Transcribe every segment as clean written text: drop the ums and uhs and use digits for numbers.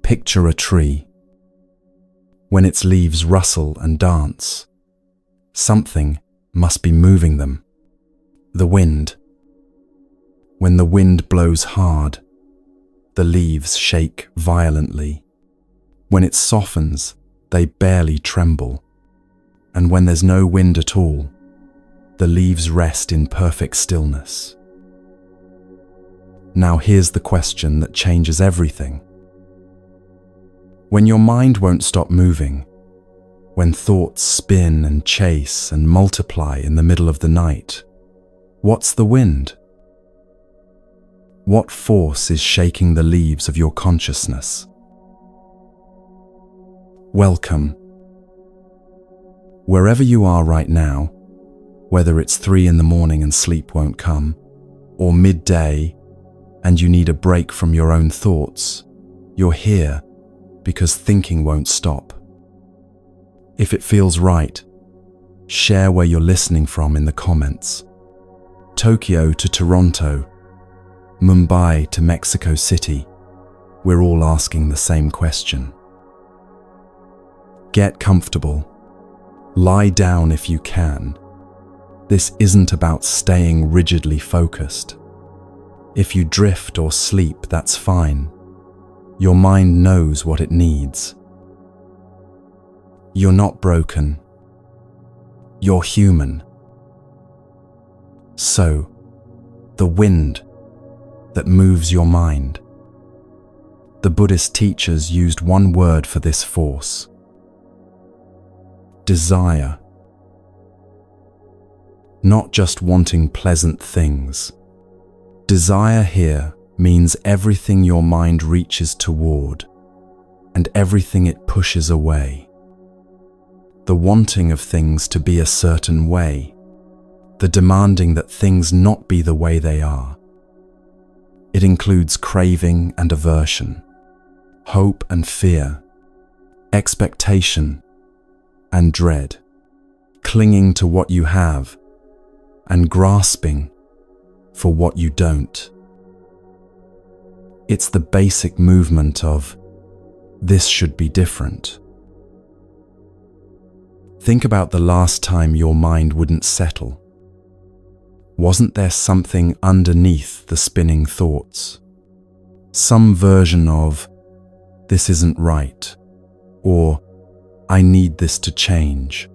Picture a tree. When its leaves rustle and dance, something must be moving them. The wind. When the wind blows hard, the leaves shake violently. When it softens, they barely tremble. And when there's no wind at all, the leaves rest in perfect stillness. Now here's the question that changes everything. When your mind won't stop moving, when thoughts spin and chase and multiply in the middle of the night, what's the wind? What force is shaking the leaves of your consciousness? Welcome. Wherever you are right now, whether it's 3 in the morning and sleep won't come, or midday and you need a break from your own thoughts, you're here because thinking won't stop. If it feels right, share where you're listening from in the comments. Tokyo to Toronto, Mumbai to Mexico City, we're all asking the same question. Get comfortable. Lie down if you can. This isn't about staying rigidly focused. If you drift or sleep, that's fine. Your mind knows what it needs. You're not broken. You're human. So, the wind that moves your mind. The Buddhist teachers used one word for this force: desire. Not just wanting pleasant things. Desire here means everything your mind reaches toward and everything it pushes away. The wanting of things to be a certain way, the demanding that things not be the way they are. It includes craving and aversion, hope and fear, expectation and dread, clinging to what you have and grasping for what you don't. It's the basic movement of, this should be different. Think about the last time your mind wouldn't settle. Wasn't there something underneath the spinning thoughts? Some version of, this isn't right, or I need this to change,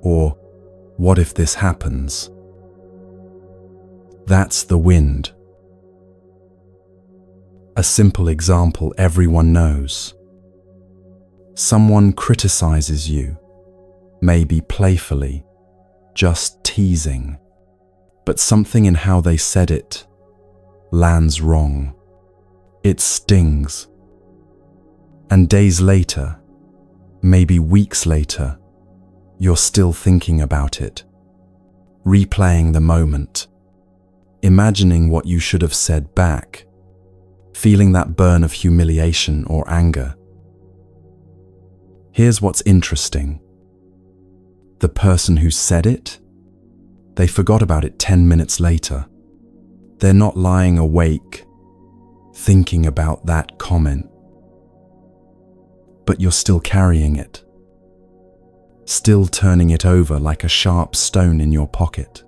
or what if this happens? That's the wind. A simple example everyone knows. Someone criticizes you, maybe playfully, just teasing, but something in how they said it lands wrong. It stings. And days later, maybe weeks later, you're still thinking about it, replaying the moment, imagining what you should have said back, feeling that burn of humiliation or anger. Here's what's interesting. The person who said it, they forgot about it 10 minutes later. They're not lying awake, thinking about that comment. But you're still carrying it, still turning it over like a sharp stone in your pocket,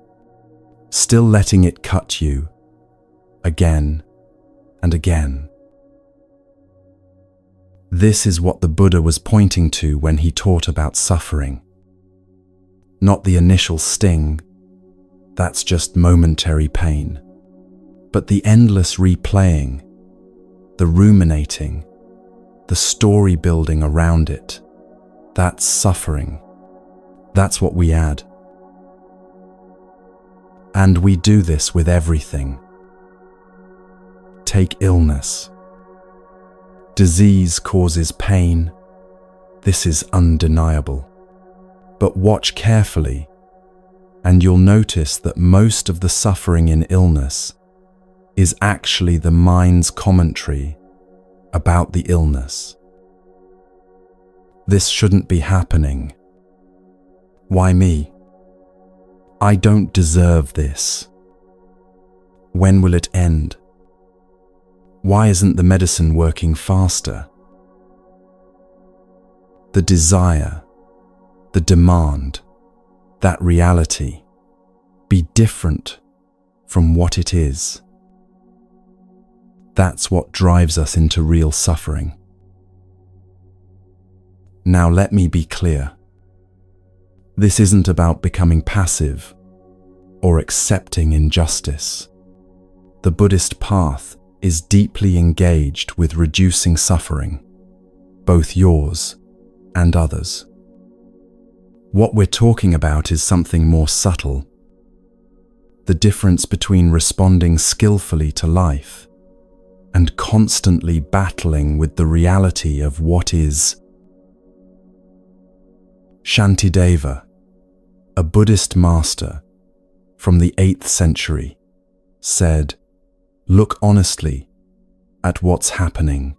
still letting it cut you again and again. This is what the Buddha was pointing to when he taught about suffering. Not the initial sting, that's just momentary pain, but the endless replaying, the ruminating, the story building around it. That's suffering. That's what we add. And we do this with everything. Take illness. Disease causes pain. This is undeniable. But watch carefully, and you'll notice that most of the suffering in illness is actually the mind's commentary about the illness. This shouldn't be happening. Why me? I don't deserve this. When will it end? Why isn't the medicine working faster? the desire, the demand, that reality be different from what it is. That's what drives us into real suffering. Now let me be clear. This isn't about becoming passive or accepting injustice. The Buddhist path is deeply engaged with reducing suffering, both yours and others. What we're talking about is something more subtle. The difference between responding skillfully to life and constantly battling with the reality of what is. Shantideva, a Buddhist master from the 8th century, said, "Look honestly at what's happening.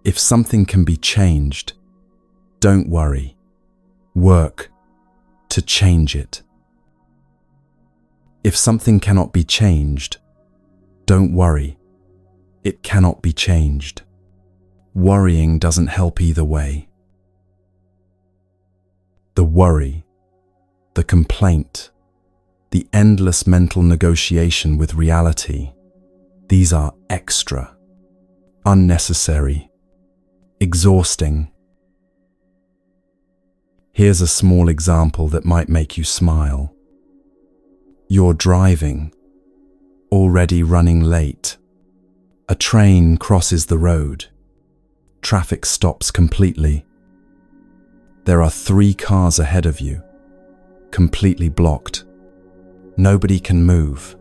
If something can be changed, don't worry. Work to change it. If something cannot be changed, don't worry. It cannot be changed. Worrying doesn't help either way." The worry, the complaint, the endless mental negotiation with reality, these are extra, unnecessary, exhausting. Here's a small example that might make you smile. You're driving, already running late. A train crosses the road. Traffic stops completely. There are 3 cars ahead of you, completely blocked. Nobody can move.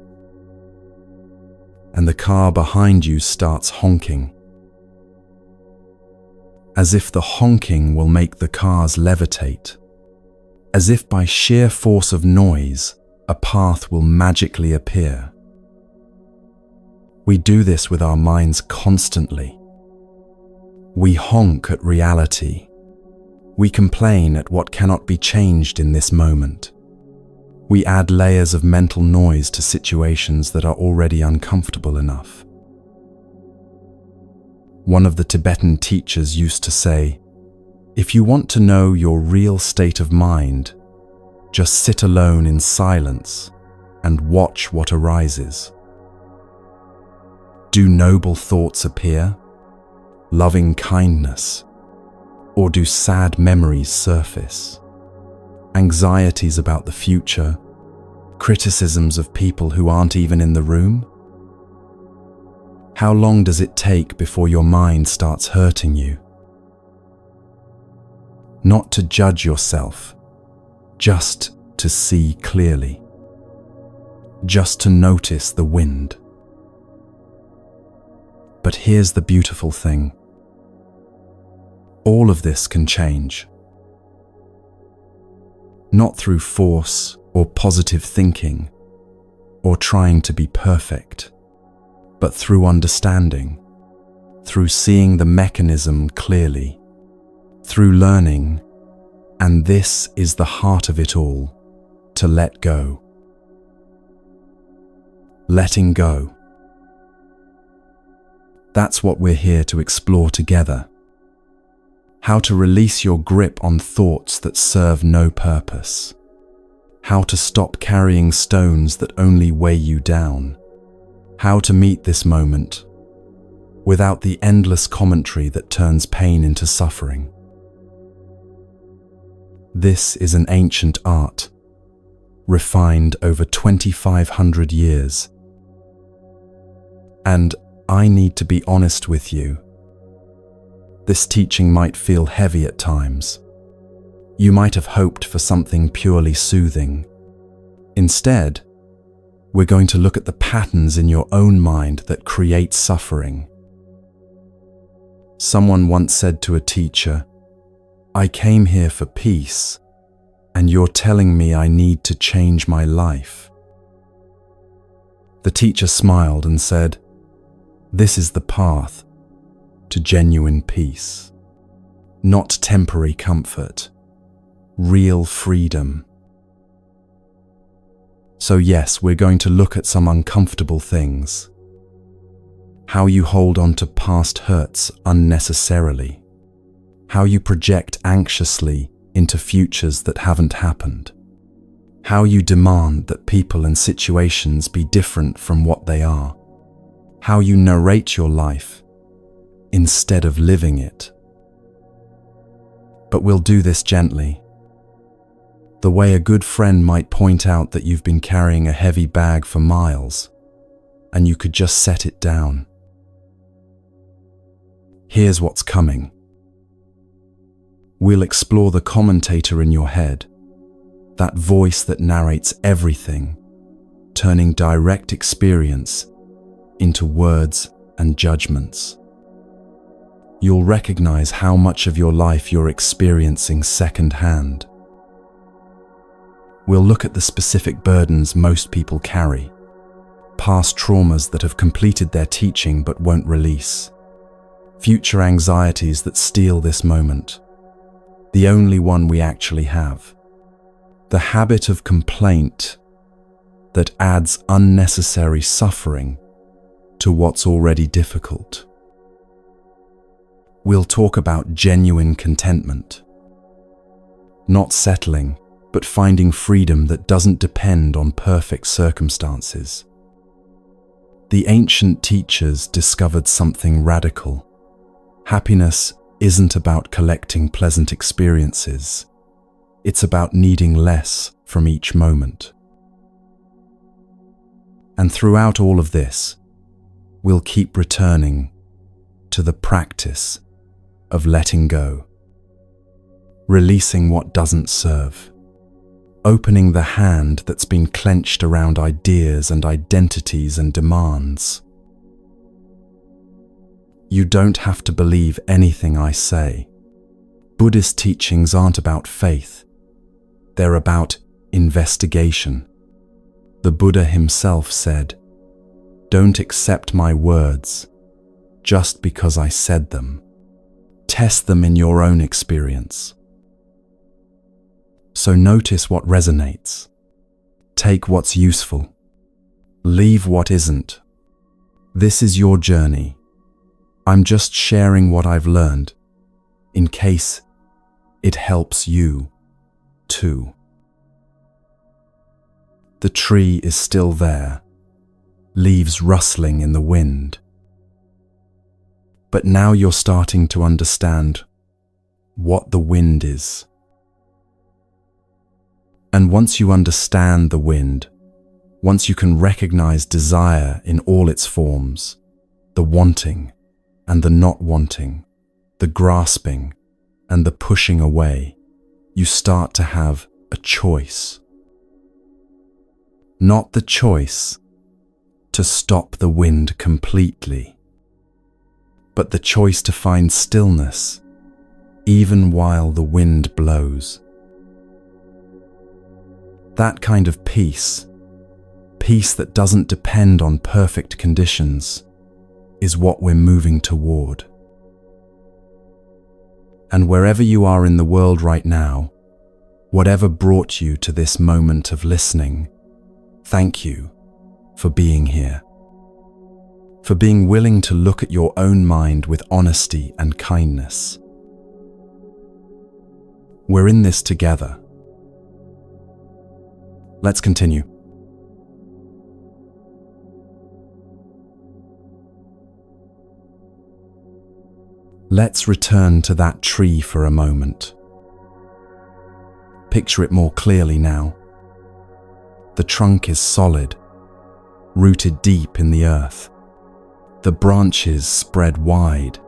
And the car behind you starts honking. As if the honking will make the cars levitate. As if by sheer force of noise, a path will magically appear. We do this with our minds constantly. We honk at reality. We complain at what cannot be changed in this moment. We add layers of mental noise to situations that are already uncomfortable enough. One of the Tibetan teachers used to say, "If you want to know your real state of mind, just sit alone in silence and watch what arises." Do noble thoughts appear? Loving kindness? Or do sad memories surface? Anxieties about the future? Criticisms of people who aren't even in the room? How long does it take before your mind starts hurting you? Not to judge yourself, just to see clearly. Just to notice the wind. But here's the beautiful thing. All of this can change. Not through force or positive thinking or trying to be perfect, but through understanding, through seeing the mechanism clearly, through learning, and this is the heart of it all, to let go. Letting go. That's what we're here to explore together. How to release your grip on thoughts that serve no purpose. How to stop carrying stones that only weigh you down. How to meet this moment without the endless commentary that turns pain into suffering. This is an ancient art, refined over 2,500 years. And I need to be honest with you. This teaching might feel heavy at times. You might have hoped for something purely soothing. Instead, we're going to look at the patterns in your own mind that create suffering. Someone once said to a teacher, "I came here for peace, and you're telling me I need to change my life." The teacher smiled and said, "This is the path to genuine peace. Not temporary comfort, real freedom." So yes, we're going to look at some uncomfortable things. How you hold on to past hurts unnecessarily. how you project anxiously into futures that haven't happened, how you demand that people and situations be different from what they are, how you narrate your life instead of living it. But we'll do this gently, the way a good friend might point out that you've been carrying a heavy bag for miles and you could just set it down. Here's what's coming. We'll explore the commentator in your head, that voice that narrates everything, turning direct experience into words and judgments. You'll recognize how much of your life you're experiencing secondhand. We'll look at the specific burdens most people carry, past traumas that have completed their teaching but won't release, future anxieties that steal this moment, the only one we actually have, the habit of complaint that adds unnecessary suffering to what's already difficult. We'll talk about genuine contentment, not settling, but finding freedom that doesn't depend on perfect circumstances. The ancient teachers discovered something radical. Happiness isn't about collecting pleasant experiences. It's about needing less from each moment. And throughout all of this, we'll keep returning to the practice of letting go, releasing what doesn't serve, opening the hand that's been clenched around ideas and identities and demands. You don't have to believe anything I say. Buddhist teachings aren't about faith. They're about investigation. The Buddha himself said, "Don't accept my words just because I said them. Test them in your own experience." So notice what resonates. Take what's useful. Leave what isn't. This is your journey. I'm just sharing what I've learned, in case it helps you too. The tree is still there, leaves rustling in the wind. But now you're starting to understand what the wind is. And once you understand the wind, once you can recognize desire in all its forms, the wanting and the not wanting, the grasping and the pushing away, you start to have a choice. Not the choice to stop the wind completely, but the choice to find stillness even while the wind blows. That kind of peace that doesn't depend on perfect conditions, is what we're moving toward. And wherever you are in the world right now, whatever brought you to this moment of listening, thank you for being here, for being willing to look at your own mind with honesty and kindness. We're in this together. Let's continue. Let's return to that tree for a moment. Picture it more clearly now. The trunk is solid, rooted deep in the earth. The branches spread wide,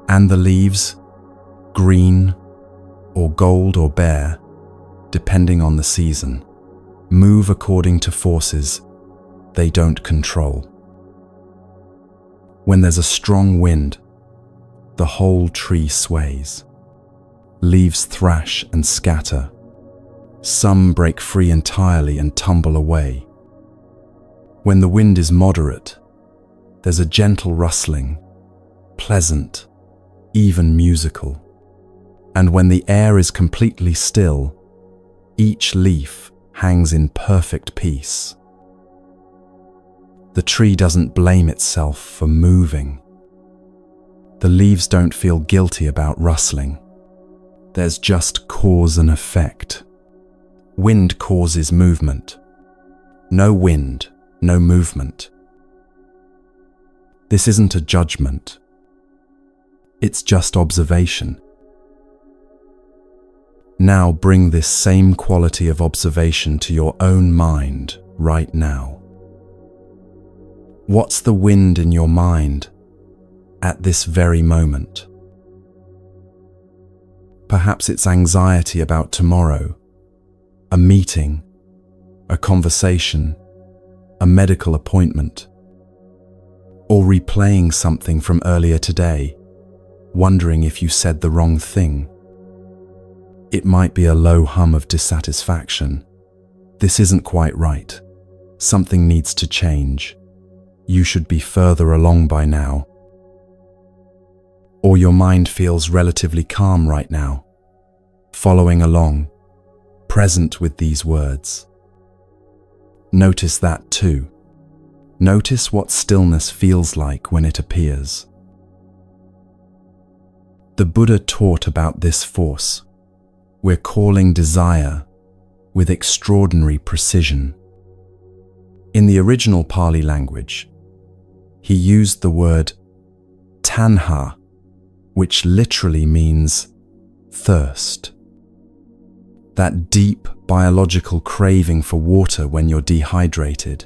and the leaves, green or gold or bare, depending on the season, move according to forces they don't control. When there's a strong wind, the whole tree sways. Leaves thrash and scatter. Some break free entirely and tumble away. When the wind is moderate, there's a gentle rustling, pleasant, even musical. And when the air is completely still, each leaf hangs in perfect peace. The tree doesn't blame itself for moving. The leaves don't feel guilty about rustling. There's just cause and effect. Wind causes movement. No wind, no movement. This isn't a judgment. It's just observation. Now bring this same quality of observation to your own mind right now. What's the wind in your mind at this very moment? Perhaps it's anxiety about tomorrow, a meeting, a conversation, a medical appointment, or replaying something from earlier today, wondering if you said the wrong thing. It might be a low hum of dissatisfaction. This isn't quite right. Something needs to change. You should be further along by now. Or your mind feels relatively calm right now, following along, present with these words. Notice that too. Notice what stillness feels like when it appears. The Buddha taught about this force. We're calling desire with extraordinary precision. In the original Pali language, he used the word tanha, which literally means thirst. That deep biological craving for water when you're dehydrated.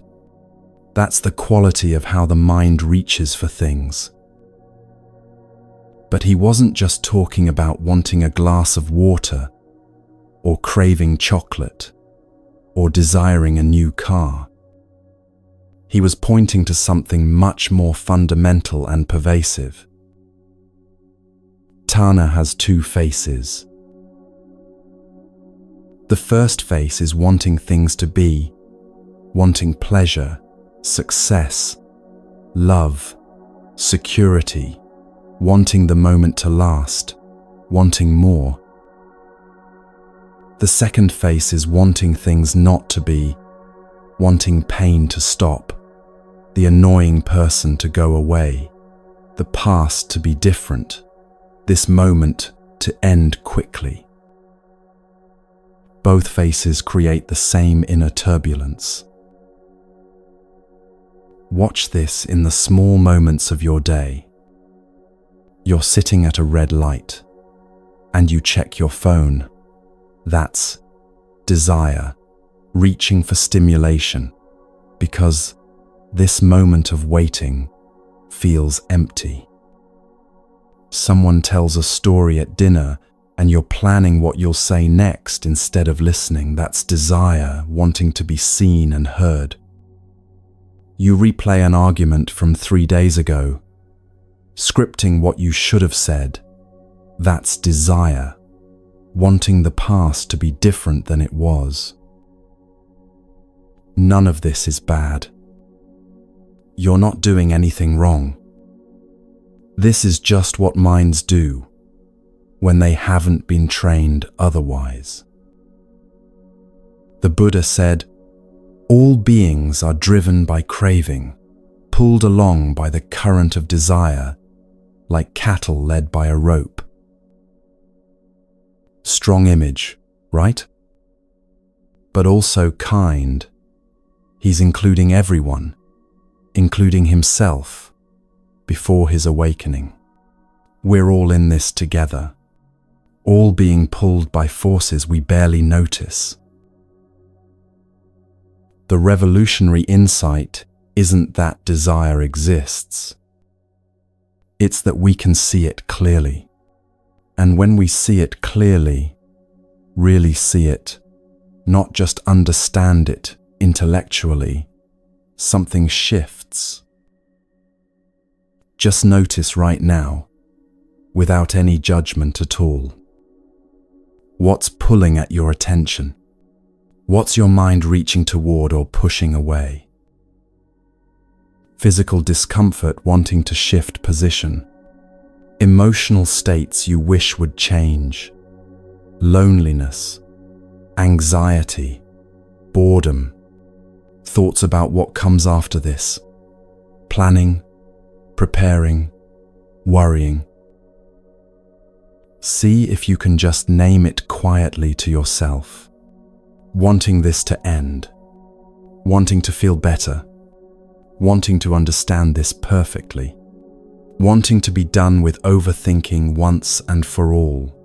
That's the quality of how the mind reaches for things. But he wasn't just talking about wanting a glass of water, or craving chocolate, or desiring a new car. He was pointing to something much more fundamental and pervasive. Tanha has two faces. The first face is wanting things to be, wanting pleasure, success, love, security, wanting the moment to last, wanting more. The second face is wanting things not to be, wanting pain to stop, the annoying person to go away, the past to be different, this moment to end quickly. Both faces create the same inner turbulence. Watch this in the small moments of your day. You're sitting at a red light, and you check your phone. That's desire, reaching for stimulation, because this moment of waiting feels empty. Someone tells a story at dinner, and you're planning what you'll say next instead of listening. That's desire, wanting to be seen and heard. You replay an argument from 3 days ago, scripting what you should have said. That's desire, wanting the past to be different than it was. None of this is bad. You're not doing anything wrong. This is just what minds do when they haven't been trained otherwise. The Buddha said, "All beings are driven by craving, pulled along by the current of desire, like cattle led by a rope." Strong image, right? But also kind. He's including everyone, including himself, before his awakening. We're all in this together, all being pulled by forces we barely notice. The revolutionary insight isn't that desire exists. It's that we can see it clearly. And when we see it clearly, really see it, not just understand it intellectually, something shifts. Just notice right now, without any judgment at all. What's pulling at your attention? What's your mind reaching toward or pushing away? Physical discomfort wanting to shift position. Emotional states you wish would change. Loneliness, anxiety, boredom, thoughts about what comes after this. Planning, preparing, worrying. See if you can just name it quietly to yourself. Wanting this to end. Wanting to feel better. Wanting to understand this perfectly. Wanting to be done with overthinking once and for all.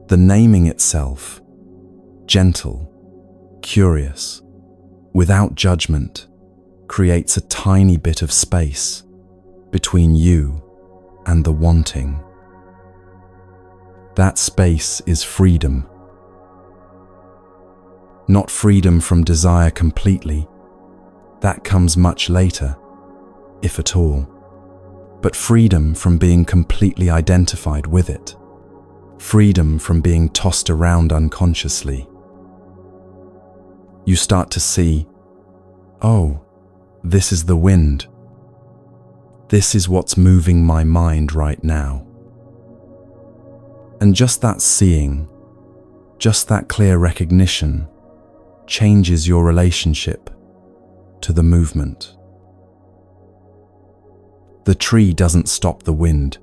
The naming itself, gentle, curious, without judgment, creates a tiny bit of space between you and the wanting. That space is freedom. Not freedom from desire completely. That comes much later, if at all. But freedom from being completely identified with it. Freedom from being tossed around unconsciously. You start to see, oh, this is the wind. This is what's moving my mind right now. And just that seeing, just that clear recognition, changes your relationship to the movement. The tree doesn't stop the wind,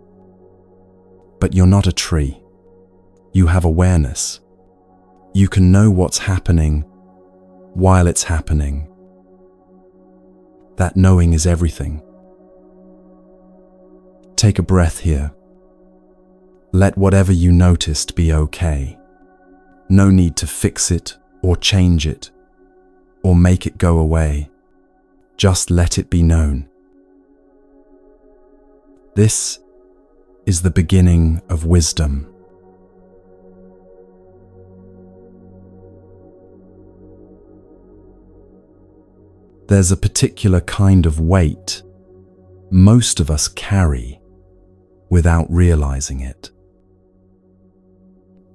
but you're not a tree. You have awareness. You can know what's happening while it's happening. That knowing is everything. Take a breath here. Let whatever you noticed be okay. No need to fix it or change it or make it go away. Just let it be known. This is the beginning of wisdom. There's a particular kind of weight most of us carry without realizing it.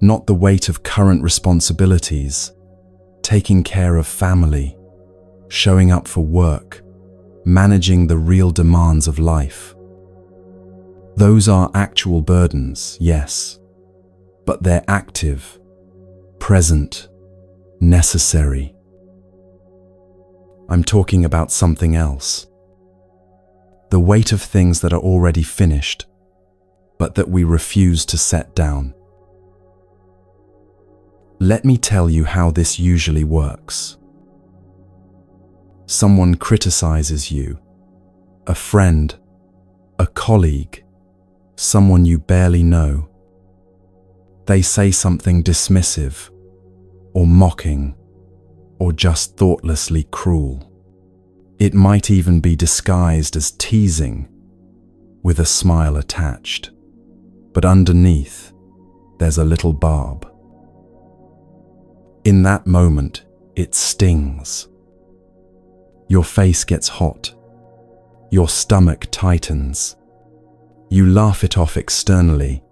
Not the weight of current responsibilities, taking care of family, showing up for work, managing the real demands of life. Those are actual burdens, yes, but they're active, present, necessary. I'm talking about something else. The weight of things that are already finished, but that we refuse to set down. Let me tell you how this usually works. Someone criticizes you, a friend, a colleague, someone you barely know. They say something dismissive, or mocking, or just thoughtlessly cruel. It might even be disguised as teasing, with a smile attached. But underneath, there's a little barb. In that moment, it stings. Your face gets hot. Your stomach tightens. You laugh it off externally,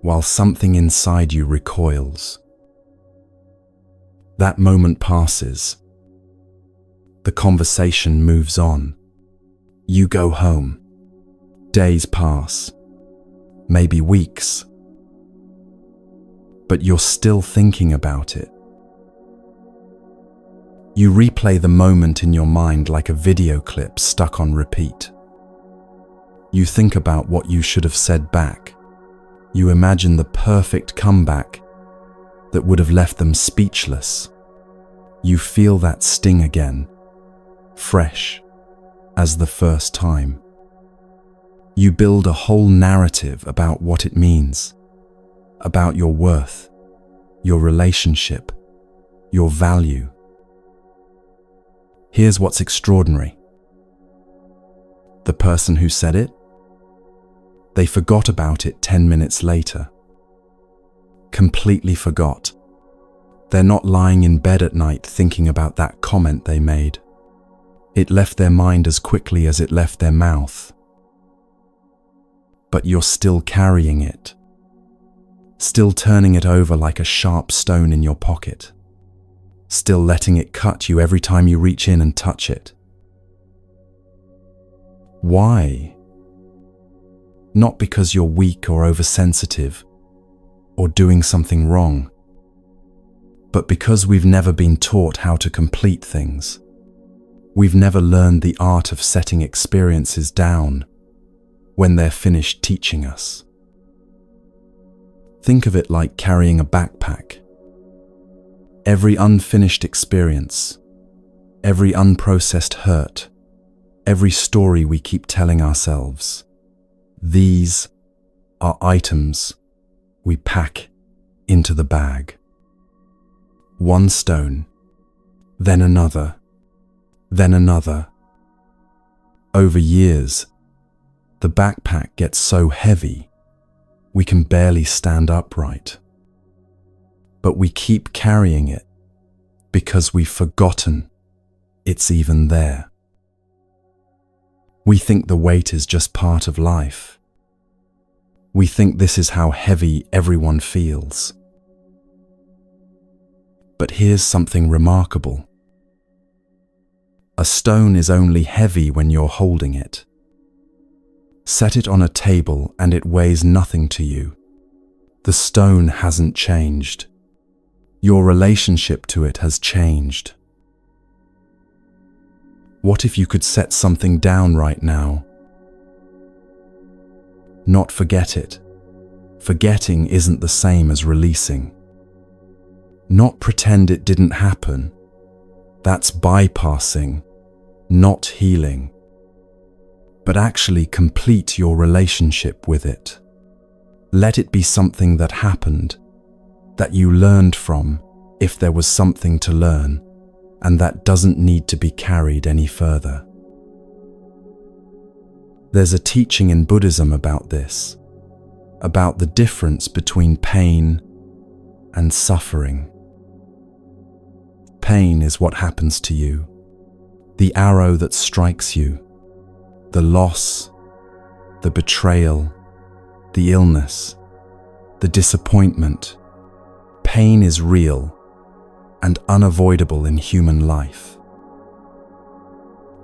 while something inside you recoils. That moment passes. The conversation moves on. You go home. Days pass. Maybe weeks. But you're still thinking about it. You replay the moment in your mind like a video clip stuck on repeat. You think about what you should have said back. You imagine the perfect comeback that would have left them speechless. You feel that sting again, fresh as the first time. You build a whole narrative about what it means, about your worth, your relationship, your value. Here's what's extraordinary. The person who said it, they forgot about it 10 minutes later. Completely forgot. They're not lying in bed at night thinking about that comment they made. It left their mind as quickly as it left their mouth. But you're still carrying it. Still turning it over like a sharp stone in your pocket. Still letting it cut you every time you reach in and touch it. Why? Not because you're weak or oversensitive, or doing something wrong, but because we've never been taught how to complete things. We've never learned the art of setting experiences down, when they're finished teaching us. Think of it like carrying a backpack. Every unfinished experience, every unprocessed hurt, every story we keep telling ourselves, these are items we pack into the bag. One stone, then another, then another. Over years, the backpack gets so heavy, we can barely stand upright. But we keep carrying it because we've forgotten it's even there. We think the weight is just part of life. We think this is how heavy everyone feels. But here's something remarkable. A stone is only heavy when you're holding it. Set it on a table and it weighs nothing to you. The stone hasn't changed. Your relationship to it has changed. What if you could set something down right now? Not forget it. Forgetting isn't the same as releasing. Not pretend it didn't happen. That's bypassing, not healing. But actually complete your relationship with it. Let it be something that happened, that you learned from, if there was something to learn, and that doesn't need to be carried any further. There's a teaching in Buddhism about this, about the difference between pain and suffering. Pain is what happens to you, the arrow that strikes you, the loss, the betrayal, the illness, the disappointment. Pain is real and unavoidable in human life.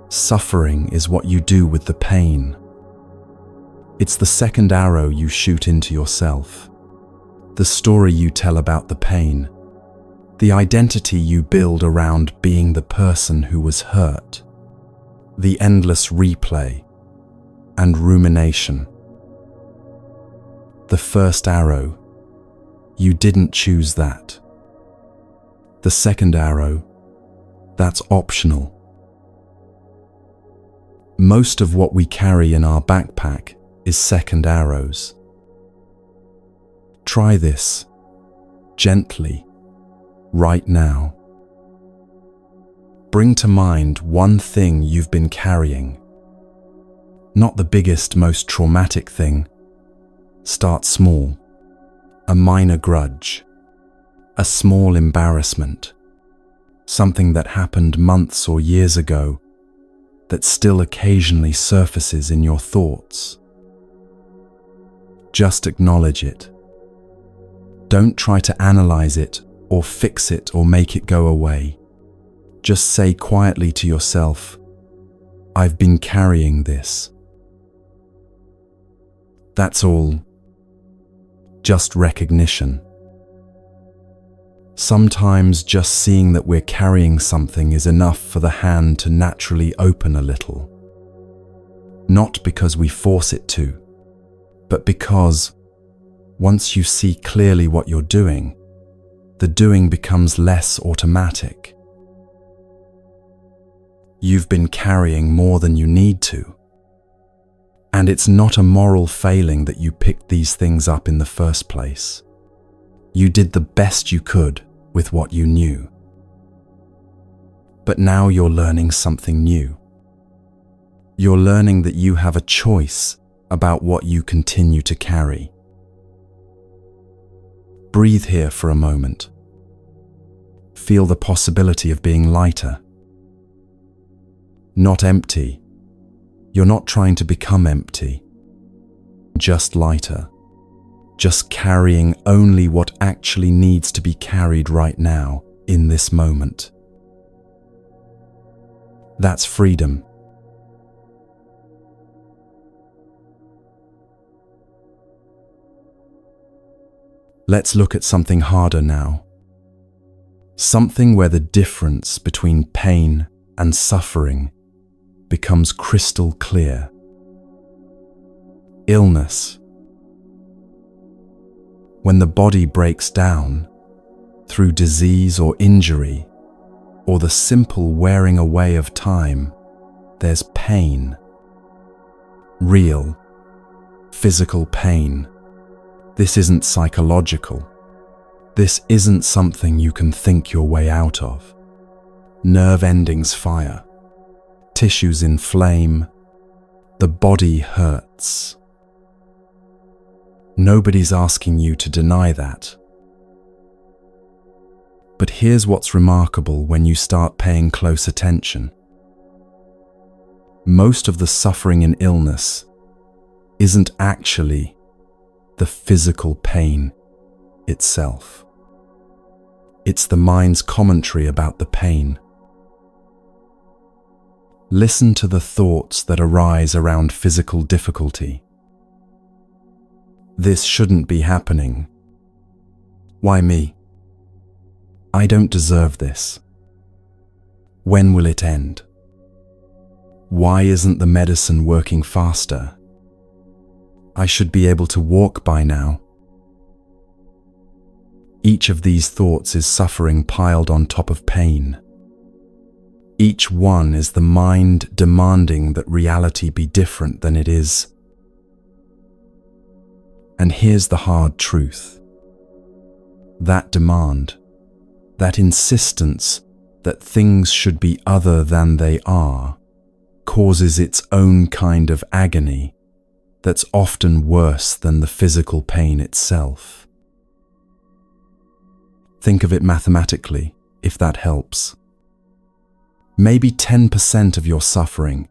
Suffering is what you do with the pain. It's the second arrow you shoot into yourself, the story you tell about the pain, the identity you build around being the person who was hurt, the endless replay and rumination. The first arrow, you didn't choose that. The second arrow, that's optional. Most of what we carry in our backpack is second arrows. Try this, gently, right now. Bring to mind one thing you've been carrying. Not the biggest, most traumatic thing. Start small. A minor grudge. A small embarrassment. Something that happened months or years ago that still occasionally surfaces in your thoughts. Just acknowledge it. Don't try to analyze it or fix it or make it go away. Just say quietly to yourself, I've been carrying this. That's all. Just recognition. Sometimes just seeing that we're carrying something is enough for the hand to naturally open a little. Not because we force it to, but because once you see clearly what you're doing, the doing becomes less automatic. You've been carrying more than you need to. And it's not a moral failing that you picked these things up in the first place. You did the best you could with what you knew. But now you're learning something new. You're learning that you have a choice about what you continue to carry. Breathe here for a moment. Feel the possibility of being lighter. Not empty. You're not trying to become empty. Just lighter. Just carrying only what actually needs to be carried right now, in this moment. That's freedom. Let's look at something harder now. Something where the difference between pain and suffering becomes crystal clear. illness. When the body breaks down through disease or injury, or the simple wearing away of time, there's pain. Real, physical pain. This isn't psychological. This isn't something you can think your way out of. Nerve endings fire. Tissues inflame. The body hurts. Nobody's asking you to deny that. But here's what's remarkable when you start paying close attention. Most of the suffering in illness isn't actually the physical pain itself. It's the mind's commentary about the pain. Listen to the thoughts that arise around physical difficulty. This shouldn't be happening. Why me? I don't deserve this. When will it end? Why isn't the medicine working faster? I should be able to walk by now. Each of these thoughts is suffering piled on top of pain. Each one is the mind demanding that reality be different than it is. And here's the hard truth. That demand, that insistence that things should be other than they are, causes its own kind of agony that's often worse than the physical pain itself. Think of it mathematically, if that helps. Maybe 10% of your suffering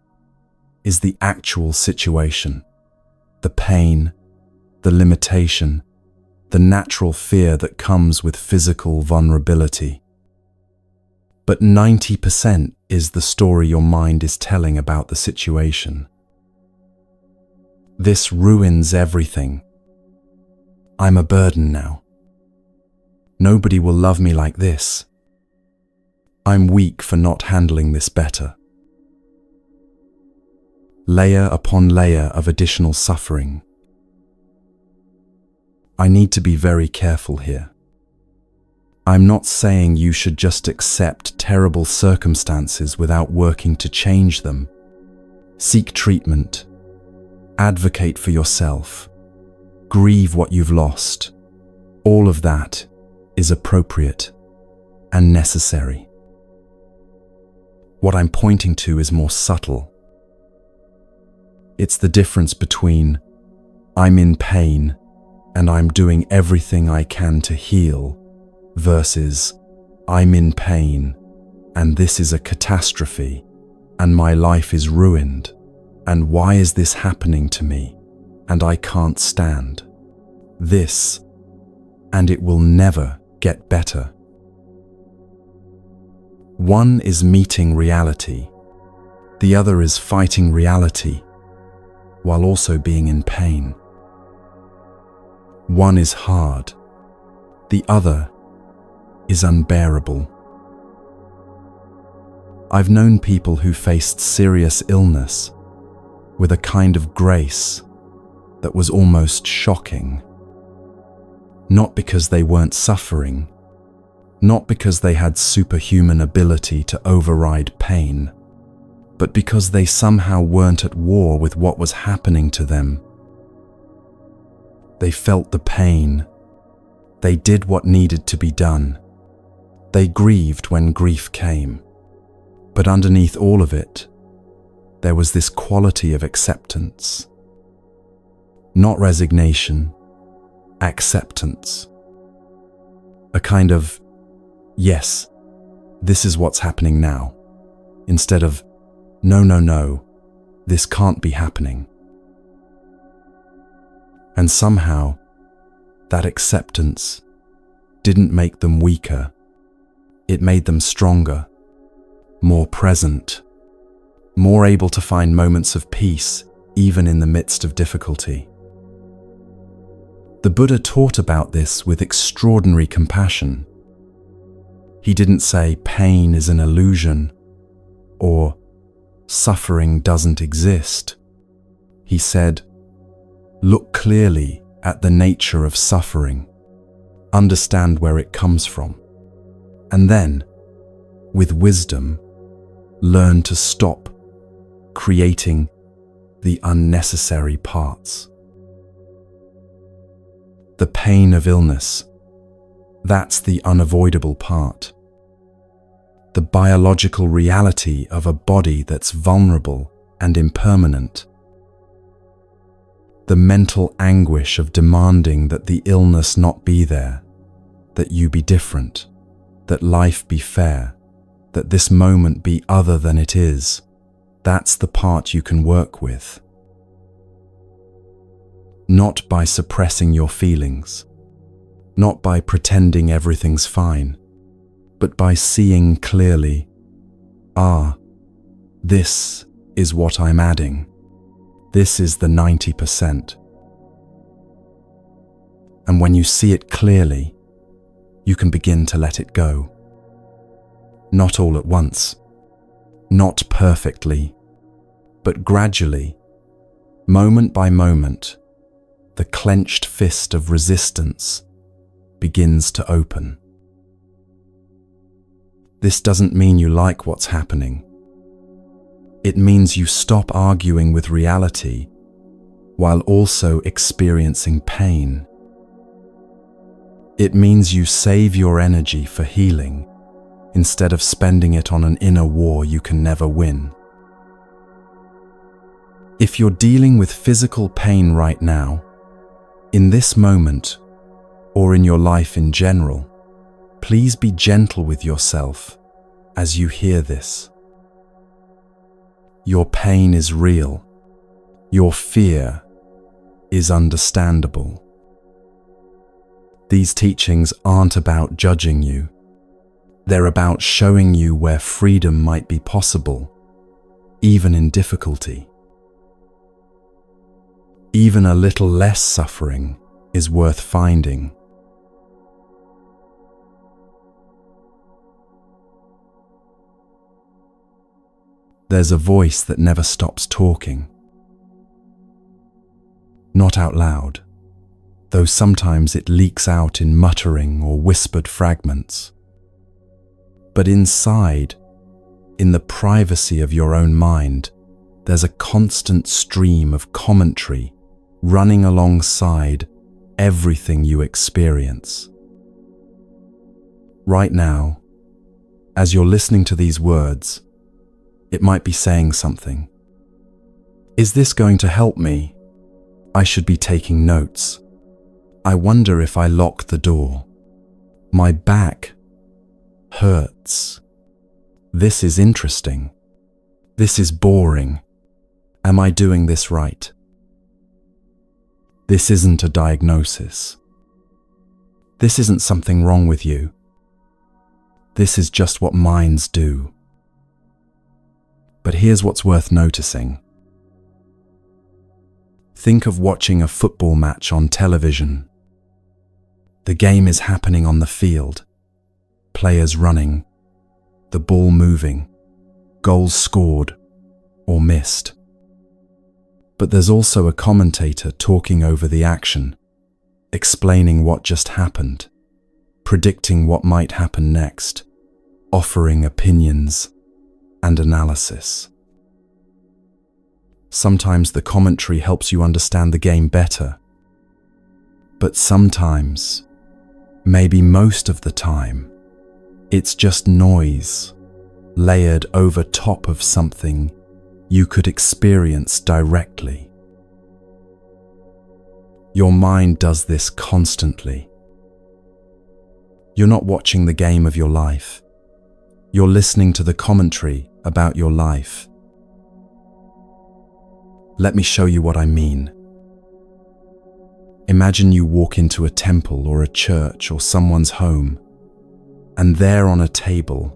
is the actual situation, the pain, the limitation, the natural fear that comes with physical vulnerability. But 90% is the story your mind is telling about the situation. This ruins everything. I'm a burden now. Nobody will love me like this. I'm weak for not handling this better. Layer upon layer of additional suffering. I need to be very careful here. I'm not saying you should just accept terrible circumstances without working to change them. Seek treatment. Advocate for yourself. Grieve what you've lost. All of that is appropriate and necessary. What I'm pointing to is more subtle. It's the difference between I'm in pain and I'm doing everything I can to heal versus I'm in pain and this is a catastrophe and my life is ruined and why is this happening to me and I can't stand this and it will never get better. One is meeting reality, the other is fighting reality while also being in pain. One is hard, the other is unbearable. I've known people who faced serious illness with a kind of grace that was almost shocking. Not because they weren't suffering, not because they had superhuman ability to override pain, but because they somehow weren't at war with what was happening to them. They felt the pain. They did what needed to be done. They grieved when grief came. But underneath all of it, there was this quality of acceptance. Not resignation, acceptance. A kind of, yes, this is what's happening now, instead of, no, this can't be happening. And somehow, that acceptance didn't make them weaker. It made them stronger, more present, more able to find moments of peace even in the midst of difficulty. The Buddha taught about this with extraordinary compassion. He didn't say pain is an illusion or suffering doesn't exist. He said, Look clearly at the nature of suffering. Understand where it comes from. And then, with wisdom, learn to stop creating the unnecessary parts. The pain of illness, that's the unavoidable part. The biological reality of a body that's vulnerable and impermanent. The mental anguish of demanding that the illness not be there, that you be different, that life be fair, that this moment be other than it is, that's the part you can work with. Not by suppressing your feelings, not by pretending everything's fine, but by seeing clearly, this is what I'm adding. This is the 90%. And when you see it clearly, you can begin to let it go. Not all at once, not perfectly, but gradually, moment by moment, the clenched fist of resistance begins to open. This doesn't mean you like what's happening. It means you stop arguing with reality while also experiencing pain. It means you save your energy for healing instead of spending it on an inner war you can never win. If you're dealing with physical pain right now, in this moment, or in your life in general, please be gentle with yourself as you hear this. Your pain is real. Your fear is understandable. These teachings aren't about judging you. They're about showing you where freedom might be possible, even in difficulty. Even a little less suffering is worth finding. There's a voice that never stops talking. Not out loud, though sometimes it leaks out in muttering or whispered fragments. But inside, in the privacy of your own mind, there's a constant stream of commentary running alongside everything you experience. Right now, as you're listening to these words, it might be saying something. Is this going to help me? I should be taking notes. I wonder if I lock the door. My back hurts. This is interesting. This is boring. Am I doing this right? This isn't a diagnosis. This isn't something wrong with you. This is just what minds do. But here's what's worth noticing. Think of watching a football match on television. The game is happening on the field. Players running, the ball moving, goals scored or missed. But there's also a commentator talking over the action, explaining what just happened, predicting what might happen next, offering opinions and analysis. Sometimes the commentary helps you understand the game better, but sometimes, maybe most of the time, it's just noise layered over top of something you could experience directly. Your mind does this constantly. You're not watching the game of your life. You're listening to the commentary about your life. Let me show you what I mean. Imagine you walk into a temple or a church or someone's home, and there on a table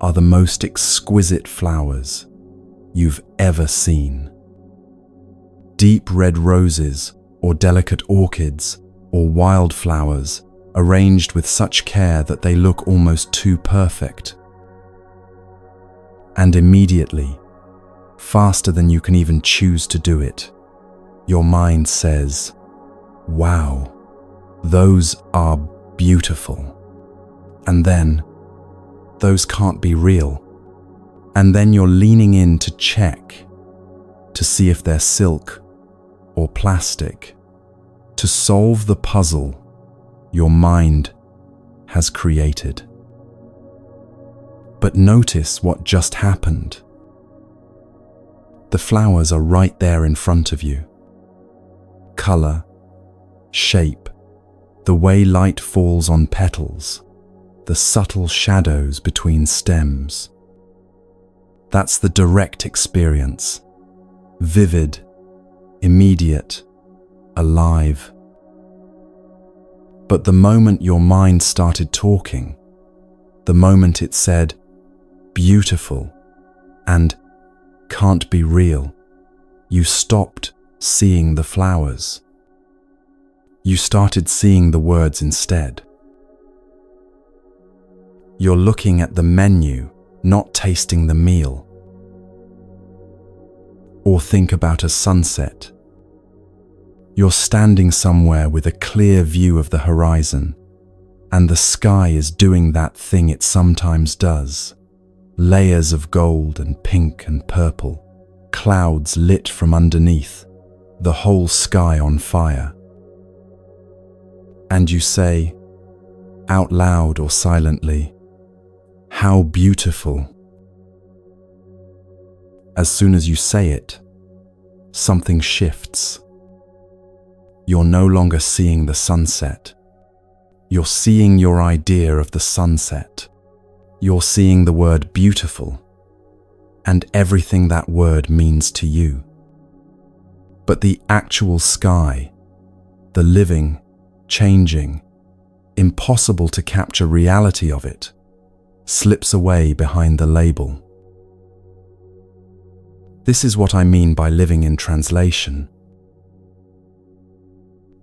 are the most exquisite flowers you've ever seen. Deep red roses or delicate orchids or wildflowers arranged with such care that they look almost too perfect. And immediately, faster than you can even choose to do it, Your mind says, wow, those are beautiful. And then, those can't be real. And then you're leaning in to check, to see if they're silk or plastic, to solve the puzzle your mind has created. But notice what just happened. The flowers are right there in front of you. Color, shape, the way light falls on petals, the subtle shadows between stems. That's the direct experience. Vivid, immediate, alive. But the moment your mind started talking, the moment it said, beautiful, and can't be real, you stopped seeing the flowers. You started seeing the words instead. You're looking at the menu, not tasting the meal. Or think about a sunset. You're standing somewhere with a clear view of the horizon, and the sky is doing that thing it sometimes does. Layers of gold and pink and purple, clouds lit from underneath, the whole sky on fire. And you say, out loud or silently, how beautiful. As soon as you say it, something shifts. You're no longer seeing the sunset. You're seeing your idea of the sunset. You're seeing the word beautiful and everything that word means to you. But the actual sky, the living, changing, impossible to capture reality of it, slips away behind the label. This is what I mean by living in translation.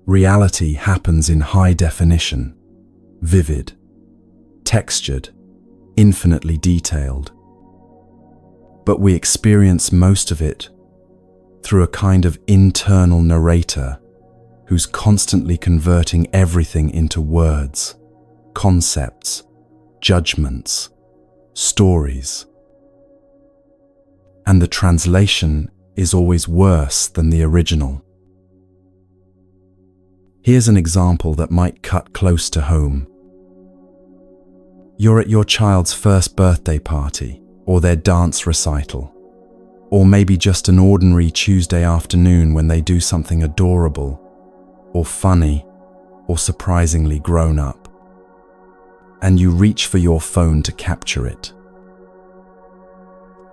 Reality happens in high definition, vivid, textured, infinitely detailed. But we experience most of it through a kind of internal narrator who's constantly converting everything into words, concepts, judgments, stories. And the translation is always worse than the original. Here's an example that might cut close to home. You're at your child's first birthday party, or their dance recital, or maybe just an ordinary Tuesday afternoon when they do something adorable, or funny, or surprisingly grown up. And you reach for your phone to capture it.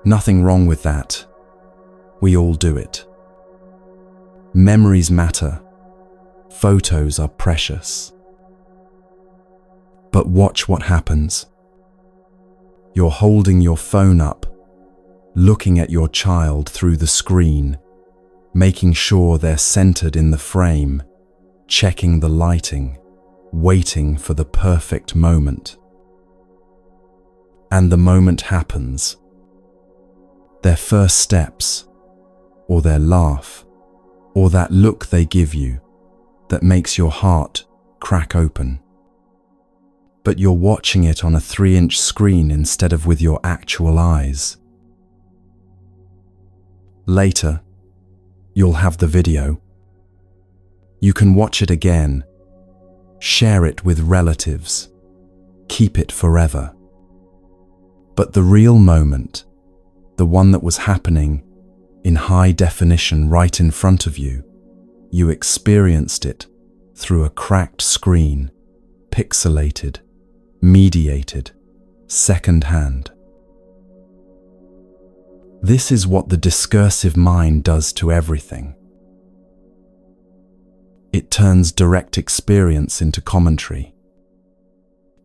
Nothing wrong with that. We all do it. Memories matter. Photos are precious. But watch what happens. You're holding your phone up, looking at your child through the screen, making sure they're centered in the frame, checking the lighting, waiting for the perfect moment. And the moment happens. Their first steps, or their laugh, or that look they give you that makes your heart crack open. But you're watching it on a 3-inch screen instead of with your actual eyes. Later, you'll have the video. You can watch it again, share it with relatives, keep it forever. But the real moment, the one that was happening in high definition right in front of you, you experienced it through a cracked screen, pixelated, mediated, second-hand. This is what the discursive mind does to everything. It turns direct experience into commentary,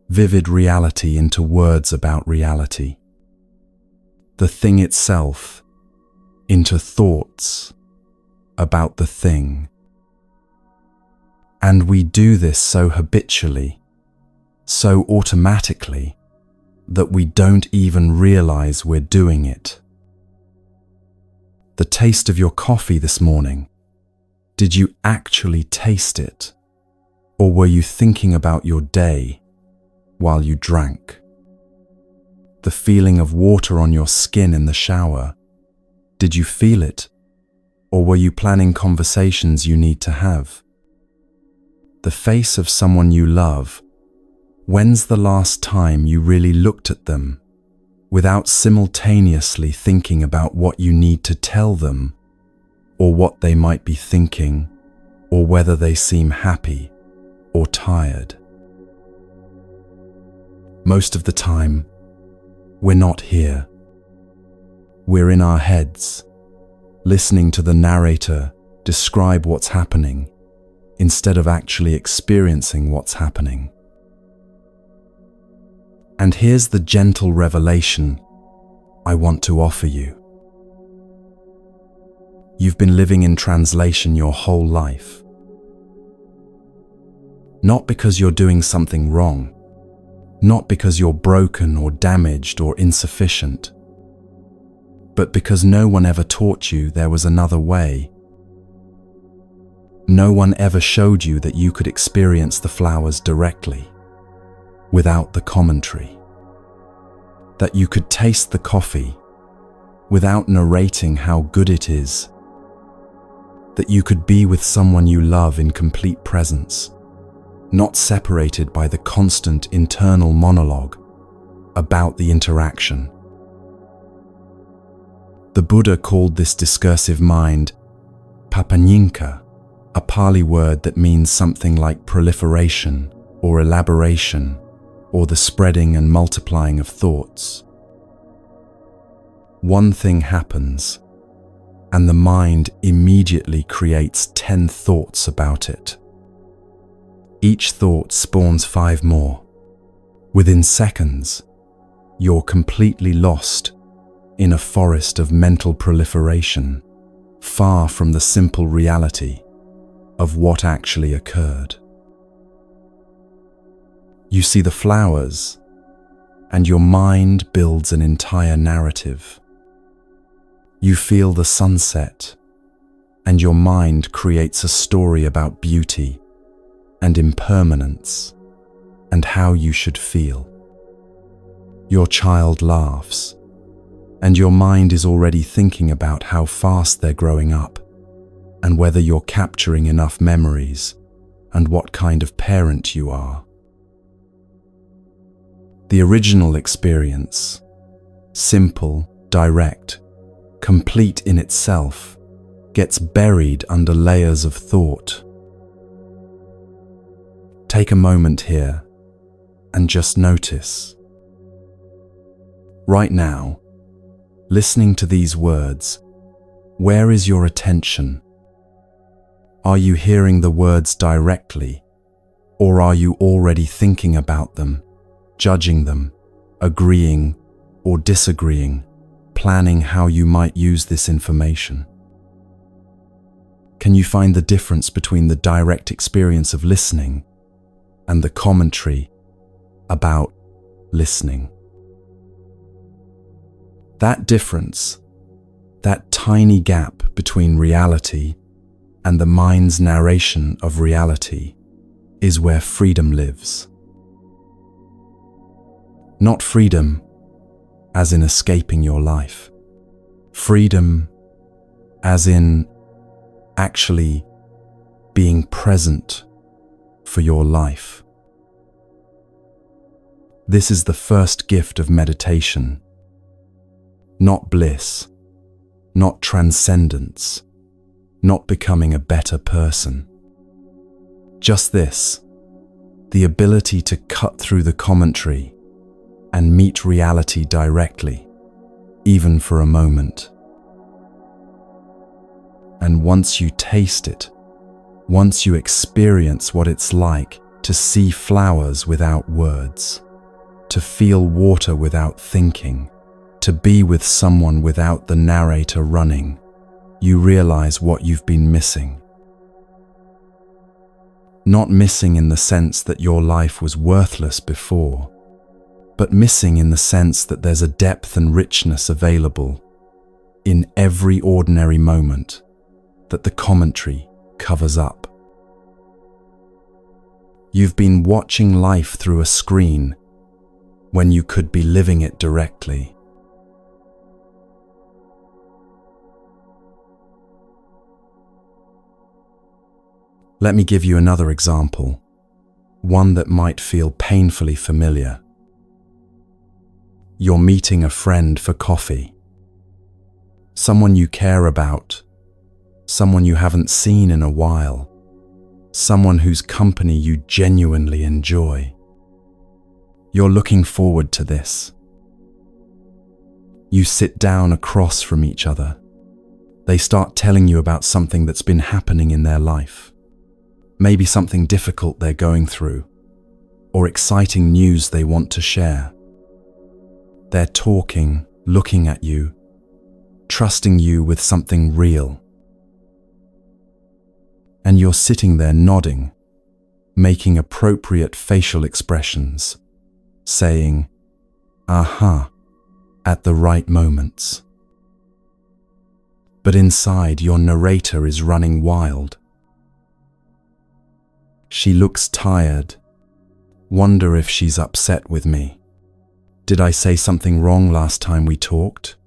vivid reality into words about reality, the thing itself into thoughts about the thing. And we do this so habitually, so automatically, that we don't even realize we're doing it. The taste of your coffee this morning, Did you actually taste it? Or were you thinking about your day while you drank? The feeling of water on your skin in the shower, did you feel it? Or were you planning conversations you need to have? The face of someone you love, when's the last time you really looked at them without simultaneously thinking about what you need to tell them, or what they might be thinking, or whether they seem happy or tired? Most of the time, we're not here. We're in our heads, listening to the narrator describe what's happening instead of actually experiencing what's happening. And here's the gentle revelation I want to offer you. You've been living in translation your whole life. Not because you're doing something wrong, not because you're broken or damaged or insufficient, but because no one ever taught you there was another way. No one ever showed you that you could experience the flowers directly, without the commentary. That you could taste the coffee without narrating how good it is. That you could be with someone you love in complete presence, not separated by the constant internal monologue about the interaction. The Buddha called this discursive mind papanyinka, a Pali word that means something like proliferation or elaboration, or the spreading and multiplying of thoughts. One thing happens, and the mind immediately creates 10 thoughts about it. Each thought spawns 5 more. Within seconds, you're completely lost in a forest of mental proliferation, far from the simple reality of what actually occurred. You see the flowers, and your mind builds an entire narrative. You feel the sunset, and your mind creates a story about beauty and impermanence and how you should feel. Your child laughs, and your mind is already thinking about how fast they're growing up and whether you're capturing enough memories and what kind of parent you are. The original experience, simple, direct, complete in itself, gets buried under layers of thought. Take a moment here and just notice. Right now, listening to these words, where is your attention? Are you hearing the words directly, or are you already thinking about them, judging them, agreeing or disagreeing, planning how you might use this information? Can you find the difference between the direct experience of listening and the commentary about listening? That difference, that tiny gap between reality and the mind's narration of reality, is where freedom lives. Not freedom as in escaping your life. Freedom as in actually being present for your life. This is the first gift of meditation. Not bliss, not transcendence, not becoming a better person. Just this, the ability to cut through the commentary and meet reality directly, even for a moment. And once you taste it, once you experience what it's like to see flowers without words, to feel water without thinking, to be with someone without the narrator running, you realize what you've been missing. Not missing in the sense that your life was worthless before, but missing in the sense that there's a depth and richness available in every ordinary moment that the commentary covers up. You've been watching life through a screen when you could be living it directly. Let me give you another example, one that might feel painfully familiar. You're meeting a friend for coffee. Someone you care about, someone you haven't seen in a while, someone whose company you genuinely enjoy. You're looking forward to this. You sit down across from each other. They start telling you about something that's been happening in their life. Maybe something difficult they're going through, or exciting news they want to share. They're talking, looking at you, trusting you with something real. And you're sitting there nodding, making appropriate facial expressions, saying, "Aha," at the right moments. But inside, your narrator is running wild. She looks tired. Wonder if she's upset with me. Did I say something wrong last time we talked?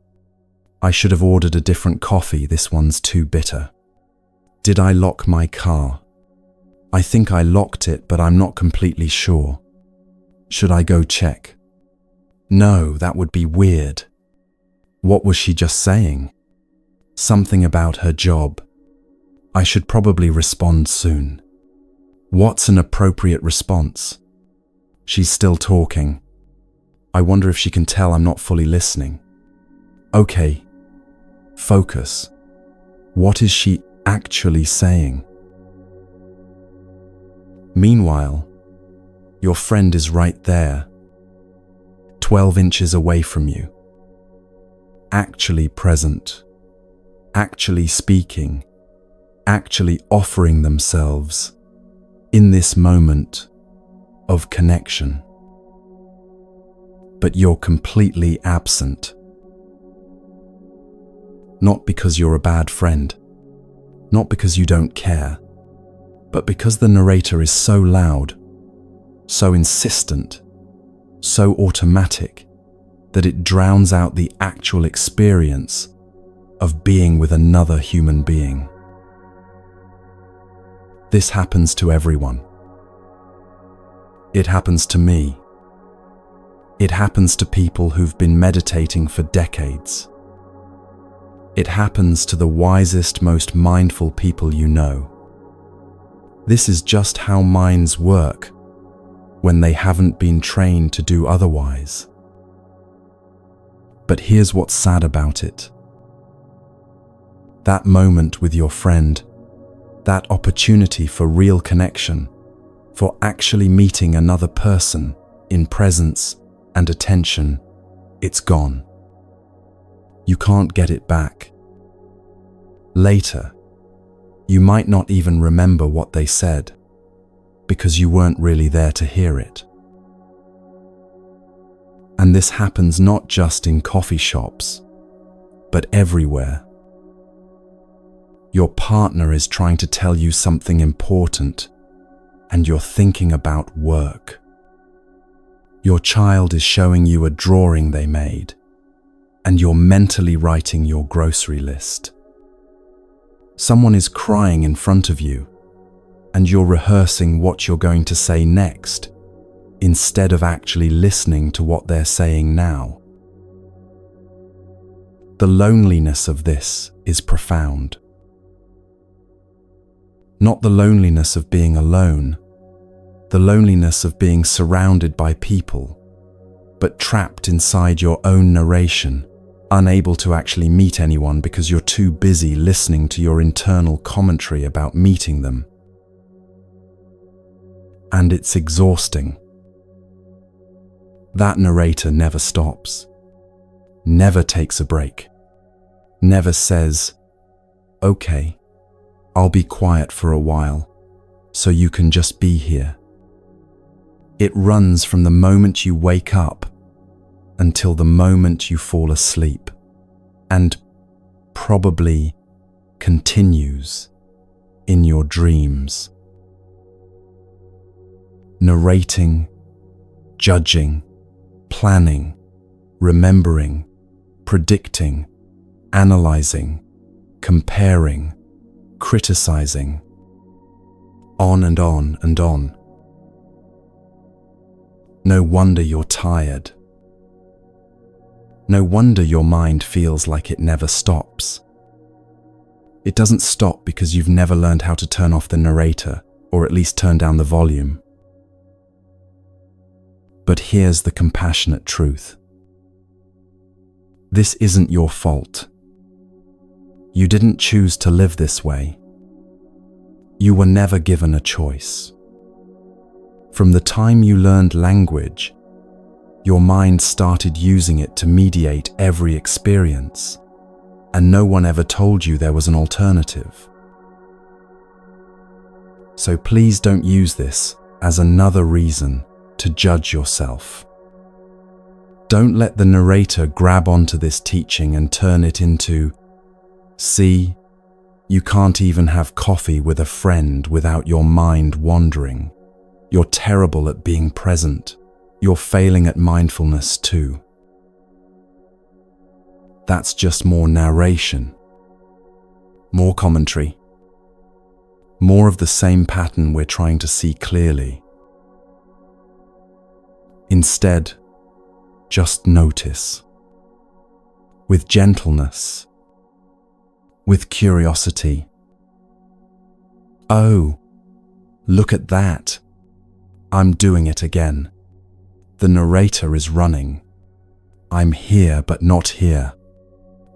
I should have ordered a different coffee, this one's too bitter. Did I lock my car? I think I locked it, but I'm not completely sure. Should I go check? No, that would be weird. What was she just saying? Something about her job. I should probably respond soon. What's an appropriate response? She's still talking. I wonder if she can tell I'm not fully listening. Okay, focus. What is she actually saying? Meanwhile, your friend is right there, 12 inches away from you, actually present, actually speaking, actually offering themselves in this moment of connection. But you're completely absent. Not because you're a bad friend, not because you don't care, but because the narrator is so loud, so insistent, so automatic, that it drowns out the actual experience of being with another human being. This happens to everyone. It happens to me. It happens to people who've been meditating for decades. It happens to the wisest, most mindful people you know. This is just how minds work when they haven't been trained to do otherwise. But here's what's sad about it. That moment with your friend, that opportunity for real connection, for actually meeting another person in presence and attention, it's gone. You can't get it back. Later, you might not even remember what they said, because you weren't really there to hear it. And this happens not just in coffee shops, but everywhere. Your partner is trying to tell you something important, and you're thinking about work. Your child is showing you a drawing they made, and you're mentally writing your grocery list. Someone is crying in front of you, and you're rehearsing what you're going to say next, instead of actually listening to what they're saying now. The loneliness of this is profound. Not the loneliness of being alone, the loneliness of being surrounded by people, but trapped inside your own narration, unable to actually meet anyone because you're too busy listening to your internal commentary about meeting them. And it's exhausting. That narrator never stops, never takes a break, never says, "Okay, I'll be quiet for a while, so you can just be here." It runs from the moment you wake up until the moment you fall asleep, and probably continues in your dreams. Narrating, judging, planning, remembering, predicting, analyzing, comparing, criticizing, on and on and on. No wonder you're tired. No wonder your mind feels like it never stops. It doesn't stop because you've never learned how to turn off the narrator, or at least turn down the volume. But here's the compassionate truth. This isn't your fault. You didn't choose to live this way. You were never given a choice. From the time you learned language, your mind started using it to mediate every experience, and no one ever told you there was an alternative. So please don't use this as another reason to judge yourself. Don't let the narrator grab onto this teaching and turn it into, "See, you can't even have coffee with a friend without your mind wandering. You're terrible at being present. You're failing at mindfulness too." That's just more narration, more commentary, more of the same pattern we're trying to see clearly. Instead, just notice, with gentleness, with curiosity. Oh, look at that. I'm doing it again. The narrator is running. I'm here but not here.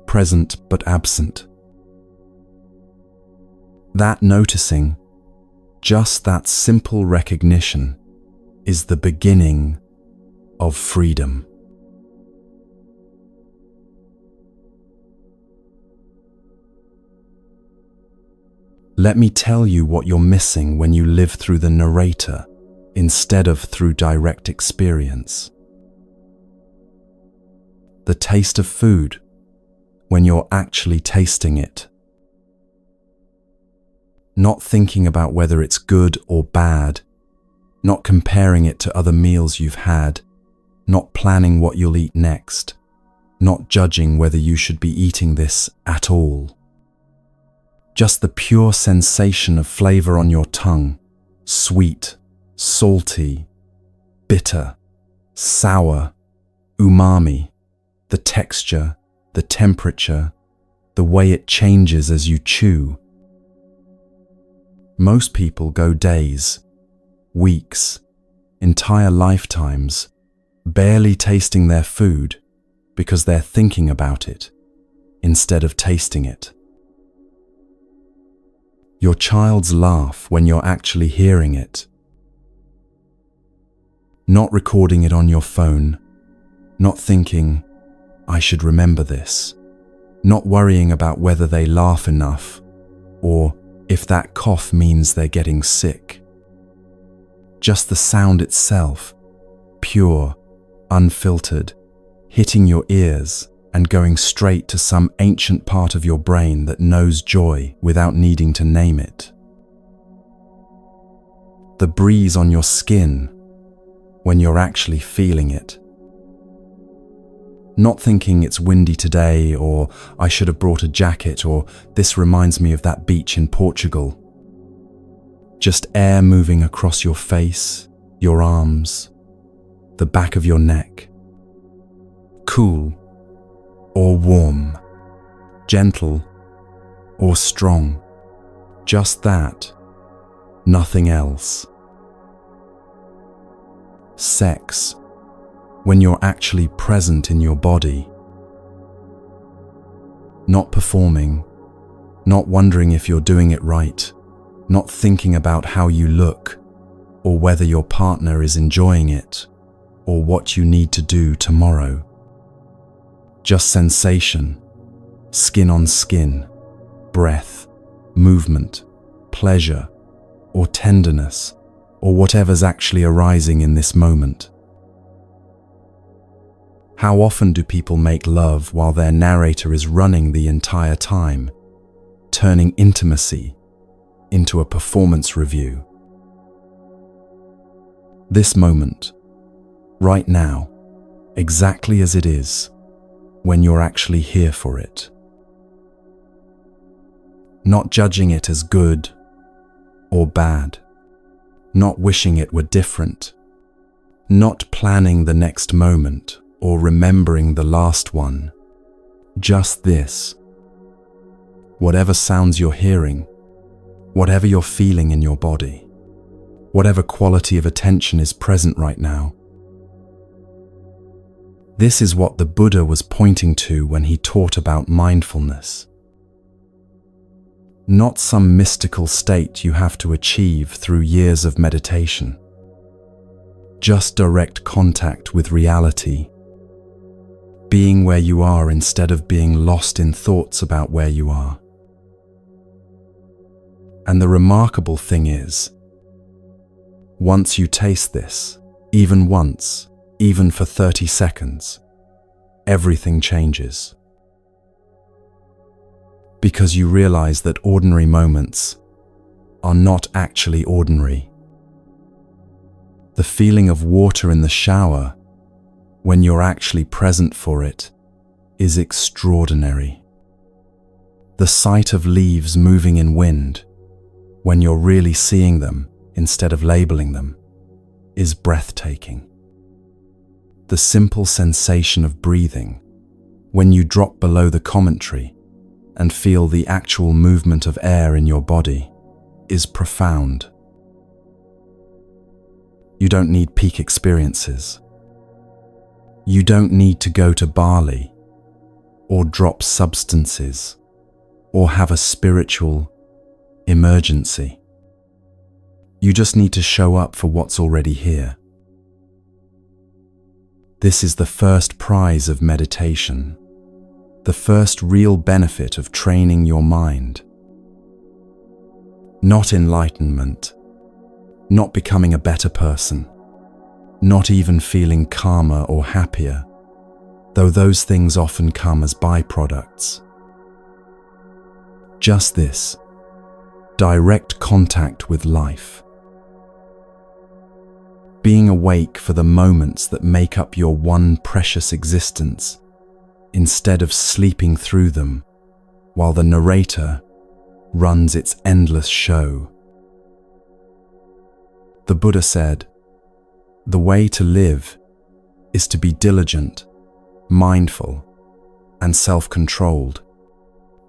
Present but absent. That noticing, just that simple recognition, is the beginning of freedom. Let me tell you what you're missing when you live through the narrator instead of through direct experience. The taste of food, when you're actually tasting it. Not thinking about whether it's good or bad, not comparing it to other meals you've had, not planning what you'll eat next, not judging whether you should be eating this at all. Just the pure sensation of flavor on your tongue, sweet, salty, bitter, sour, umami, the texture, the temperature, the way it changes as you chew. Most people go days, weeks, entire lifetimes, barely tasting their food because they're thinking about it instead of tasting it. Your child's laugh when you're actually hearing it. Not recording it on your phone, not thinking, "I should remember this," not worrying about whether they laugh enough or if that cough means they're getting sick. Just the sound itself, pure, unfiltered, hitting your ears and going straight to some ancient part of your brain that knows joy without needing to name it. The breeze on your skin when you're actually feeling it. Not thinking it's windy today, or I should have brought a jacket, or this reminds me of that beach in Portugal. Just air moving across your face, your arms, the back of your neck. Cool or warm, gentle or strong. Just that, nothing else. Sex, when you're actually present in your body. Not performing, not wondering if you're doing it right, not thinking about how you look, or whether your partner is enjoying it, or what you need to do tomorrow. Just sensation, skin on skin, breath, movement, pleasure, or tenderness, or whatever's actually arising in this moment. How often do people make love while their narrator is running the entire time, turning intimacy into a performance review. This moment, right now, exactly as it is, when you're actually here for it. Not judging it as good or bad, not wishing it were different, not planning the next moment or remembering the last one. Just this. Whatever sounds you're hearing, whatever you're feeling in your body, whatever quality of attention is present right now. This is what the Buddha was pointing to when he taught about mindfulness. Not some mystical state you have to achieve through years of meditation. Just direct contact with reality. Being where you are instead of being lost in thoughts about where you are. And the remarkable thing is, once you taste this, even once, even for 30 seconds, everything changes. Because you realize that ordinary moments are not actually ordinary. The feeling of water in the shower, when you're actually present for it, is extraordinary. The sight of leaves moving in wind, when you're really seeing them instead of labeling them, is breathtaking. The simple sensation of breathing, when you drop below the commentary and feel the actual movement of air in your body, is profound. You don't need peak experiences. You don't need to go to Bali, or drop substances, or have a spiritual emergency. You just need to show up for what's already here. This is the first prize of meditation, the first real benefit of training your mind. Not enlightenment, not becoming a better person, not even feeling calmer or happier, though those things often come as byproducts. Just this, direct contact with life. Being awake for the moments that make up your one precious existence, instead of sleeping through them, while the narrator runs its endless show. The Buddha said, "The way to live is to be diligent, mindful, and self-controlled.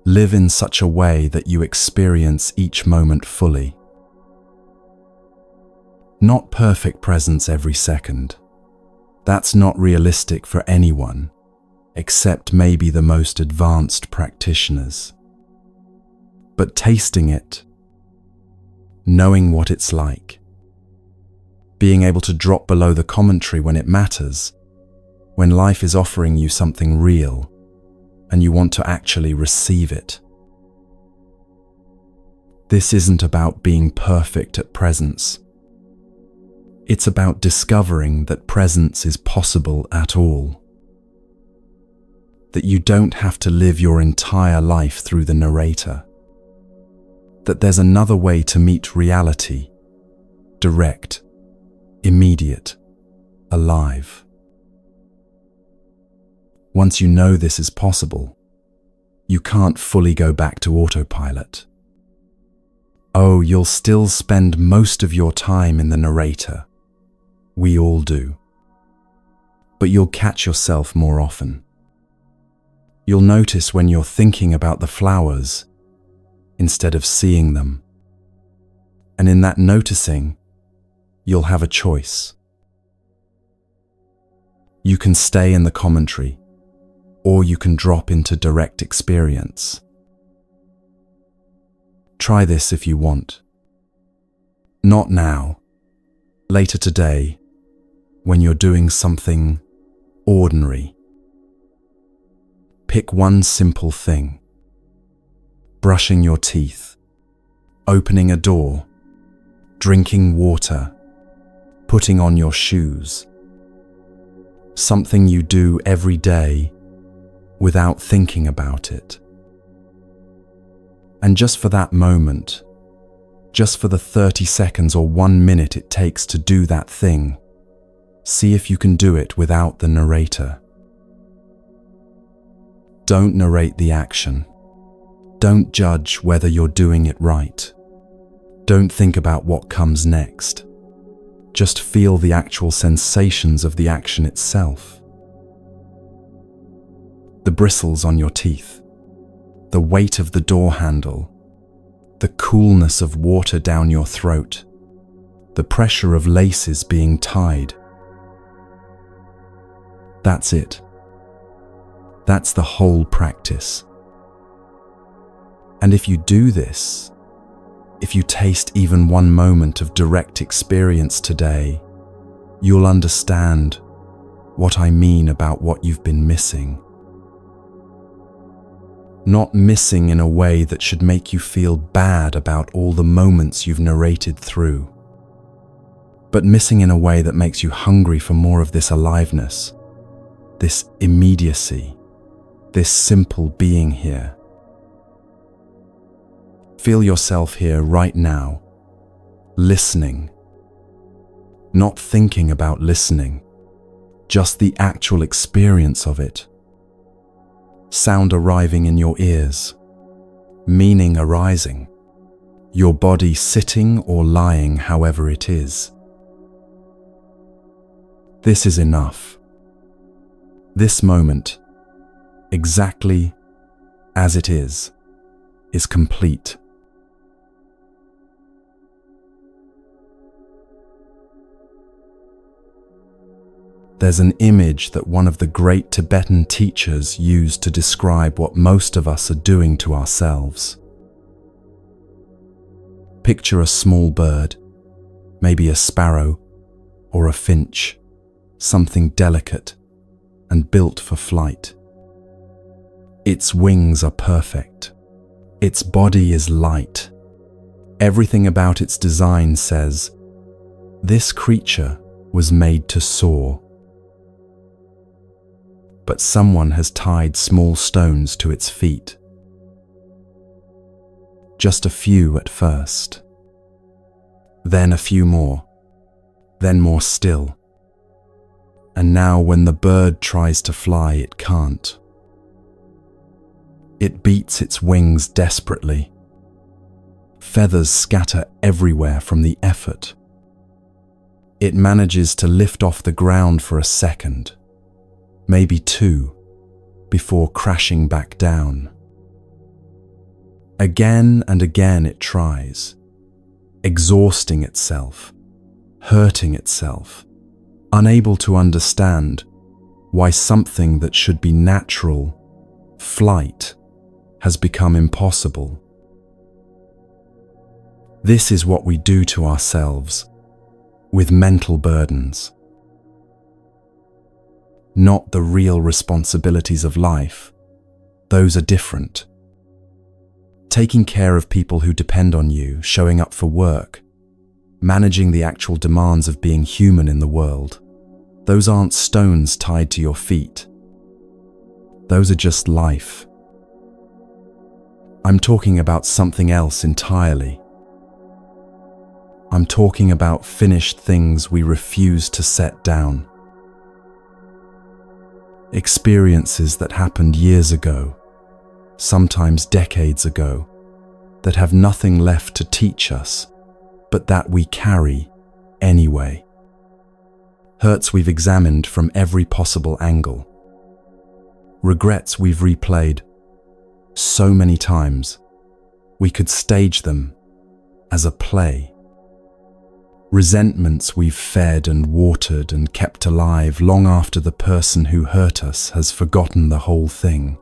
Live in such a way that you experience each moment fully." Not perfect presence every second. That's not realistic for anyone, except maybe the most advanced practitioners. But tasting it, knowing what it's like, being able to drop below the commentary when it matters, when life is offering you something real, and you want to actually receive it. This isn't about being perfect at presence. It's about discovering that presence is possible at all. That you don't have to live your entire life through the narrator. That there's another way to meet reality, direct, immediate, alive. Once you know this is possible, you can't fully go back to autopilot. Oh, you'll still spend most of your time in the narrator. We all do. But you'll catch yourself more often. You'll notice when you're thinking about the flowers instead of seeing them. And in that noticing, you'll have a choice. You can stay in the commentary, or you can drop into direct experience. Try this if you want. Not now, later today, when you're doing something ordinary. Pick one simple thing. Brushing your teeth, opening a door, drinking water, putting on your shoes. Something you do every day without thinking about it. And just for that moment, Just for the 30 seconds or 1 minute it takes to do that thing, see if you can do it without the narrator. Don't narrate the action. Don't judge whether you're doing it right. Don't think about what comes next. Just feel the actual sensations of the action itself. The bristles on your teeth, the weight of the door handle, the coolness of water down your throat, the pressure of laces being tied. That's it. That's the whole practice. And if you do this, if you taste even one moment of direct experience today, you'll understand what I mean about what you've been missing. Not missing in a way that should make you feel bad about all the moments you've narrated through, but missing in a way that makes you hungry for more of this aliveness, this immediacy, this simple being here. Feel yourself here right now, listening, not thinking about listening, just the actual experience of it. Sound arriving in your ears, meaning arising, your body sitting or lying however it is. This is enough. This moment, exactly as it is complete. There's an image that one of the great Tibetan teachers used to describe what most of us are doing to ourselves. Picture a small bird, maybe a sparrow or a finch, something delicate and built for flight. Its wings are perfect. Its body is light. Everything about its design says, this creature was made to soar. But someone has tied small stones to its feet. Just a few at first. Then a few more. Then more still. And now when the bird tries to fly, it can't. It beats its wings desperately. Feathers scatter everywhere from the effort. It manages to lift off the ground for a second, maybe 2, before crashing back down. Again and again it tries, exhausting itself, hurting itself, unable to understand why something that should be natural, flight, has become impossible. This is what we do to ourselves with mental burdens. Not the real responsibilities of life. Those are different. Taking care of people who depend on you, showing up for work, managing the actual demands of being human in the world. Those aren't stones tied to your feet. Those are just life. I'm talking about something else entirely. I'm talking about finished things we refuse to set down. Experiences that happened years ago, sometimes decades ago, that have nothing left to teach us, but that we carry anyway. Hurts we've examined from every possible angle. Regrets we've replayed so many times, we could stage them as a play. Resentments we've fed and watered and kept alive long after the person who hurt us has forgotten the whole thing.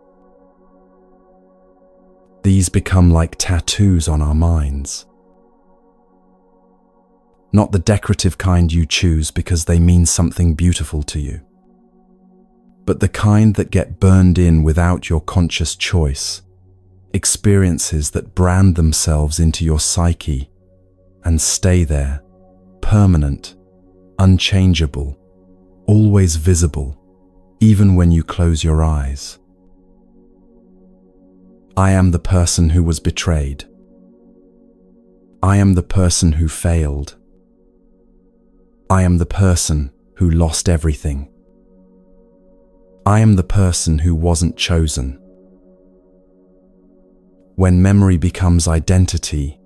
These become like tattoos on our minds. Not the decorative kind you choose because they mean something beautiful to you, but the kind that get burned in without your conscious choice, experiences that brand themselves into your psyche and stay there, permanent, unchangeable, always visible, even when you close your eyes. I am the person who was betrayed. I am the person who failed. I am the person who lost everything. I am the person who wasn't chosen. When memory becomes identity,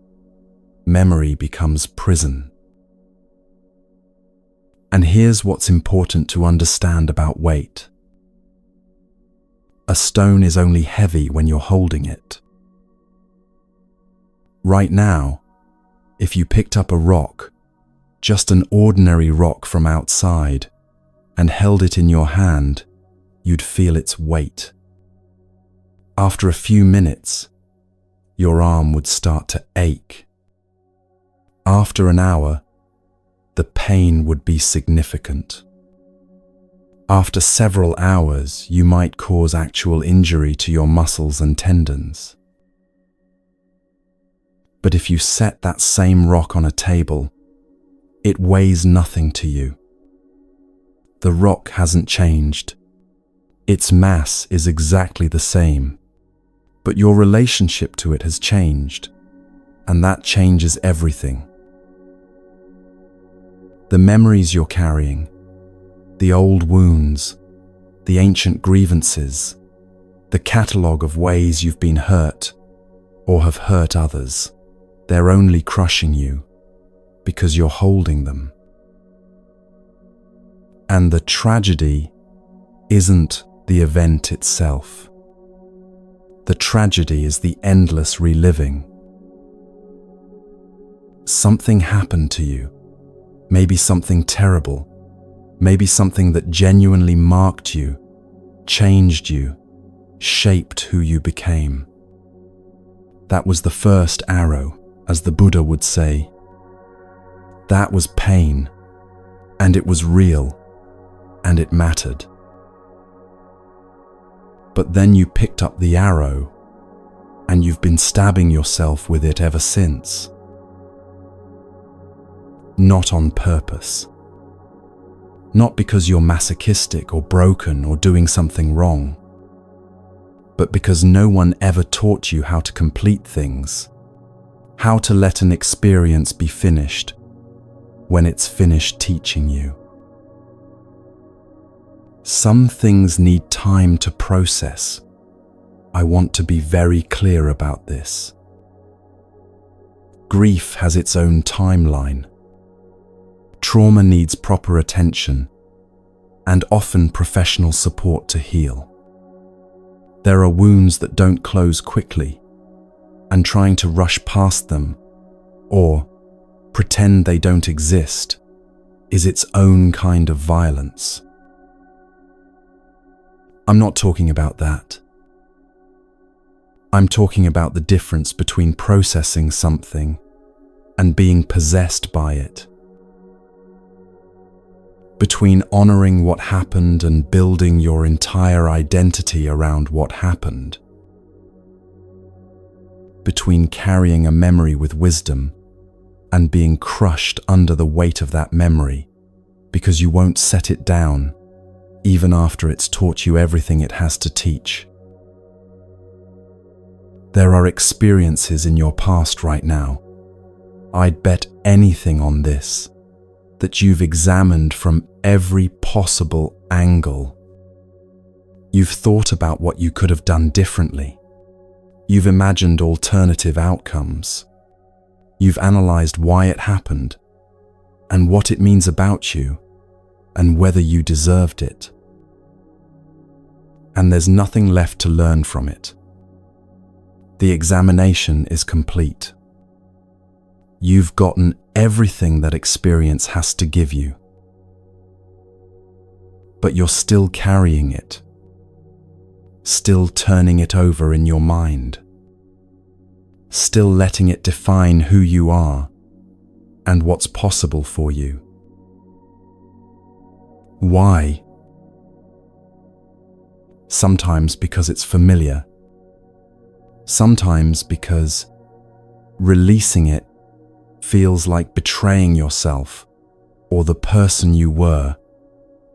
memory becomes prison. And here's what's important to understand about weight. A stone is only heavy when you're holding it. Right now, if you picked up a rock, just an ordinary rock from outside, and held it in your hand, you'd feel its weight. After a few minutes, your arm would start to ache. After an hour, the pain would be significant. After several hours, you might cause actual injury to your muscles and tendons. But if you set that same rock on a table, it weighs nothing to you. The rock hasn't changed. Its mass is exactly the same, but your relationship to it has changed, and that changes everything. The memories you're carrying, the old wounds, the ancient grievances, the catalogue of ways you've been hurt or have hurt others, they're only crushing you because you're holding them. And the tragedy isn't the event itself. The tragedy is the endless reliving. Something happened to you, maybe something terrible, maybe something that genuinely marked you, changed you, shaped who you became. That was the first arrow, as the Buddha would say. That was pain, and it was real, and it mattered. But then you picked up the arrow, and you've been stabbing yourself with it ever since. Not on purpose. Not because you're masochistic or broken or doing something wrong, but because no one ever taught you how to complete things, how to let an experience be finished when it's finished teaching you. Some things need time to process. I want to be very clear about this. Grief has its own timeline. Trauma needs proper attention and often professional support to heal. There are wounds that don't close quickly, and trying to rush past them or pretend they don't exist is its own kind of violence. I'm not talking about that. I'm talking about the difference between processing something and being possessed by it. Between honoring what happened and building your entire identity around what happened. Between carrying a memory with wisdom and being crushed under the weight of that memory because you won't set it down even after it's taught you everything it has to teach. There are experiences in your past right now. I'd bet anything on this, that you've examined from every possible angle. You've thought about what you could have done differently. You've imagined alternative outcomes. You've analyzed why it happened and what it means about you and whether you deserved it. And there's nothing left to learn from it. The examination is complete. You've gotten everything that experience has to give you. But you're still carrying it, still turning it over in your mind, still letting it define who you are and what's possible for you. Why? Sometimes because it's familiar. Sometimes because releasing it feels like betraying yourself or the person you were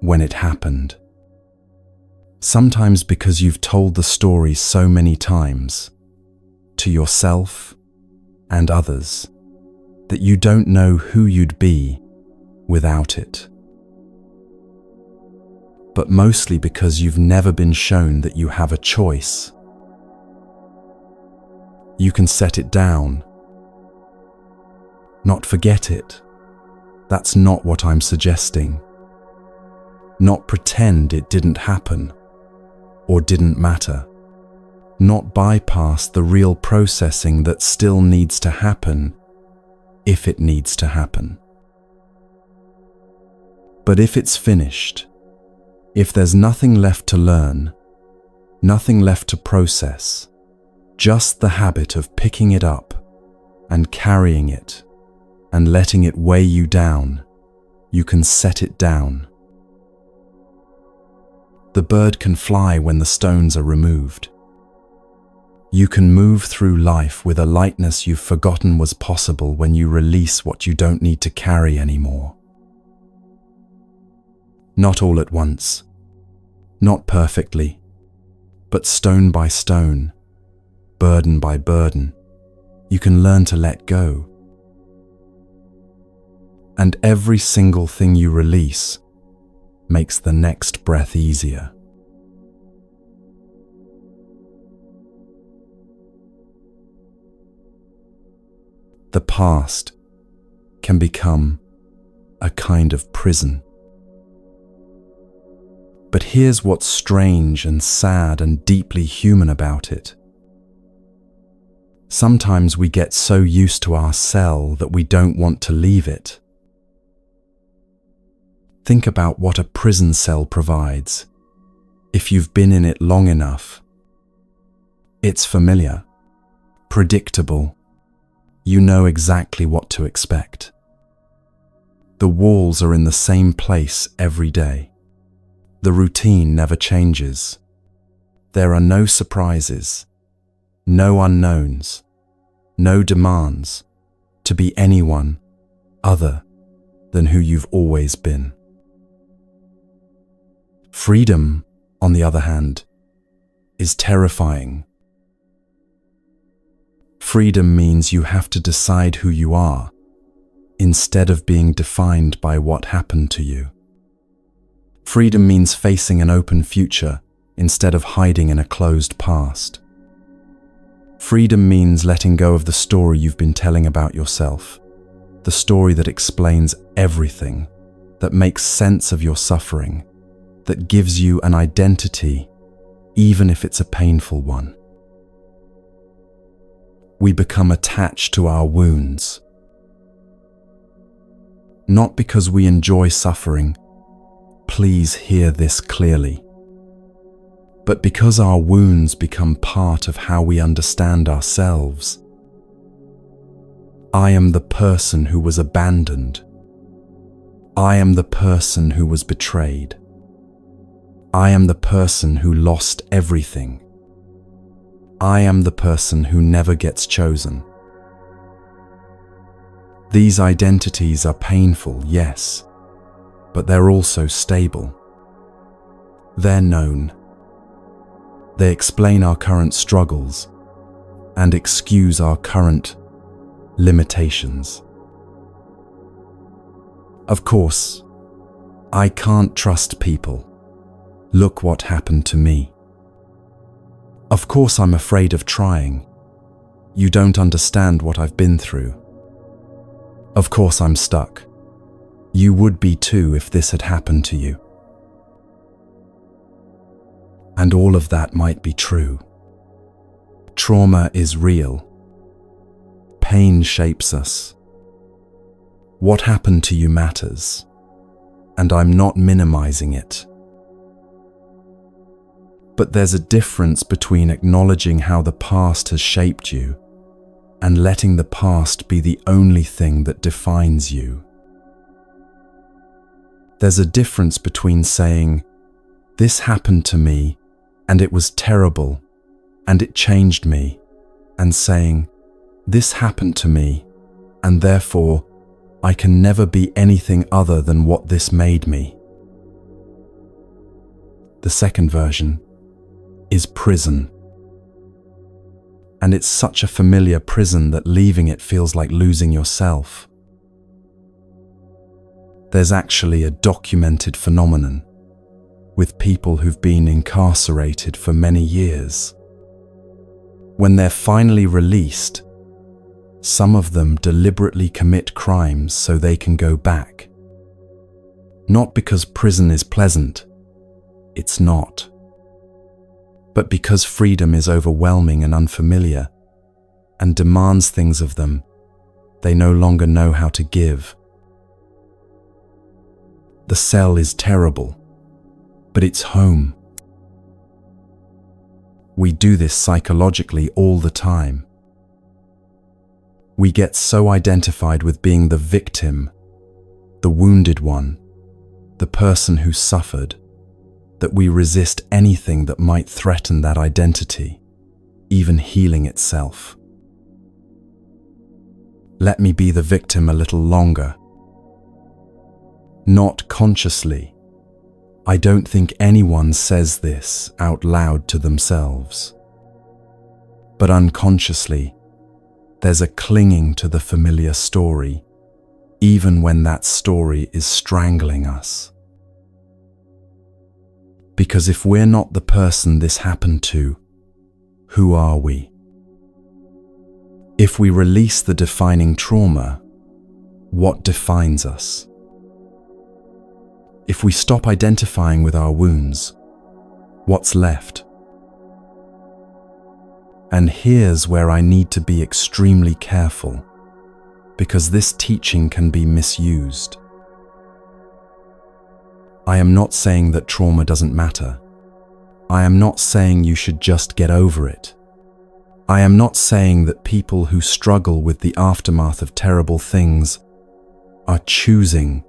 when it happened. Sometimes because you've told the story so many times to yourself and others that you don't know who you'd be without it. But mostly because you've never been shown that you have a choice. You can set it down, not forget it. That's not what I'm suggesting. Not pretend it didn't happen or didn't matter. Not bypass the real processing that still needs to happen if it needs to happen. But if it's finished, if there's nothing left to learn, nothing left to process, just the habit of picking it up and carrying it and letting it weigh you down, you can set it down. The bird can fly when the stones are removed. You can move through life with a lightness you've forgotten was possible when you release what you don't need to carry anymore. Not all at once, not perfectly, but stone by stone, burden by burden, you can learn to let go. And every single thing you release makes the next breath easier. The past can become a kind of prison. But here's what's strange and sad and deeply human about it. Sometimes we get so used to our cell that we don't want to leave it. Think about what a prison cell provides. If you've been in it long enough, it's familiar, predictable. You know exactly what to expect. The walls are in the same place every day. The routine never changes. There are no surprises, no unknowns, no demands to be anyone other than who you've always been. Freedom, on the other hand, is terrifying. Freedom means you have to decide who you are, instead of being defined by what happened to you. Freedom means facing an open future instead of hiding in a closed past. Freedom means letting go of the story you've been telling about yourself, the story that explains everything, that makes sense of your suffering, that gives you an identity, even if it's a painful one. We become attached to our wounds. Not because we enjoy suffering, please hear this clearly, but because our wounds become part of how we understand ourselves. I am the person who was abandoned. I am the person who was betrayed. I am the person who lost everything. I am the person who never gets chosen. These identities are painful, yes, but they're also stable. They're known. They explain our current struggles and excuse our current limitations. Of course, I can't trust people. Look what happened to me. Of course I'm afraid of trying. You don't understand what I've been through. Of course I'm stuck. You would be too if this had happened to you. And all of that might be true. Trauma is real. Pain shapes us. What happened to you matters, and I'm not minimizing it. But there's a difference between acknowledging how the past has shaped you and letting the past be the only thing that defines you. There's a difference between saying, "This happened to me, and it was terrible, and it changed me," and saying, "This happened to me, and therefore I can never be anything other than what this made me." The second version is prison. and it's such a familiar prison that leaving it feels like losing yourself. There's actually a documented phenomenon with people who've been incarcerated for many years. When they're finally released, some of them deliberately commit crimes so they can go back. Not because prison is pleasant, it's not. But because freedom is overwhelming and unfamiliar, and demands things of them they no longer know how to give. The cell is terrible, but it's home. We do this psychologically all the time. We get so identified with being the victim, the wounded one, the person who suffered, that we resist anything that might threaten that identity, even healing itself. Let me be the victim a little longer. Not consciously. I don't think anyone says this out loud to themselves. But unconsciously, there's a clinging to the familiar story, even when that story is strangling us. Because if we're not the person this happened to, who are we? If we release the defining trauma, what defines us? If we stop identifying with our wounds, what's left? And here's where I need to be extremely careful, because this teaching can be misused. I am not saying that trauma doesn't matter. I am not saying you should just get over it. I am not saying that people who struggle with the aftermath of terrible things are choosing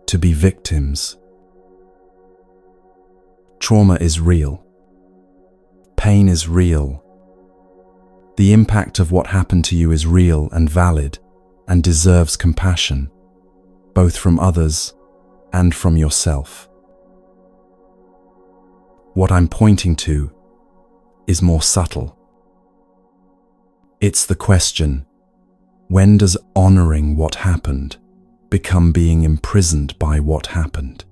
to be victims. Trauma is real. Pain is real. The impact of what happened to you is real and valid and deserves compassion, both from others and from yourself. What I'm pointing to is more subtle. It's the question, when does honoring what happened become being imprisoned by what happened?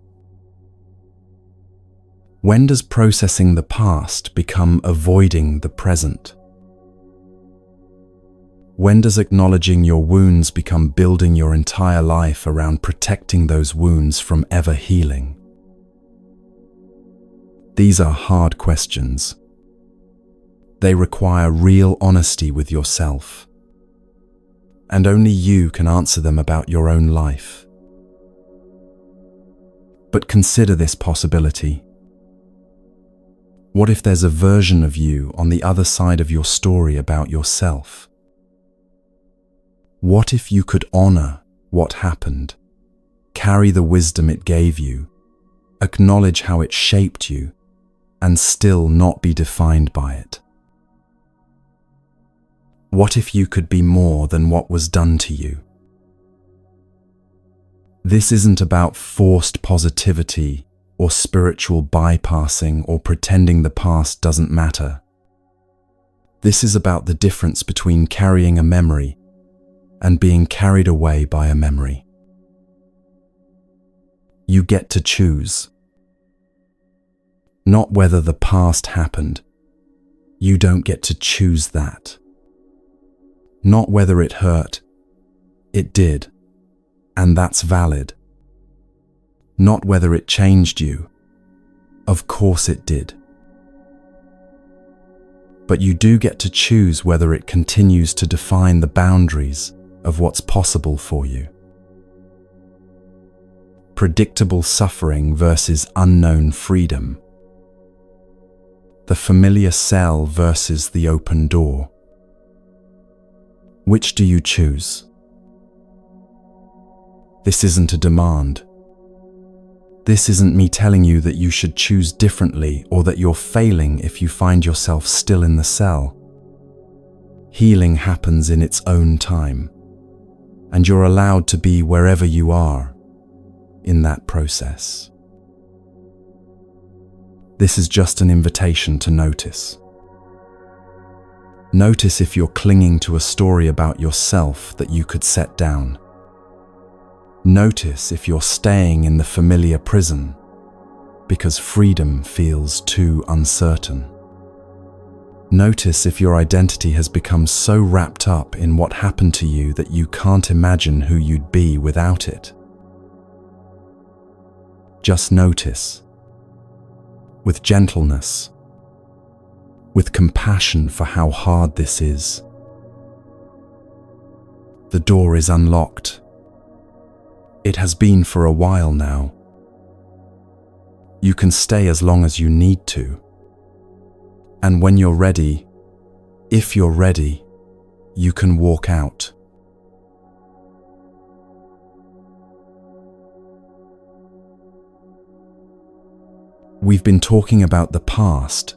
When does processing the past become avoiding the present? When does acknowledging your wounds become building your entire life around protecting those wounds from ever healing? These are hard questions. They require real honesty with yourself. And only you can answer them about your own life. But consider this possibility. What if there's a version of you on the other side of your story about yourself? What if you could honor what happened, carry the wisdom it gave you, acknowledge how it shaped you, and still not be defined by it? What if you could be more than what was done to you? This isn't about forced positivity or spiritual bypassing or pretending the past doesn't matter. This is about the difference between carrying a memory and being carried away by a memory. You get to choose. Not whether the past happened. You don't get to choose that. Not whether it hurt. It did, and that's valid. Not whether it changed you. Of course it did. But you do get to choose whether it continues to define the boundaries of what's possible for you. Predictable suffering versus unknown freedom. The familiar cell versus the open door. Which do you choose? This isn't a demand. This isn't me telling you that you should choose differently or that you're failing if you find yourself still in the cell. Healing happens in its own time, and you're allowed to be wherever you are in that process. This is just an invitation to notice. Notice if you're clinging to a story about yourself that you could set down. Notice if you're staying in the familiar prison because freedom feels too uncertain. Notice if your identity has become so wrapped up in what happened to you that you can't imagine who you'd be without it. Just notice, with gentleness, with compassion for how hard this is. The door is unlocked. It has been for a while now. You can stay as long as you need to. And when you're ready, if you're ready, you can walk out. We've been talking about the past,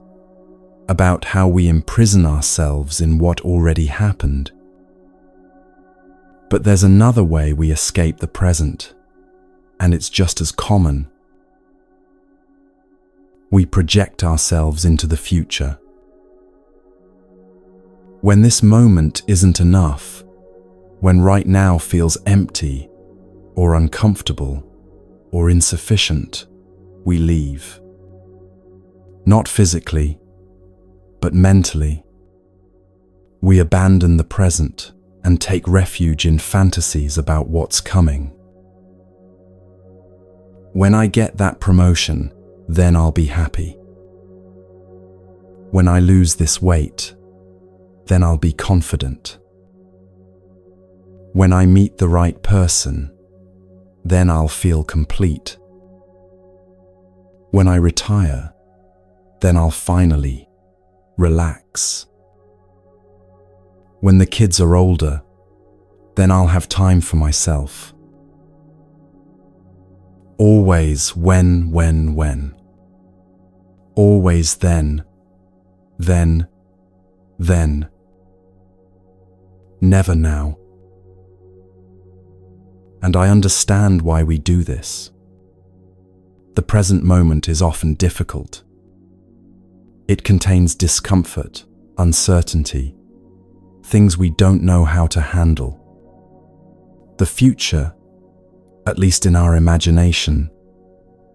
about how we imprison ourselves in what already happened. But there's another way we escape the present, and it's just as common. We project ourselves into the future. When this moment isn't enough, when right now feels empty, or uncomfortable, or insufficient, we leave. Not physically, but mentally. We abandon the present and take refuge in fantasies about what's coming. When I get that promotion, then I'll be happy. When I lose this weight, then I'll be confident. When I meet the right person, then I'll feel complete. When I retire, then I'll finally relax. When the kids are older, then I'll have time for myself. Always when. Always then. Never now. And I understand why we do this. The present moment is often difficult. It contains discomfort, uncertainty, things we don't know how to handle. The future, at least in our imagination,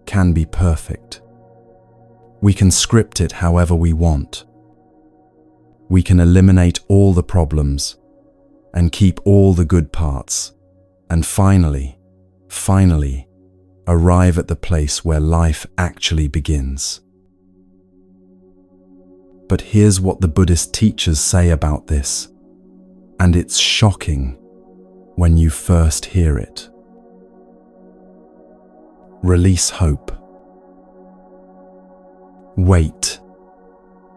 can be perfect. We can script it however we want. We can eliminate all the problems and keep all the good parts, and finally, arrive at the place where life actually begins. But here's what the Buddhist teachers say about this, and it's shocking when you first hear it. Release hope. Wait.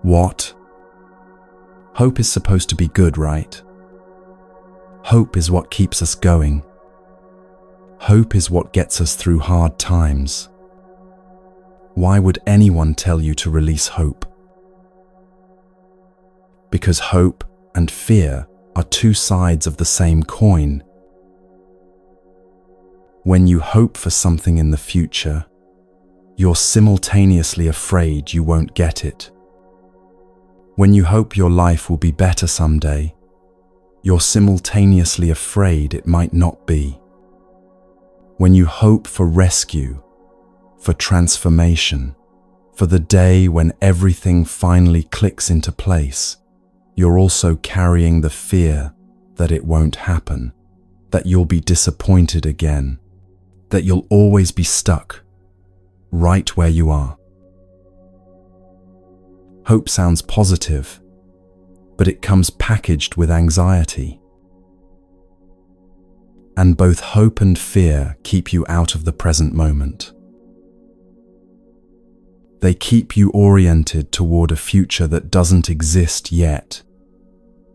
What? Hope is supposed to be good, right? Hope is what keeps us going. Hope is what gets us through hard times. Why would anyone tell you to release hope? Because hope and fear are two sides of the same coin. When you hope for something in the future, you're simultaneously afraid you won't get it. When you hope your life will be better someday, you're simultaneously afraid it might not be. When you hope for rescue, for transformation, for the day when everything finally clicks into place, you're also carrying the fear that it won't happen, that you'll be disappointed again, that you'll always be stuck right where you are. Hope sounds positive, but it comes packaged with anxiety. And both hope and fear keep you out of the present moment. They keep you oriented toward a future that doesn't exist yet,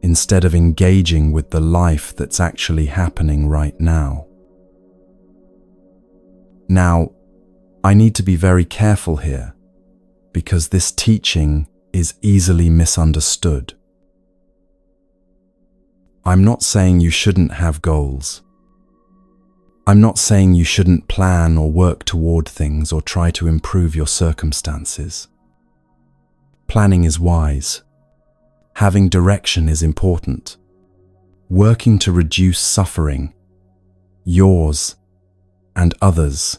instead of engaging with the life that's actually happening right now. Now, I need to be very careful here, because this teaching is easily misunderstood. I'm not saying you shouldn't have goals. I'm not saying you shouldn't plan or work toward things or try to improve your circumstances. Planning is wise. Having direction is important. Working to reduce suffering, yours and others,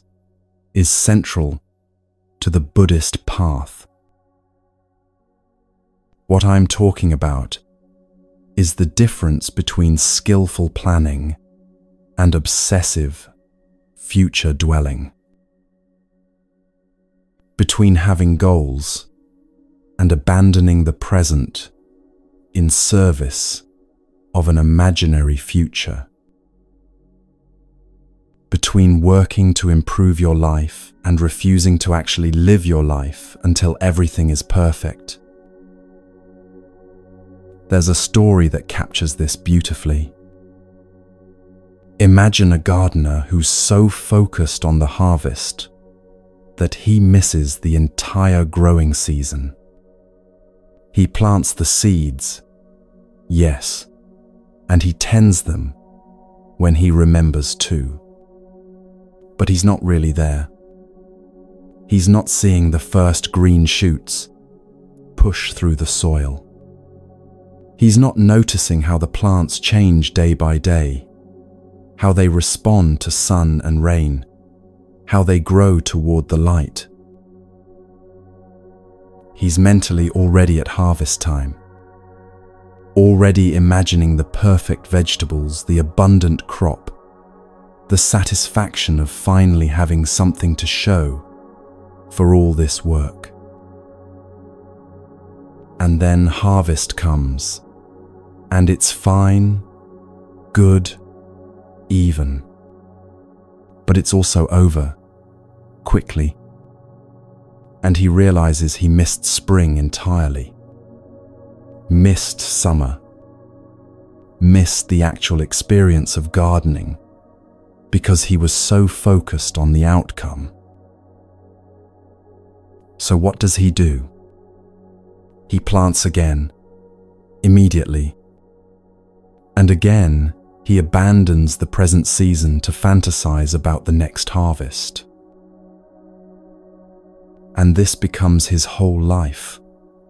is central to the Buddhist path. What I'm talking about is the difference between skillful planning and obsessive future dwelling. Between having goals and abandoning the present in service of an imaginary future. Between working to improve your life and refusing to actually live your life until everything is perfect. There's a story that captures this beautifully. Imagine a gardener who's so focused on the harvest that he misses the entire growing season. He plants the seeds, yes, and he tends them when he remembers to. But he's not really there. He's not seeing the first green shoots push through the soil. He's not noticing how the plants change day by day, how they respond to sun and rain, how they grow toward the light. He's mentally already at harvest time, already imagining the perfect vegetables, the abundant crop, the satisfaction of finally having something to show for all this work. And then harvest comes, and it's fine, good, even. But it's also over, quickly. And he realizes he missed spring entirely, missed summer, missed the actual experience of gardening because he was so focused on the outcome. So what does he do? He plants again, immediately. And again, he abandons the present season to fantasize about the next harvest. And this becomes his whole life,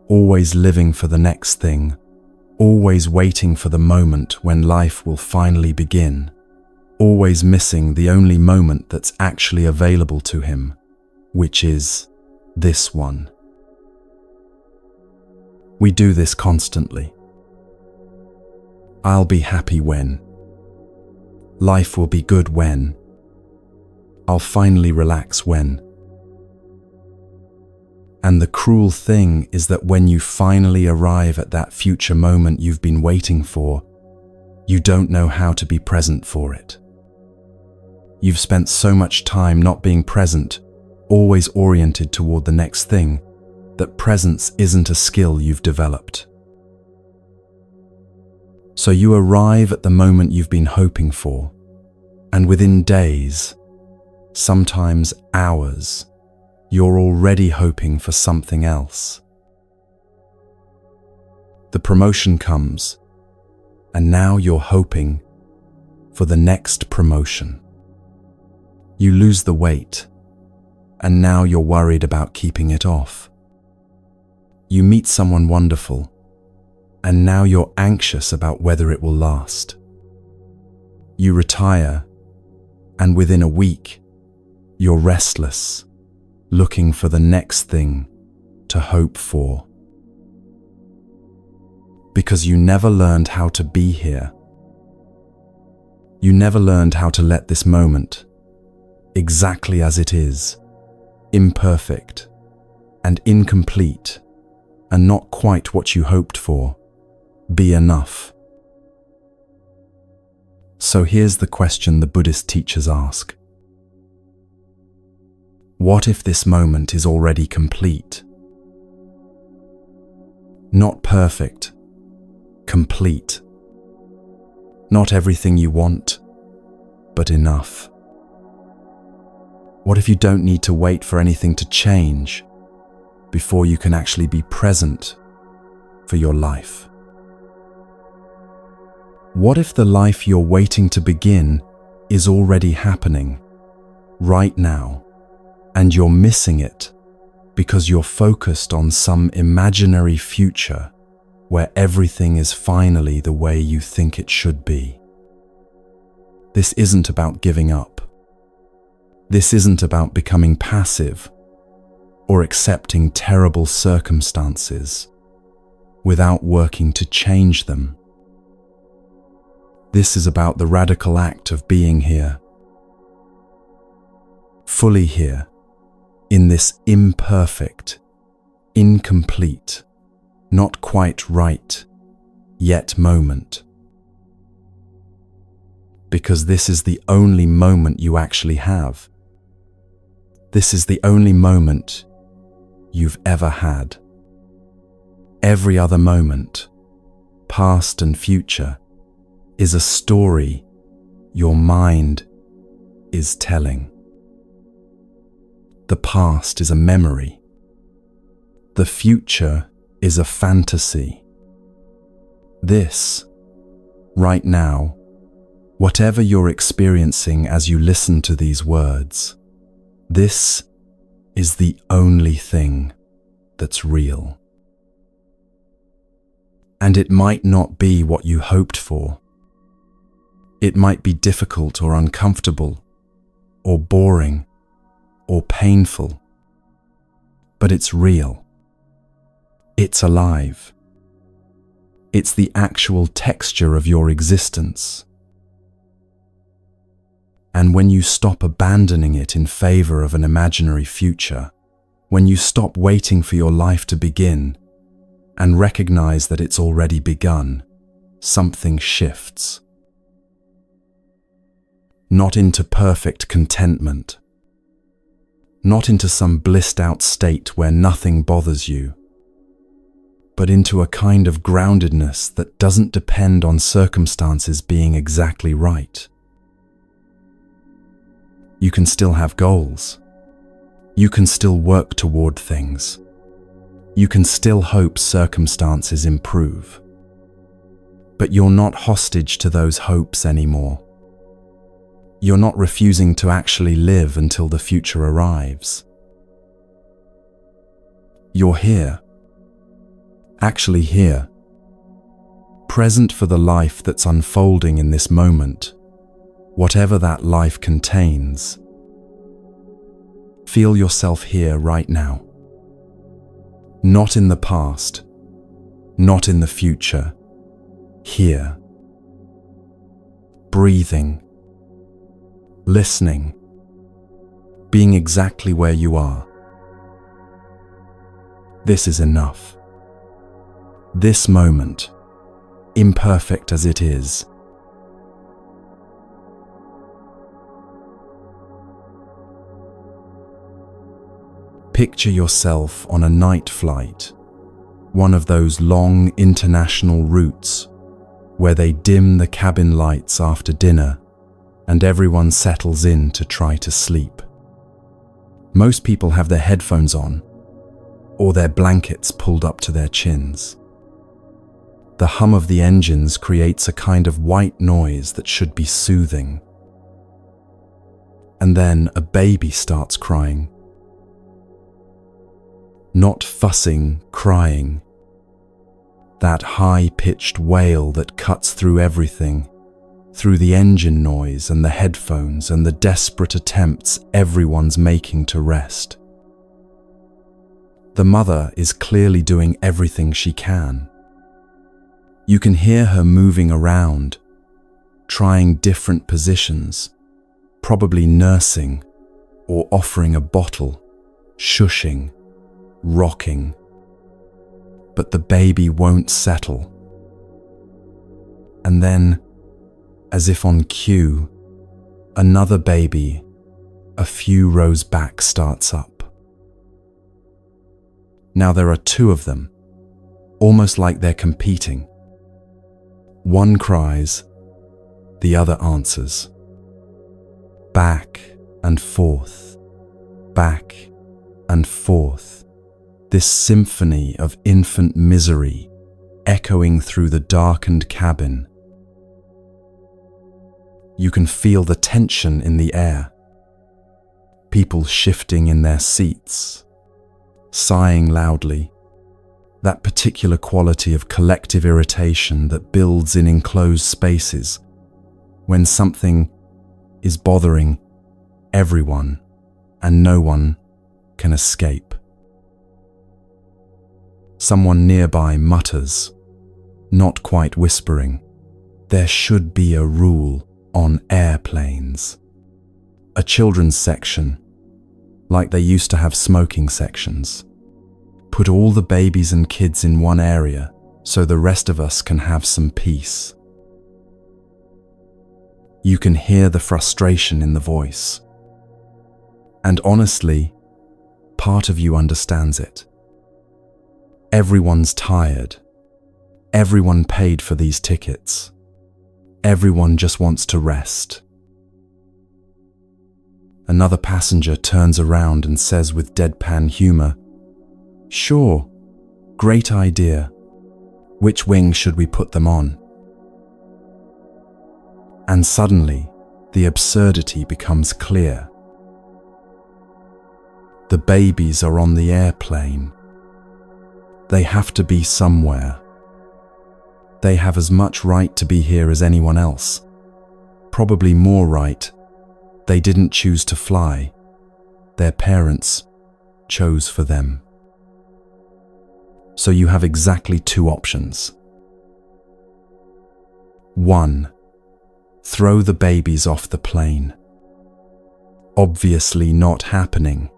always living for the next thing, always waiting for the moment when life will finally begin, always missing the only moment that's actually available to him, which is this one. We do this constantly. I'll be happy when. Life will be good when. I'll finally relax when. And the cruel thing is that when you finally arrive at that future moment you've been waiting for, you don't know how to be present for it. You've spent so much time not being present, always oriented toward the next thing, that presence isn't a skill you've developed. So you arrive at the moment you've been hoping for, and within days, sometimes hours, you're already hoping for something else. The promotion comes, and now you're hoping for the next promotion. You lose the weight, and now you're worried about keeping it off. You meet someone wonderful, and now you're anxious about whether it will last. You retire, and within a week, you're restless, looking for the next thing to hope for. Because you never learned how to be here. You never learned how to let this moment, exactly as it is, imperfect and incomplete and not quite what you hoped for, be enough. So here's the question the Buddhist teachers ask. What if this moment is already complete? Not perfect, complete. Not everything you want, but enough. What if you don't need to wait for anything to change before you can actually be present for your life? What if the life you're waiting to begin is already happening right now, and you're missing it because you're focused on some imaginary future where everything is finally the way you think it should be. This isn't about giving up. This isn't about becoming passive or accepting terrible circumstances without working to change them. This is about the radical act of being here, fully here, in this imperfect, incomplete, not quite right yet moment. Because this is the only moment you actually have. This is the only moment you've ever had. Every other moment, past and future, is a story your mind is telling. The past is a memory. The future is a fantasy. This, right now, whatever you're experiencing as you listen to these words, this is the only thing that's real. And it might not be what you hoped for. It might be difficult or uncomfortable, or boring, or painful. But it's real. It's alive. It's the actual texture of your existence. And when you stop abandoning it in favor of an imaginary future, when you stop waiting for your life to begin and recognize that it's already begun, something shifts. Not into perfect contentment, not into some blissed out state where nothing bothers you, but into a kind of groundedness that doesn't depend on circumstances being exactly right. You can still have goals. You can still work toward things. You can still hope circumstances improve. But you're not hostage to those hopes anymore. You're not refusing to actually live until the future arrives. You're here. Actually here. Present for the life that's unfolding in this moment, whatever that life contains. Feel yourself here right now. Not in the past, not in the future. Here. Breathing. Listening. Being exactly where you are. This is enough. This moment, imperfect as it is, picture yourself on a night flight, one of those long international routes where they dim the cabin lights after dinner and everyone settles in to try to sleep. Most people have their headphones on or their blankets pulled up to their chins. The hum of the engines creates a kind of white noise that should be soothing. And then a baby starts crying. Not fussing, crying. That high-pitched wail that cuts through everything, through the engine noise and the headphones and the desperate attempts everyone's making to rest. The mother is clearly doing everything she can. You can hear her moving around, trying different positions, probably nursing or offering a bottle, shushing, rocking. But the baby won't settle. And then, as if on cue, another baby, a few rows back, starts up. Now there are two of them, almost like they're competing. One cries, the other answers. Back and forth, back and forth. This symphony of infant misery echoing through the darkened cabin. You can feel the tension in the air. People shifting in their seats, sighing loudly, That particular quality of collective irritation that builds in enclosed spaces when something is bothering everyone and no one can escape. Someone nearby mutters, not quite whispering, "There should be a rule on airplanes." A children's section, like they used to have smoking sections. Put all the babies and kids in one area so the rest of us can have some peace. You can hear the frustration in the voice. And honestly, part of you understands it. Everyone's tired. Everyone paid for these tickets. Everyone just wants to rest. Another passenger turns around and says with deadpan humor, "Sure, great idea. Which wing should we put them on?" And suddenly, the absurdity becomes clear. The babies are on the airplane. They have to be somewhere. They have as much right to be here as anyone else. Probably more right. They didn't choose to fly. Their parents chose for them. So you have exactly two options. 1. Throw the babies off the plane. Obviously not happening.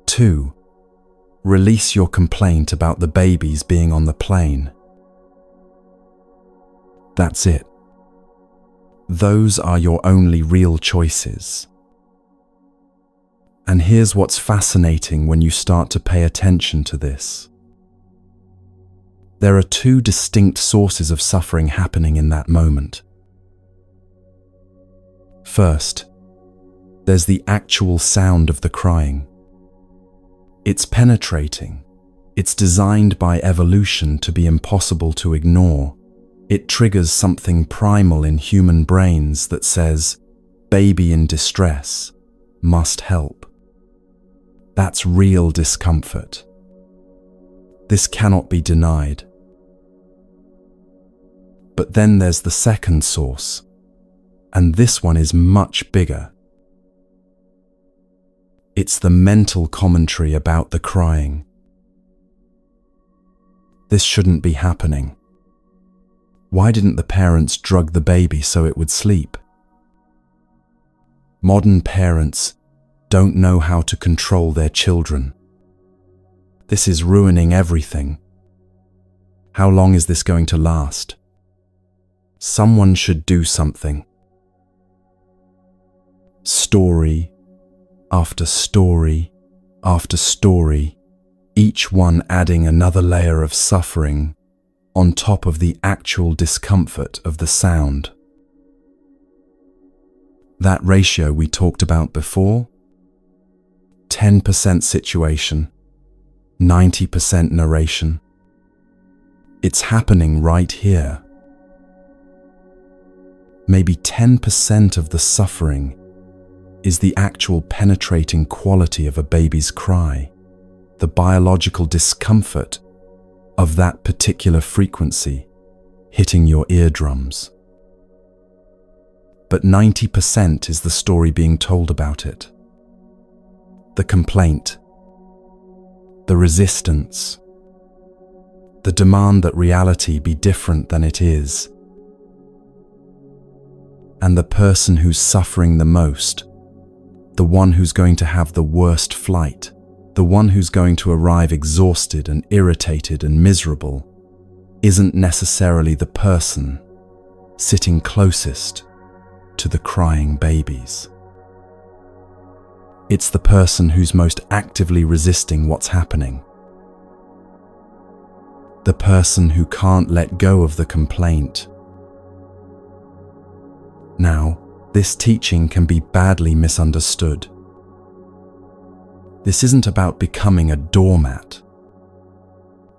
2. Release your complaint about the babies being on the plane. That's it. Those are your only real choices. And here's what's fascinating when you start to pay attention to this. There are two distinct sources of suffering happening in that moment. First, there's the actual sound of the crying. It's penetrating. It's designed by evolution to be impossible to ignore. It triggers something primal in human brains that says, "Baby in distress, must help." That's real discomfort. This cannot be denied. But then there's the second source, and this one is much bigger. It's the mental commentary about the crying. This shouldn't be happening. Why didn't the parents drug the baby so it would sleep? Modern parents don't know how to control their children. This is ruining everything. How long is this going to last? Someone should do something. Story after story after story, each one adding another layer of suffering on top of the actual discomfort of the sound. That ratio we talked about before, 10% situation, 90% narration. It's happening right here. Maybe 10% of the suffering is the actual penetrating quality of a baby's cry, the biological discomfort of that particular frequency hitting your eardrums. But 90% is the story being told about it. The complaint, the resistance, the demand that reality be different than it is. And the person who's suffering the most, the one who's going to have the worst flight, the one who's going to arrive exhausted and irritated and miserable, isn't necessarily the person sitting closest to the crying babies. It's the person who's most actively resisting what's happening. The person who can't let go of the complaint. Now, this teaching can be badly misunderstood. This isn't about becoming a doormat.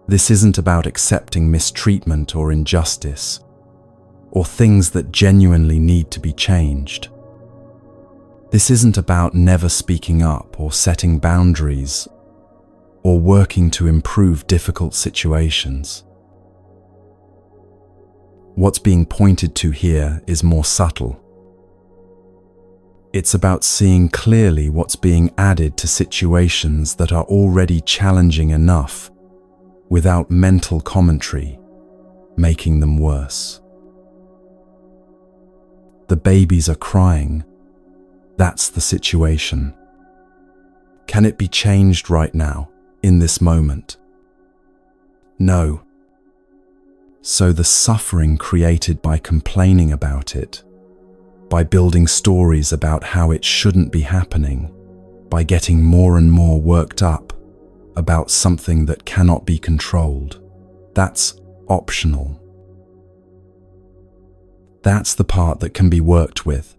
This isn't about accepting mistreatment or injustice, or things that genuinely need to be changed. This isn't about never speaking up or setting boundaries, or working to improve difficult situations. What's being pointed to here is more subtle. It's about seeing clearly what's being added to situations that are already challenging enough without mental commentary making them worse. The babies are crying. That's the situation. Can it be changed right now, in this moment? No. So the suffering created by complaining about it, by building stories about how it shouldn't be happening, by getting more and more worked up about something that cannot be controlled, that's optional. That's the part that can be worked with.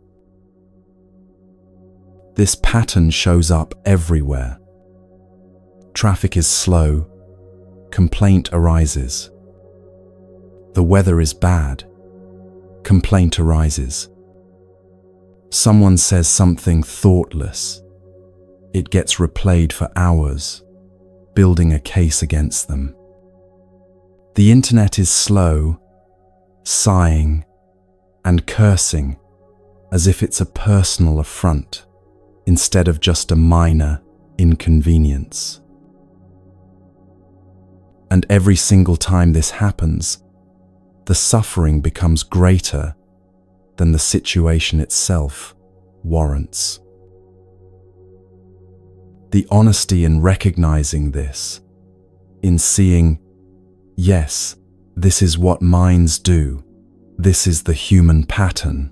This pattern shows up everywhere. Traffic is slow, complaint arises. The weather is bad, complaint arises. Someone says something thoughtless. It gets replayed for hours, building a case against them. The internet is slow, sighing, and cursing as if it's a personal affront instead of just a minor inconvenience. And every single time this happens, the suffering becomes greater than the situation itself warrants. The honesty in recognizing this, in seeing, yes, this is what minds do, this is the human pattern,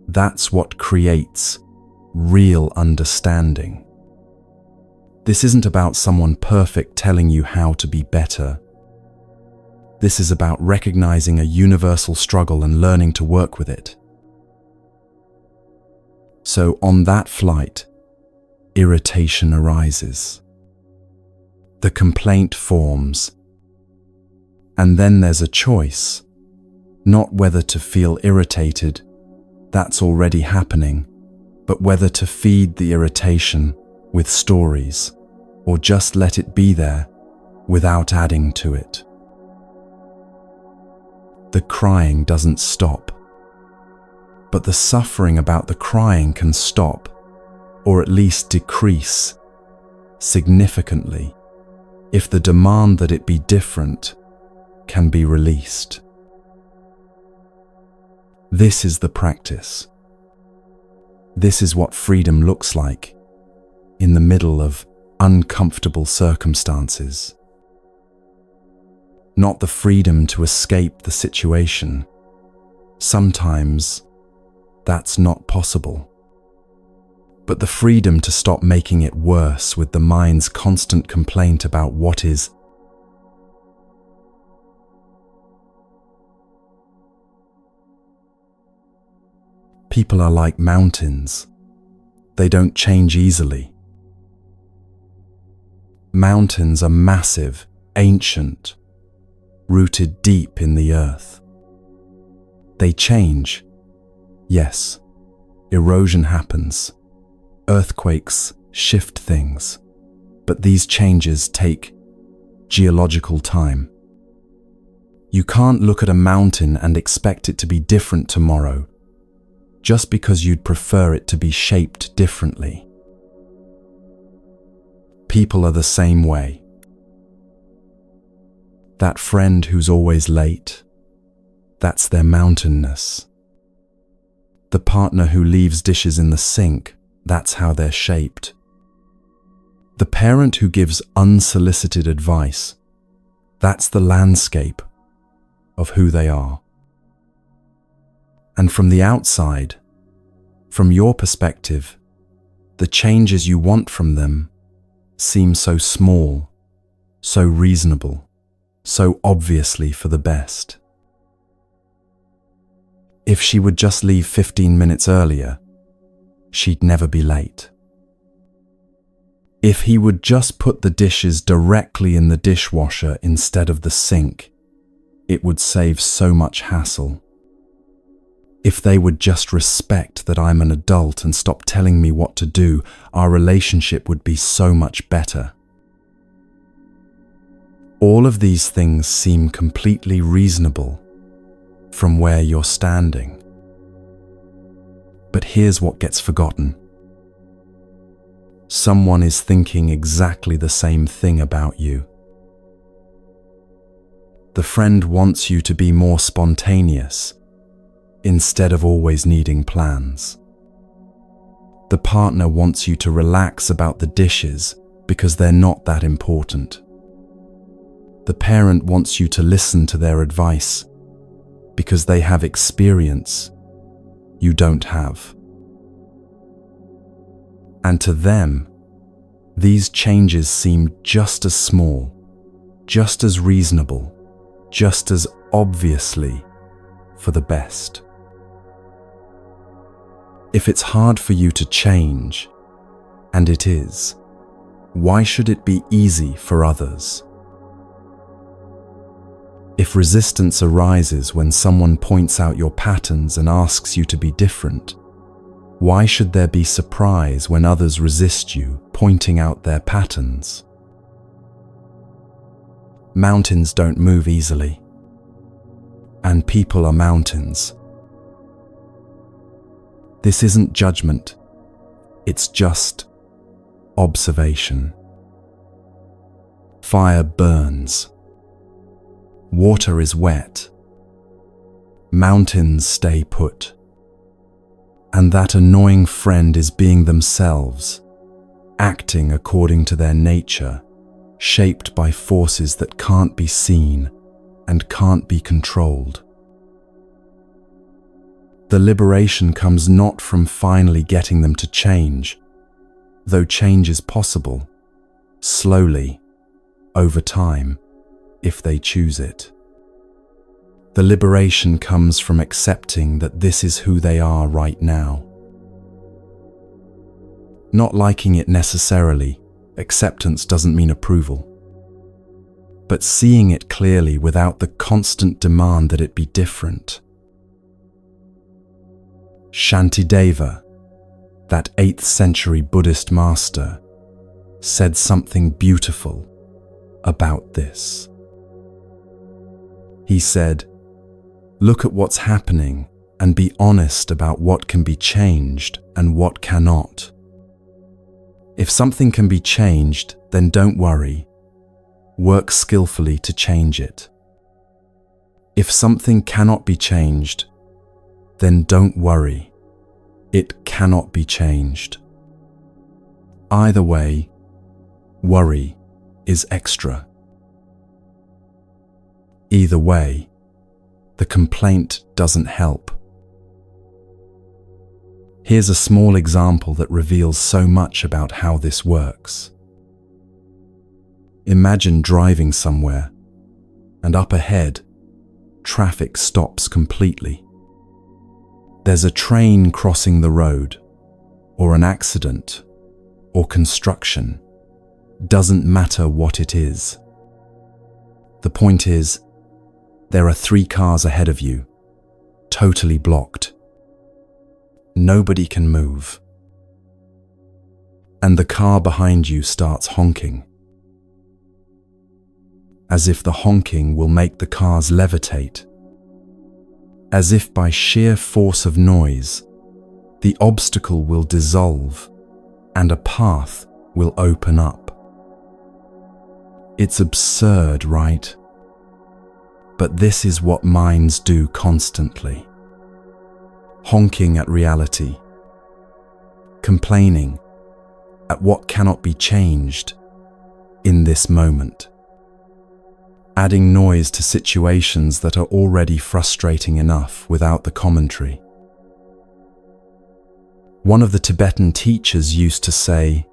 that's what creates real understanding. This isn't about someone perfect telling you how to be better. This is about recognizing a universal struggle and learning to work with it. So on that flight, irritation arises. The complaint forms. And then there's a choice, not whether to feel irritated, that's already happening, but whether to feed the irritation with stories, or just let it be there without adding to it. The crying doesn't stop, but the suffering about the crying can stop, or at least decrease significantly, if the demand that it be different can be released. This is the practice. This is what freedom looks like in the middle of uncomfortable circumstances. Not the freedom to escape the situation. Sometimes that's not possible. But the freedom to stop making it worse with the mind's constant complaint about what is. People are like mountains. They don't change easily. Mountains are massive, ancient, rooted deep in the earth. They change. Yes, erosion happens. Earthquakes shift things. But these changes take geological time. You can't look at a mountain and expect it to be different tomorrow, just because you'd prefer it to be shaped differently. People are the same way. That friend who's always late, that's their mountainness. The partner who leaves dishes in the sink, that's how they're shaped. The parent who gives unsolicited advice, that's the landscape of who they are. And from the outside, from your perspective, the changes you want from them seem so small, so reasonable, so obviously for the best. If she would just leave 15 minutes earlier, she'd never be late. If he would just put the dishes directly in the dishwasher instead of the sink, it would save so much hassle. If they would just respect that I'm an adult and stop telling me what to do, our relationship would be so much better. All of these things seem completely reasonable from where you're standing. But here's what gets forgotten. Someone is thinking exactly the same thing about you. The friend wants you to be more spontaneous instead of always needing plans. The partner wants you to relax about the dishes because they're not that important. The parent wants you to listen to their advice because they have experience you don't have. And to them, these changes seem just as small, just as reasonable, just as obviously for the best. If it's hard for you to change, and it is, why should it be easy for others? If resistance arises when someone points out your patterns and asks you to be different, why should there be surprise when others resist you pointing out their patterns? Mountains don't move easily, and people are mountains. This isn't judgment, it's just observation. Fire burns. Water is wet. Mountains stay put. And that annoying friend is being themselves, acting according to their nature, shaped by forces that can't be seen and can't be controlled. The liberation comes not from finally getting them to change, though change is possible, slowly, over time, if they choose it. The liberation comes from accepting that this is who they are right now. Not liking it necessarily, acceptance doesn't mean approval. But seeing it clearly without the constant demand that it be different. Shantideva, that 8th century Buddhist master, said something beautiful about this. He said, "Look at what's happening and be honest about what can be changed and what cannot. If something can be changed, then don't worry. Work skillfully to change it. If something cannot be changed, then don't worry. It cannot be changed. Either way, worry is extra. Either way, the complaint doesn't help." Here's a small example that reveals so much about how this works. Imagine driving somewhere, and up ahead, traffic stops completely. There's a train crossing the road, or an accident, or construction. Doesn't matter what it is. The point is, there are 3 cars ahead of you, totally blocked. Nobody can move. And the car behind you starts honking. As if the honking will make the cars levitate. As if by sheer force of noise, the obstacle will dissolve and a path will open up. It's absurd, right? But this is what minds do constantly. Honking at reality. Complaining at what cannot be changed in this moment. Adding noise to situations that are already frustrating enough without the commentary. One of the Tibetan teachers used to say,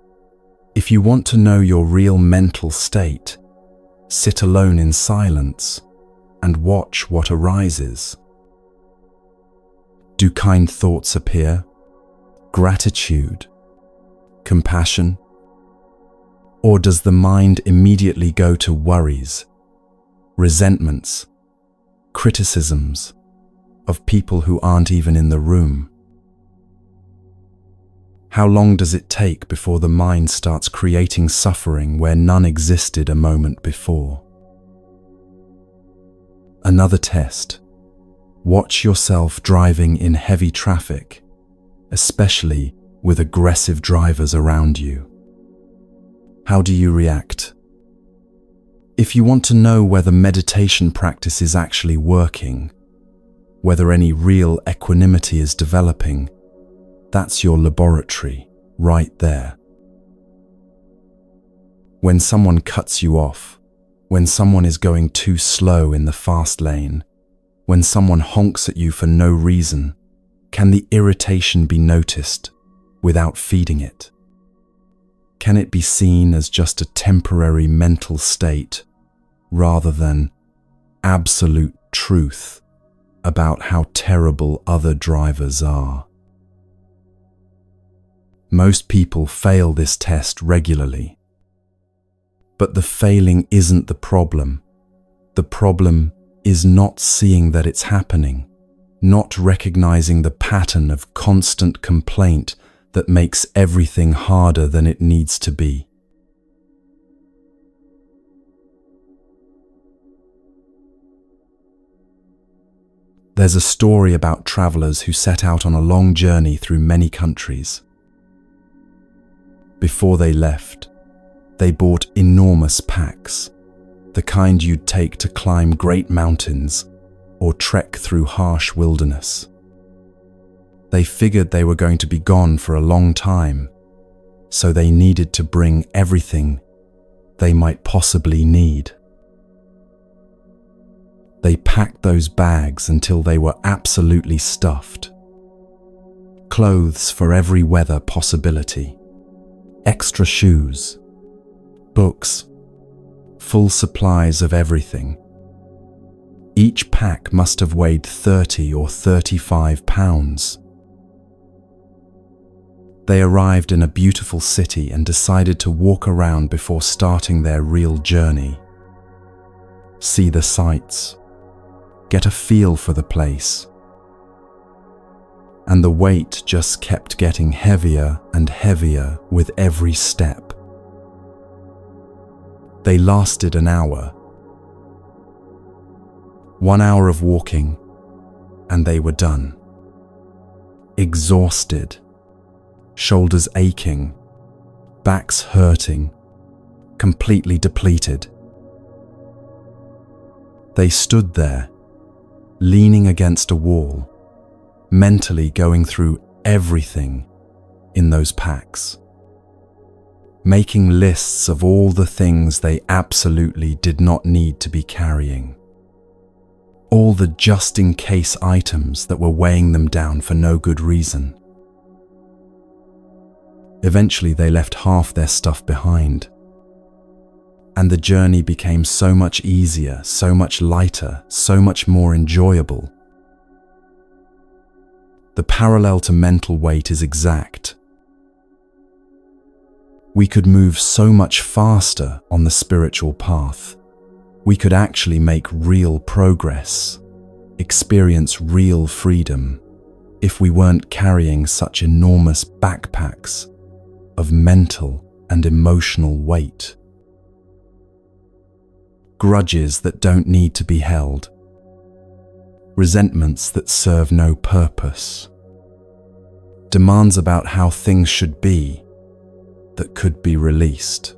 "If you want to know your real mental state, sit alone in silence and watch what arises." Do kind thoughts appear? Gratitude? Compassion? Or does the mind immediately go to worries, resentments, criticisms of people who aren't even in the room? How long does it take before the mind starts creating suffering where none existed a moment before? Another test. Watch yourself driving in heavy traffic, especially with aggressive drivers around you. How do you react? If you want to know whether meditation practice is actually working, whether any real equanimity is developing, that's your laboratory right there. When someone cuts you off, when someone is going too slow in the fast lane, when someone honks at you for no reason, can the irritation be noticed without feeding it? Can it be seen as just a temporary mental state rather than absolute truth about how terrible other drivers are? Most people fail this test regularly. But the failing isn't the problem. The problem is not seeing that it's happening, not recognizing the pattern of constant complaint that makes everything harder than it needs to be. There's a story about travelers who set out on a long journey through many countries. Before they left, they bought enormous packs, the kind you'd take to climb great mountains or trek through harsh wilderness. They figured they were going to be gone for a long time, so they needed to bring everything they might possibly need. They packed those bags until they were absolutely stuffed. Clothes for every weather possibility, extra shoes, books, full supplies of everything. Each pack must have weighed 30 or 35 pounds. They arrived in a beautiful city and decided to walk around before starting their real journey. See the sights, get a feel for the place. And the weight just kept getting heavier and heavier with every step. They lasted an hour. 1 hour of walking, and they were done. Exhausted, shoulders aching, backs hurting, completely depleted. They stood there, leaning against a wall, mentally going through everything in those packs, making lists of all the things they absolutely did not need to be carrying, all the just-in-case items that were weighing them down for no good reason. Eventually, they left half their stuff behind, and the journey became so much easier, so much lighter, so much more enjoyable. The parallel to mental weight is exact. We could move so much faster on the spiritual path. We could actually make real progress, experience real freedom, if we weren't carrying such enormous backpacks of mental and emotional weight. Grudges that don't need to be held. Resentments that serve no purpose. Demands about how things should be that could be released.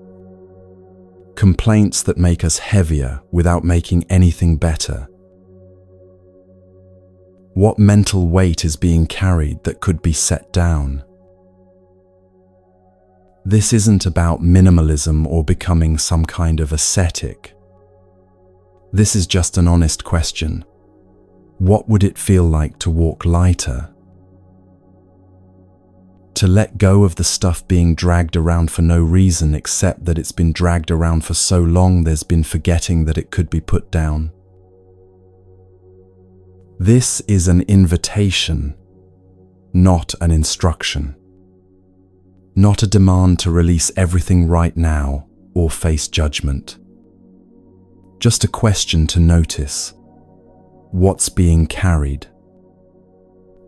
Complaints that make us heavier without making anything better. What mental weight is being carried that could be set down? This isn't about minimalism or becoming some kind of ascetic. This is just an honest question. What would it feel like to walk lighter? To let go of the stuff being dragged around for no reason except that it's been dragged around for so long there's been forgetting that it could be put down. This is an invitation, not an instruction. Not a demand to release everything right now or face judgment. Just a question to notice. What's being carried?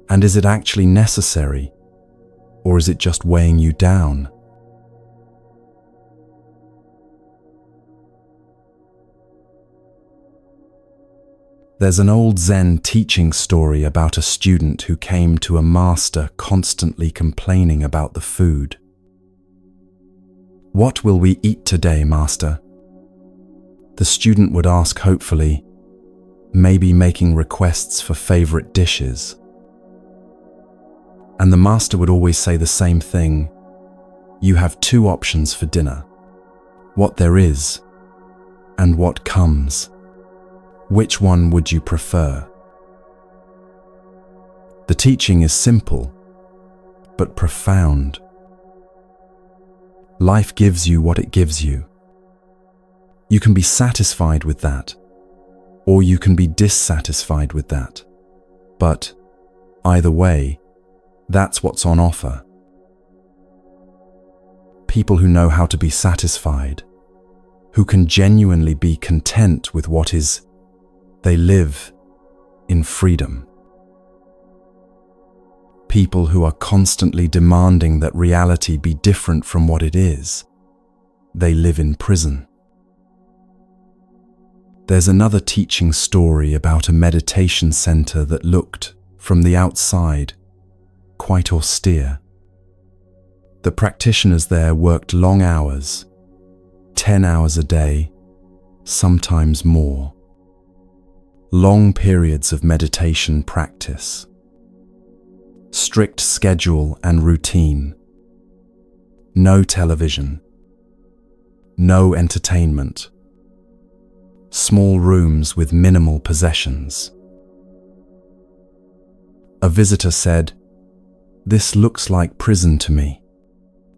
And is it actually necessary? Or is it just weighing you down? There's an old Zen teaching story about a student who came to a master constantly complaining about the food. "What will we eat today, master?" The student would ask hopefully, maybe making requests for favorite dishes. And the master would always say the same thing: "You have two options for dinner. What there is and what comes. Which one would you prefer?" The teaching is simple, but profound. Life gives you what it gives you. You can be satisfied with that, or you can be dissatisfied with that. But either way, that's what's on offer. People who know how to be satisfied, who can genuinely be content with what is, they live in freedom. People who are constantly demanding that reality be different from what it is, they live in prison. There's another teaching story about a meditation center that looked, from the outside, quite austere. The practitioners there worked long hours, 10 hours a day, sometimes more. Long periods of meditation practice. Strict schedule and routine. No television. No entertainment. Small rooms with minimal possessions. A visitor said, "This looks like prison to me.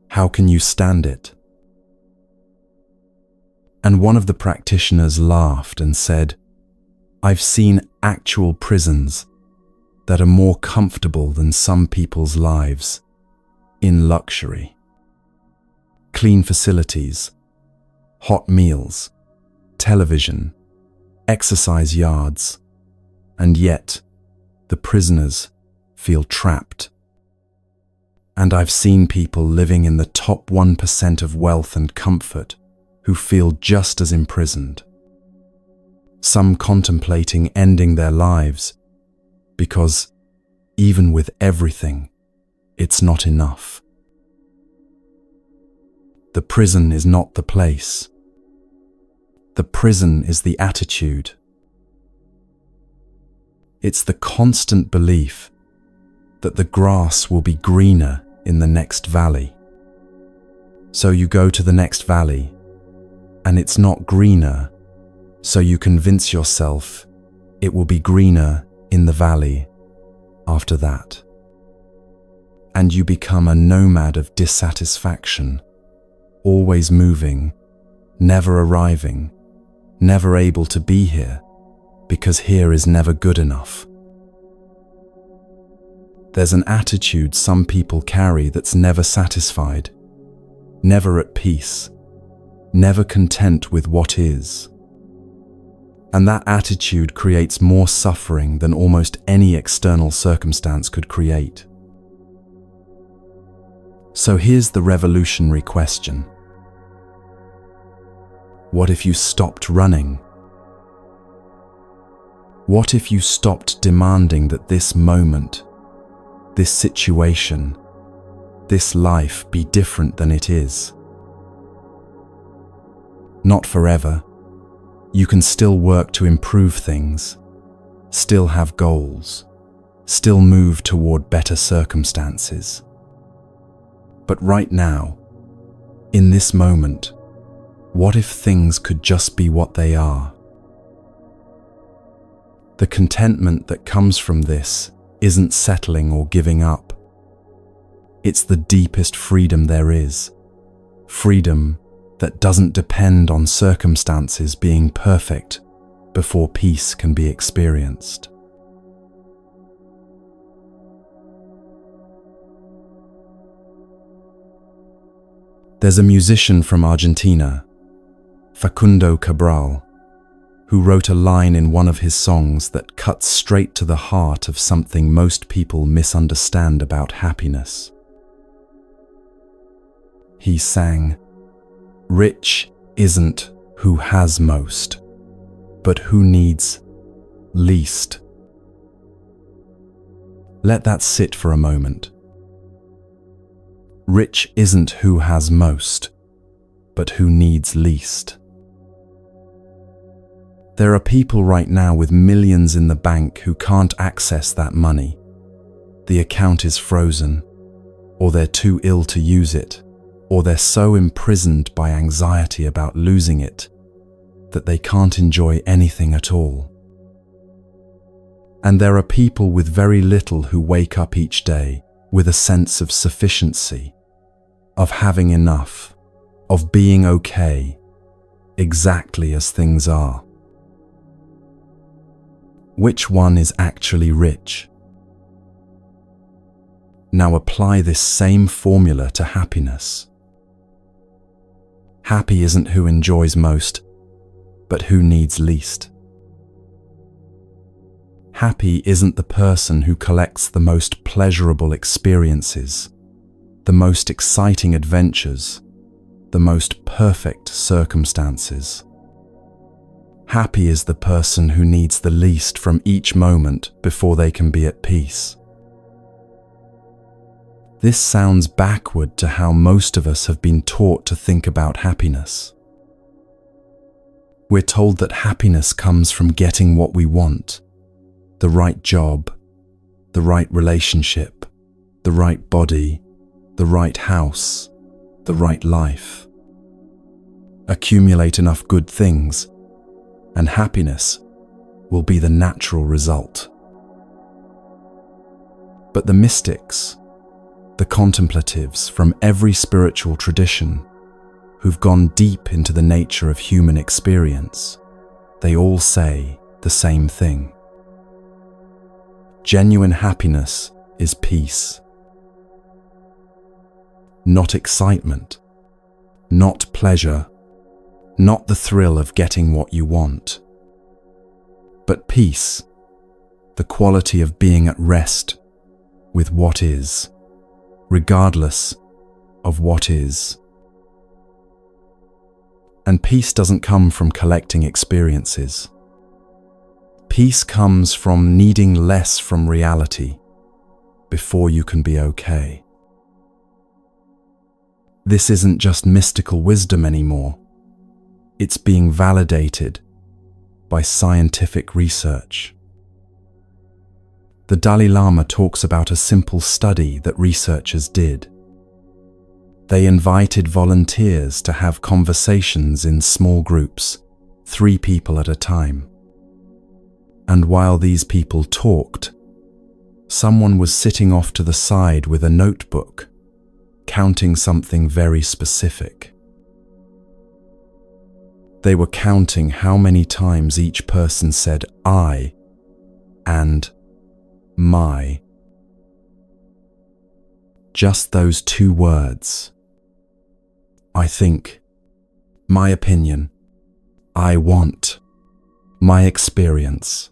How can you stand it?" And one of the practitioners laughed and said, "I've seen actual prisons that are more comfortable than some people's lives, in luxury. Clean facilities, hot meals, television, exercise yards, and yet the prisoners feel trapped. And I've seen people living in the top 1% of wealth and comfort who feel just as imprisoned. Some contemplating ending their lives because, even with everything, it's not enough. The prison is not the place. The prison is the attitude. It's the constant belief that the grass will be greener in the next valley. So you go to the next valley, and it's not greener, so you convince yourself it will be greener in the valley after that. And you become a nomad of dissatisfaction, always moving, never arriving, never able to be here, because here is never good enough. There's an attitude some people carry that's never satisfied, never at peace, never content with what is. And that attitude creates more suffering than almost any external circumstance could create. So here's the revolutionary question. What if you stopped running? What if you stopped demanding that this moment, this situation, this life be different than it is? Not forever. You can still work to improve things, still have goals, still move toward better circumstances. But right now, in this moment, what if things could just be what they are? The contentment that comes from this isn't settling or giving up. It's the deepest freedom there is. Freedom that doesn't depend on circumstances being perfect before peace can be experienced. There's a musician from Argentina, Facundo Cabral, who wrote a line in one of his songs that cuts straight to the heart of something most people misunderstand about happiness. He sang, "Rich isn't who has most, but who needs least. Let that sit for a moment. Rich isn't who has most, but who needs least. There are people right now with millions in the bank who can't access that money. The account is frozen, or they're too ill to use it, or they're so imprisoned by anxiety about losing it that they can't enjoy anything at all. And there are people with very little who wake up each day with a sense of sufficiency, of having enough, of being okay, exactly as things are. Which one is actually rich? Now apply this same formula to happiness. Happy isn't who enjoys most, but who needs least. Happy isn't the person who collects the most pleasurable experiences, the most exciting adventures, the most perfect circumstances. Happy is the person who needs the least from each moment before they can be at peace. This sounds backward to how most of us have been taught to think about happiness. We're told that happiness comes from getting what we want, the right job, the right relationship, the right body, the right house, the right life. Accumulate enough good things, and happiness will be the natural result. But the mystics, the contemplatives from every spiritual tradition who've gone deep into the nature of human experience, they all say the same thing. Genuine happiness is peace. Not excitement, not pleasure, not the thrill of getting what you want, but peace, the quality of being at rest with what is, regardless of what is. And peace doesn't come from collecting experiences. Peace comes from needing less from reality before you can be okay. This isn't just mystical wisdom anymore. It's being validated by scientific research. The Dalai Lama talks about a simple study that researchers did. They invited volunteers to have conversations in small groups, 3 people at a time. And while these people talked, someone was sitting off to the side with a notebook, counting something very specific. They were counting how many times each person said I and my. Just those 2 words. I think, my opinion, I want, my experience.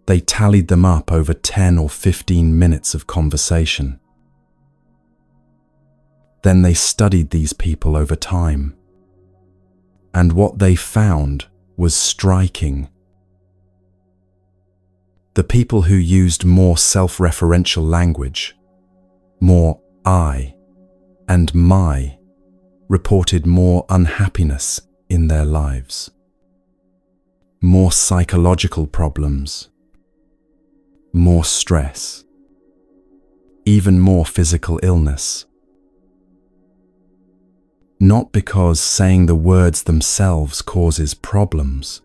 They tallied them up over 10 or 15 minutes of conversation. Then they studied these people over time. And what they found was striking. The people who used more self-referential language, more I and my, reported more unhappiness in their lives, more psychological problems, more stress, even more physical illness. Not because saying the words themselves causes problems.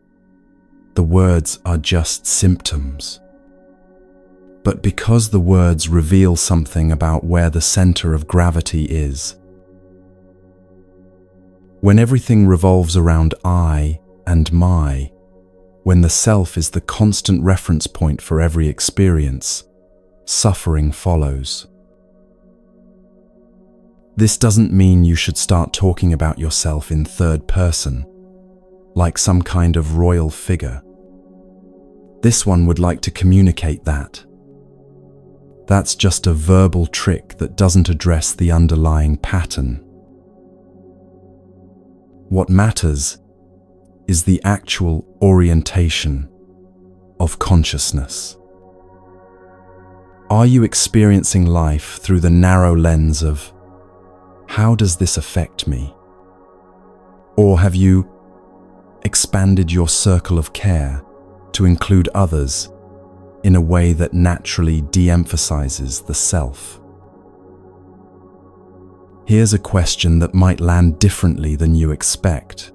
The words are just symptoms. But because the words reveal something about where the center of gravity is. When everything revolves around I and my, when the self is the constant reference point for every experience, suffering follows. This doesn't mean you should start talking about yourself in third person, like some kind of royal figure. This one would like to communicate that. That's just a verbal trick that doesn't address the underlying pattern. What matters is the actual orientation, of consciousness. Are you experiencing life through the narrow lens of, how does this affect me? Or have you expanded your circle of care to include others in a way that naturally de-emphasizes the self? Here's a question that might land differently than you expect.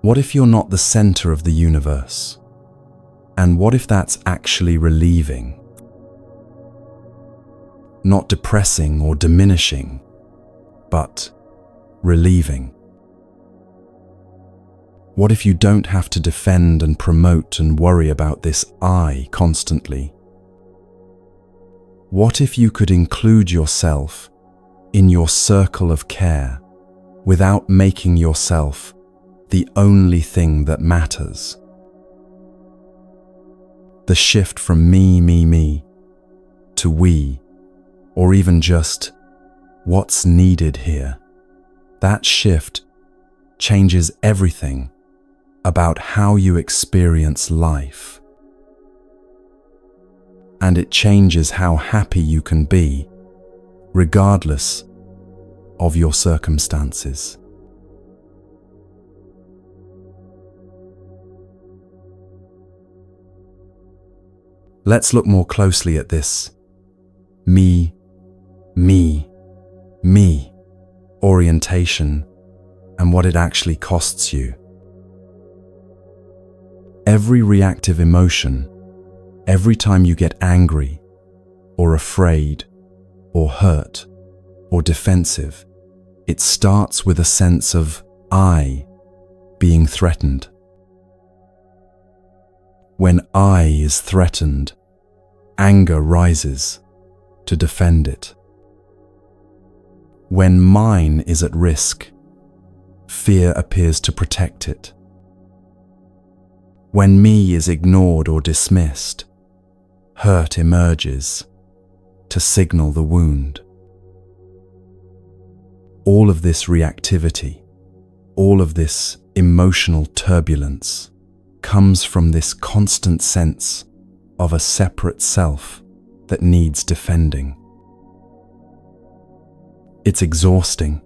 What if you're not the center of the universe? And what if that's actually relieving? Not depressing or diminishing, but relieving. What if you don't have to defend and promote and worry about this I constantly? What if you could include yourself in your circle of care without making yourself the only thing that matters? The shift from me to we, or even just what's needed here, that shift changes everything about how you experience life. And it changes how happy you can be, regardless of your circumstances. Let's look more closely at this me orientation and what it actually costs you. Every reactive emotion, every time you get angry or afraid or hurt or defensive, it starts with a sense of I being threatened. When I is threatened, anger rises to defend it. When mine is at risk, fear appears to protect it. When me is ignored or dismissed, hurt emerges to signal the wound. All of this reactivity, all of this emotional turbulence comes from this constant sense of a separate self that needs defending. It's exhausting.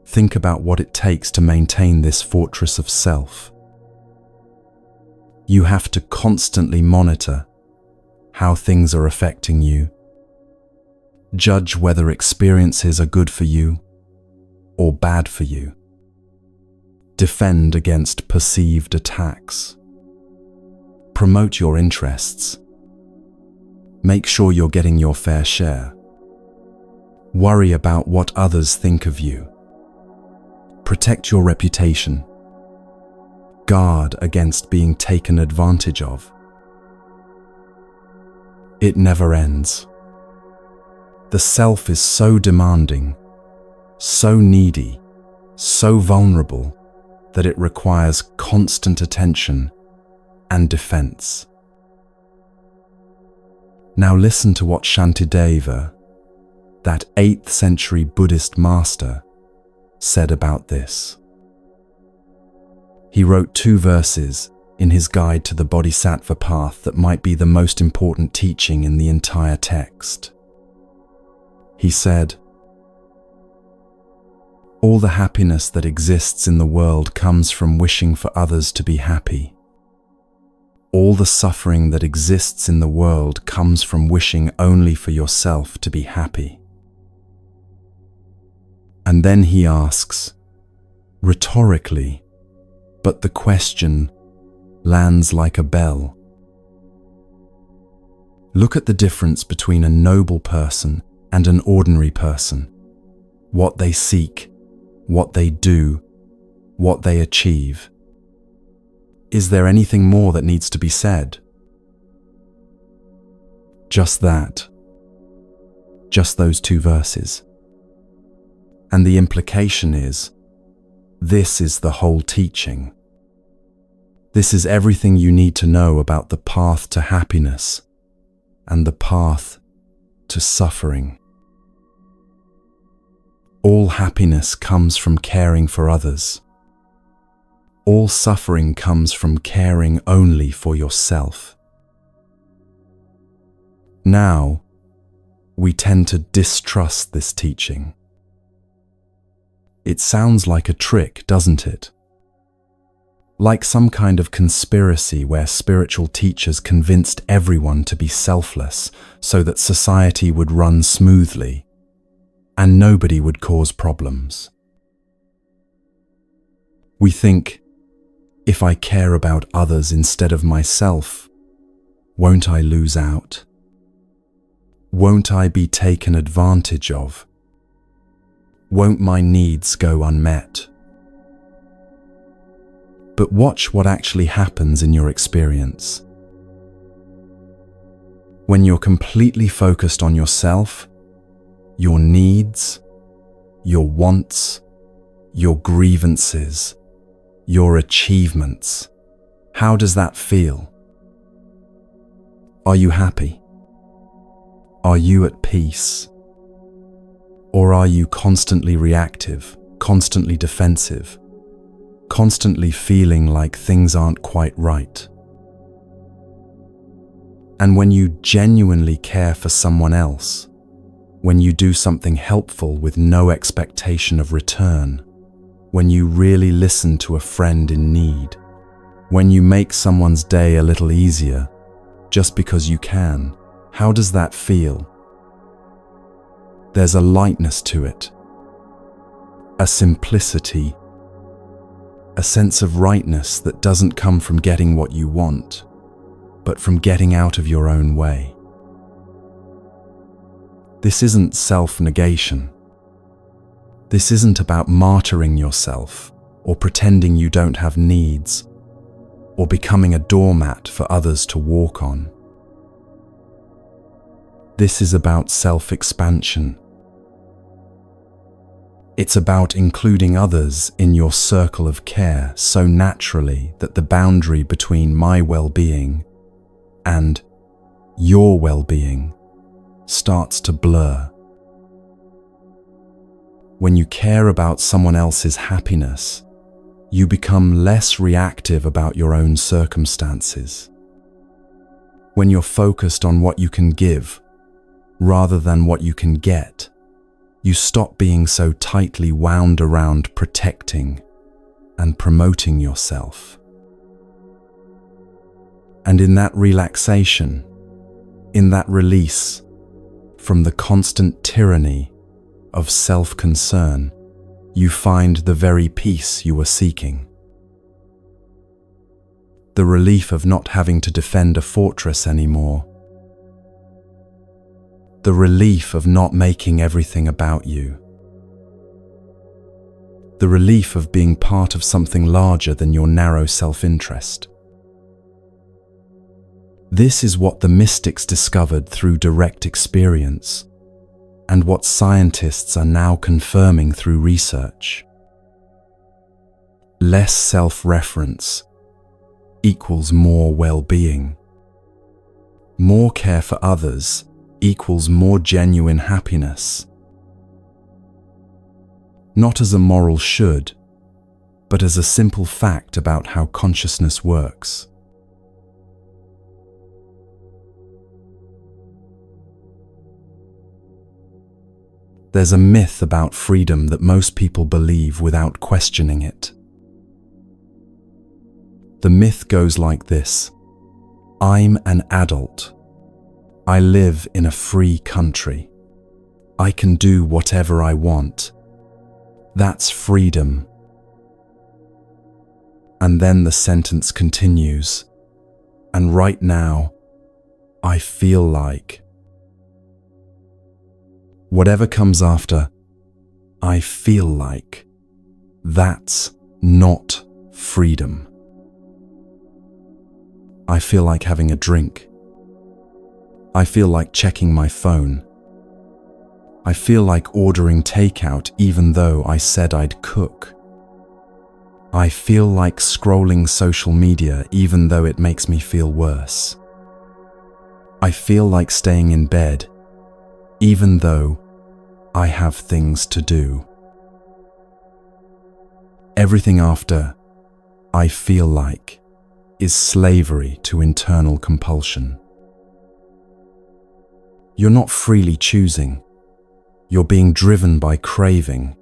Think about what it takes to maintain this fortress of self. You have to constantly monitor how things are affecting you, judge whether experiences are good for you or bad for you, defend against perceived attacks, promote your interests, make sure you're getting your fair share, worry about what others think of you, protect your reputation, guard against being taken advantage of. It never ends. The self is so demanding, so needy, so vulnerable that it requires constant attention and defense. Now listen to what Shantideva, that 8th century Buddhist master, said about this. He wrote 2 verses in his guide to the Bodhisattva path that might be the most important teaching in the entire text. He said, "All the happiness that exists in the world comes from wishing for others to be happy. All the suffering that exists in the world comes from wishing only for yourself to be happy." And then he asks, rhetorically, but the question lands like a bell. Look at the difference between a noble person and an ordinary person, what they seek, what they do, what they achieve. Is there anything more that needs to be said? Just that. Just those 2 verses. And the implication is, this is the whole teaching. This is everything you need to know about the path to happiness and the path to suffering. All happiness comes from caring for others. all suffering comes from caring only for yourself. Now, we tend to distrust this teaching. It sounds like a trick, doesn't it? Like some kind of conspiracy where spiritual teachers convinced everyone to be selfless so that society would run smoothly and nobody would cause problems. We think, if I care about others instead of myself, won't I lose out? Won't I be taken advantage of? Won't my needs go unmet? But watch what actually happens in your experience. When you're completely focused on yourself, your needs, your wants, your grievances, your achievements, how does that feel? Are you happy? Are you at peace? Or are you constantly reactive, constantly defensive, constantly feeling like things aren't quite right? And when you genuinely care for someone else, when you do something helpful with no expectation of return, when you really listen to a friend in need, when you make someone's day a little easier just because you can, how does that feel? There's a lightness to it, a simplicity, a sense of rightness that doesn't come from getting what you want, but from getting out of your own way. This isn't self-negation. This isn't about martyring yourself or pretending you don't have needs or becoming a doormat for others to walk on. This is about self-expansion. It's about including others in your circle of care so naturally that the boundary between my well-being and your well-being starts to blur. When you care about someone else's happiness, you become less reactive about your own circumstances. When you're focused on what you can give rather than what you can get, you stop being so tightly wound around protecting and promoting yourself. And in that relaxation, in that release from the constant tyranny of self-concern, you find the very peace you were seeking. The relief of not having to defend a fortress anymore. The relief of not making everything about you. The relief of being part of something larger than your narrow self-interest. This is what the mystics discovered through direct experience, and what scientists are now confirming through research. Less self-reference equals more well-being. More care for others equals more genuine happiness. Not as a moral should, but as a simple fact about how consciousness works. There's a myth about freedom that most people believe without questioning it. The myth goes like this: I'm an adult. I live in a free country. I can do whatever I want. That's freedom. And then the sentence continues, and right now, I feel like. Whatever comes after, I feel like, that's not freedom. I feel like having a drink. I feel like checking my phone. I feel like ordering takeout even though I said I'd cook. I feel like scrolling social media even though it makes me feel worse. I feel like staying in bed even though I have things to do. Everything after, I feel like is slavery to internal compulsion. You're not freely choosing. You're being driven by craving,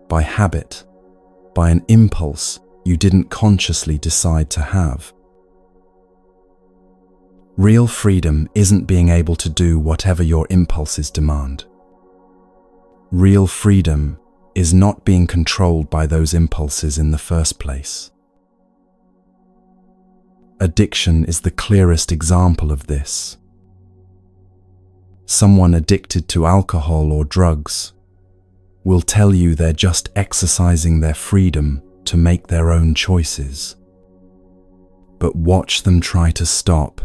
by habit, by an impulse you didn't consciously decide to have. Real freedom isn't being able to do whatever your impulses demand. Real freedom is not being controlled by those impulses in the first place. Addiction is the clearest example of this. Someone addicted to alcohol or drugs will tell you they're just exercising their freedom to make their own choices. But watch them try to stop.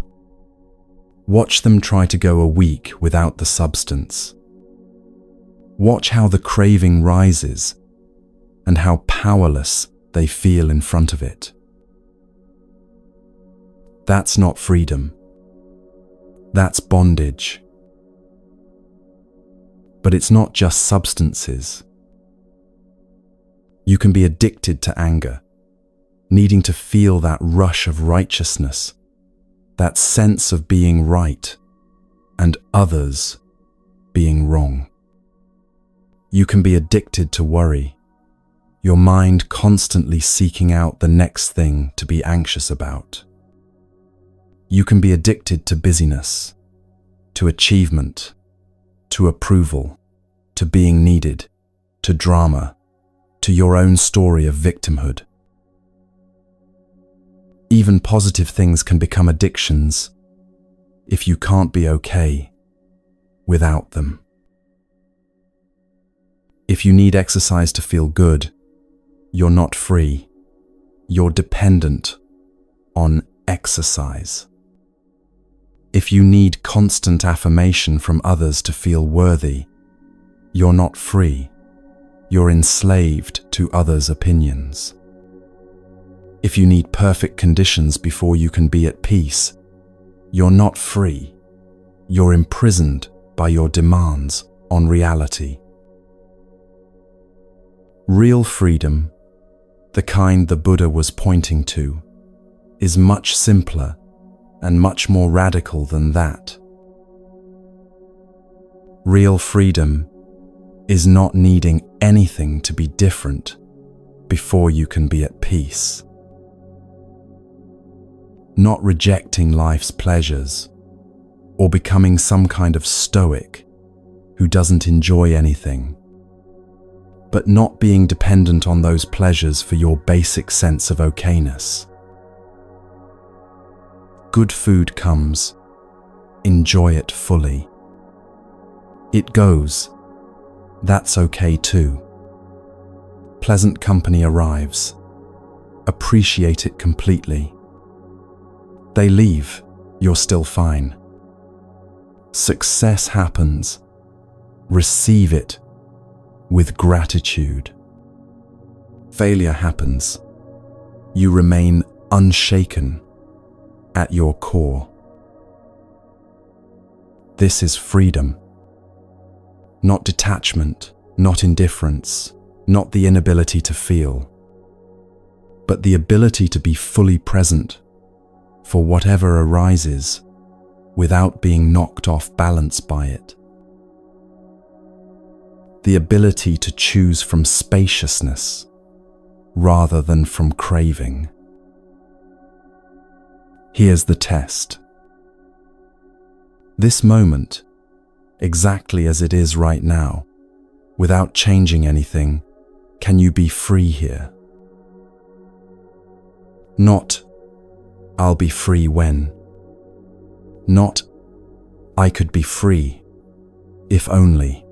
Watch them try to go a week without the substance. Watch how the craving rises and how powerless they feel in front of it. That's not freedom. That's bondage. But it's not just substances. You can be addicted to anger, needing to feel that rush of righteousness, that sense of being right and others being wrong. You can be addicted to worry, your mind constantly seeking out the next thing to be anxious about. You can be addicted to busyness, to achievement, to approval, to being needed, to drama, to your own story of victimhood. Even positive things can become addictions if you can't be okay without them. If you need exercise to feel good, you're not free. You're dependent on exercise. If you need constant affirmation from others to feel worthy, you're not free. You're enslaved to others' opinions. If you need perfect conditions before you can be at peace, you're not free. You're imprisoned by your demands on reality. Real freedom, the kind the Buddha was pointing to, is much simpler and much more radical than that. Real freedom is not needing anything to be different before you can be at peace. Not rejecting life's pleasures or becoming some kind of stoic who doesn't enjoy anything, but not being dependent on those pleasures for your basic sense of okayness. Good food comes, enjoy it fully. It goes, that's okay too. Pleasant company arrives, appreciate it completely. They leave, you're still fine. Success happens, receive it with gratitude. Failure happens, you remain unshaken at your core. This is freedom. Not detachment, not indifference, not the inability to feel, but the ability to be fully present for whatever arises without being knocked off balance by it. The ability to choose from spaciousness rather than from craving. Here's the test. This moment, exactly as it is right now, without changing anything, can you be free here? Not, I'll be free when. Not, I could be free, if only.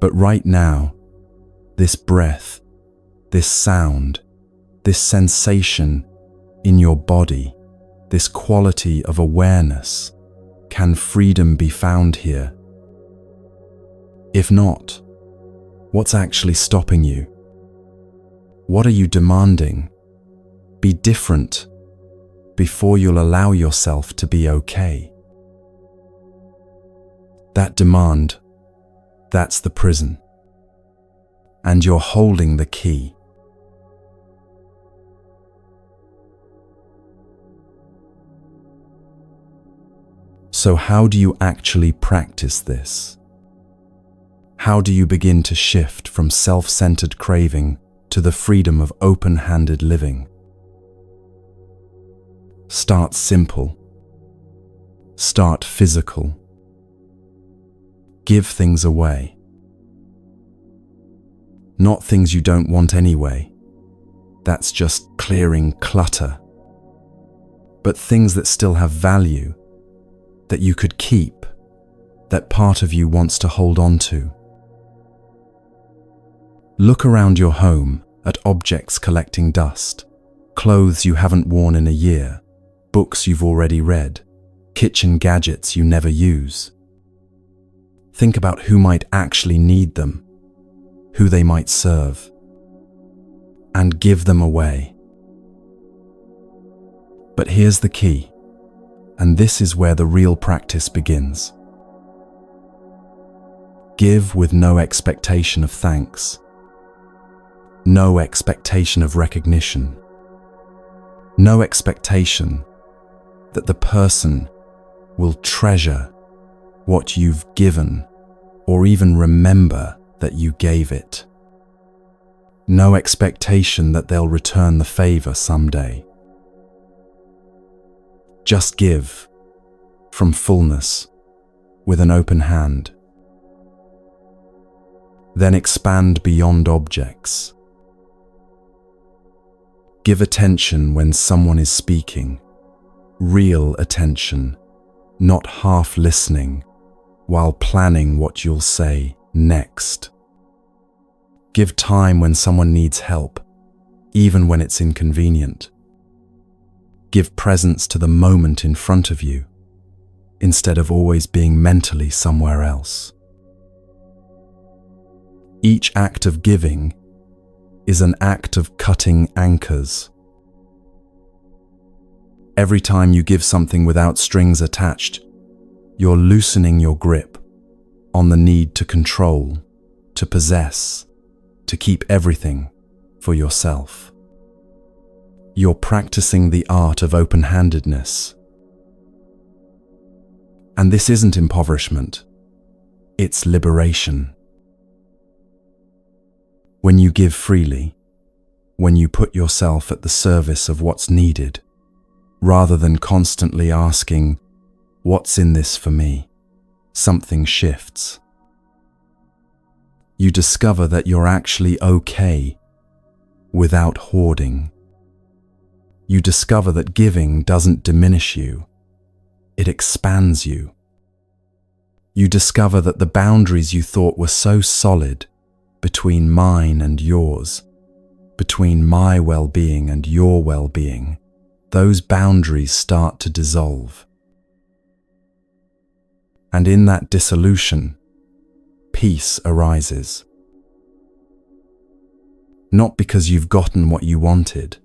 But right now, this breath, this sound, this sensation in your body, this quality of awareness, can freedom be found here? If not, what's actually stopping you? What are you demanding? Be different before you'll allow yourself to be okay. That demand, that's the prison. And you're holding the key. So how do you actually practice this? How do you begin to shift from self-centered craving to the freedom of open-handed living? Start simple. Start physical. Give things away. Not things you don't want anyway. That's just clearing clutter. But things that still have value, that you could keep, that part of you wants to hold on to. Look around your home at objects collecting dust, clothes you haven't worn in a year, books you've already read, kitchen gadgets you never use. Think about who might actually need them, who they might serve, and give them away. But here's the key, and this is where the real practice begins. Give with no expectation of thanks, no expectation of recognition, no expectation that the person will treasure what you've given or even remember that you gave it. No expectation that they'll return the favor someday. Just give from fullness with an open hand. Then expand beyond objects. Give attention when someone is speaking, real attention, not half listening while planning what you'll say next. Give time when someone needs help, even when it's inconvenient. Give presence to the moment in front of you, instead of always being mentally somewhere else. Each act of giving is an act of cutting anchors. Every time you give something without strings attached, you're loosening your grip on the need to control, to possess, to keep everything for yourself. You're practicing the art of open-handedness. And this isn't impoverishment, it's liberation. When you give freely, when you put yourself at the service of what's needed, rather than constantly asking, "What's in this for me?" something shifts. You discover that you're actually okay without hoarding. You discover that giving doesn't diminish you, it expands you. You discover that the boundaries you thought were so solid between mine and yours, between my well-being and your well-being, those boundaries start to dissolve. And in that dissolution, peace arises. Not because you've gotten what you wanted,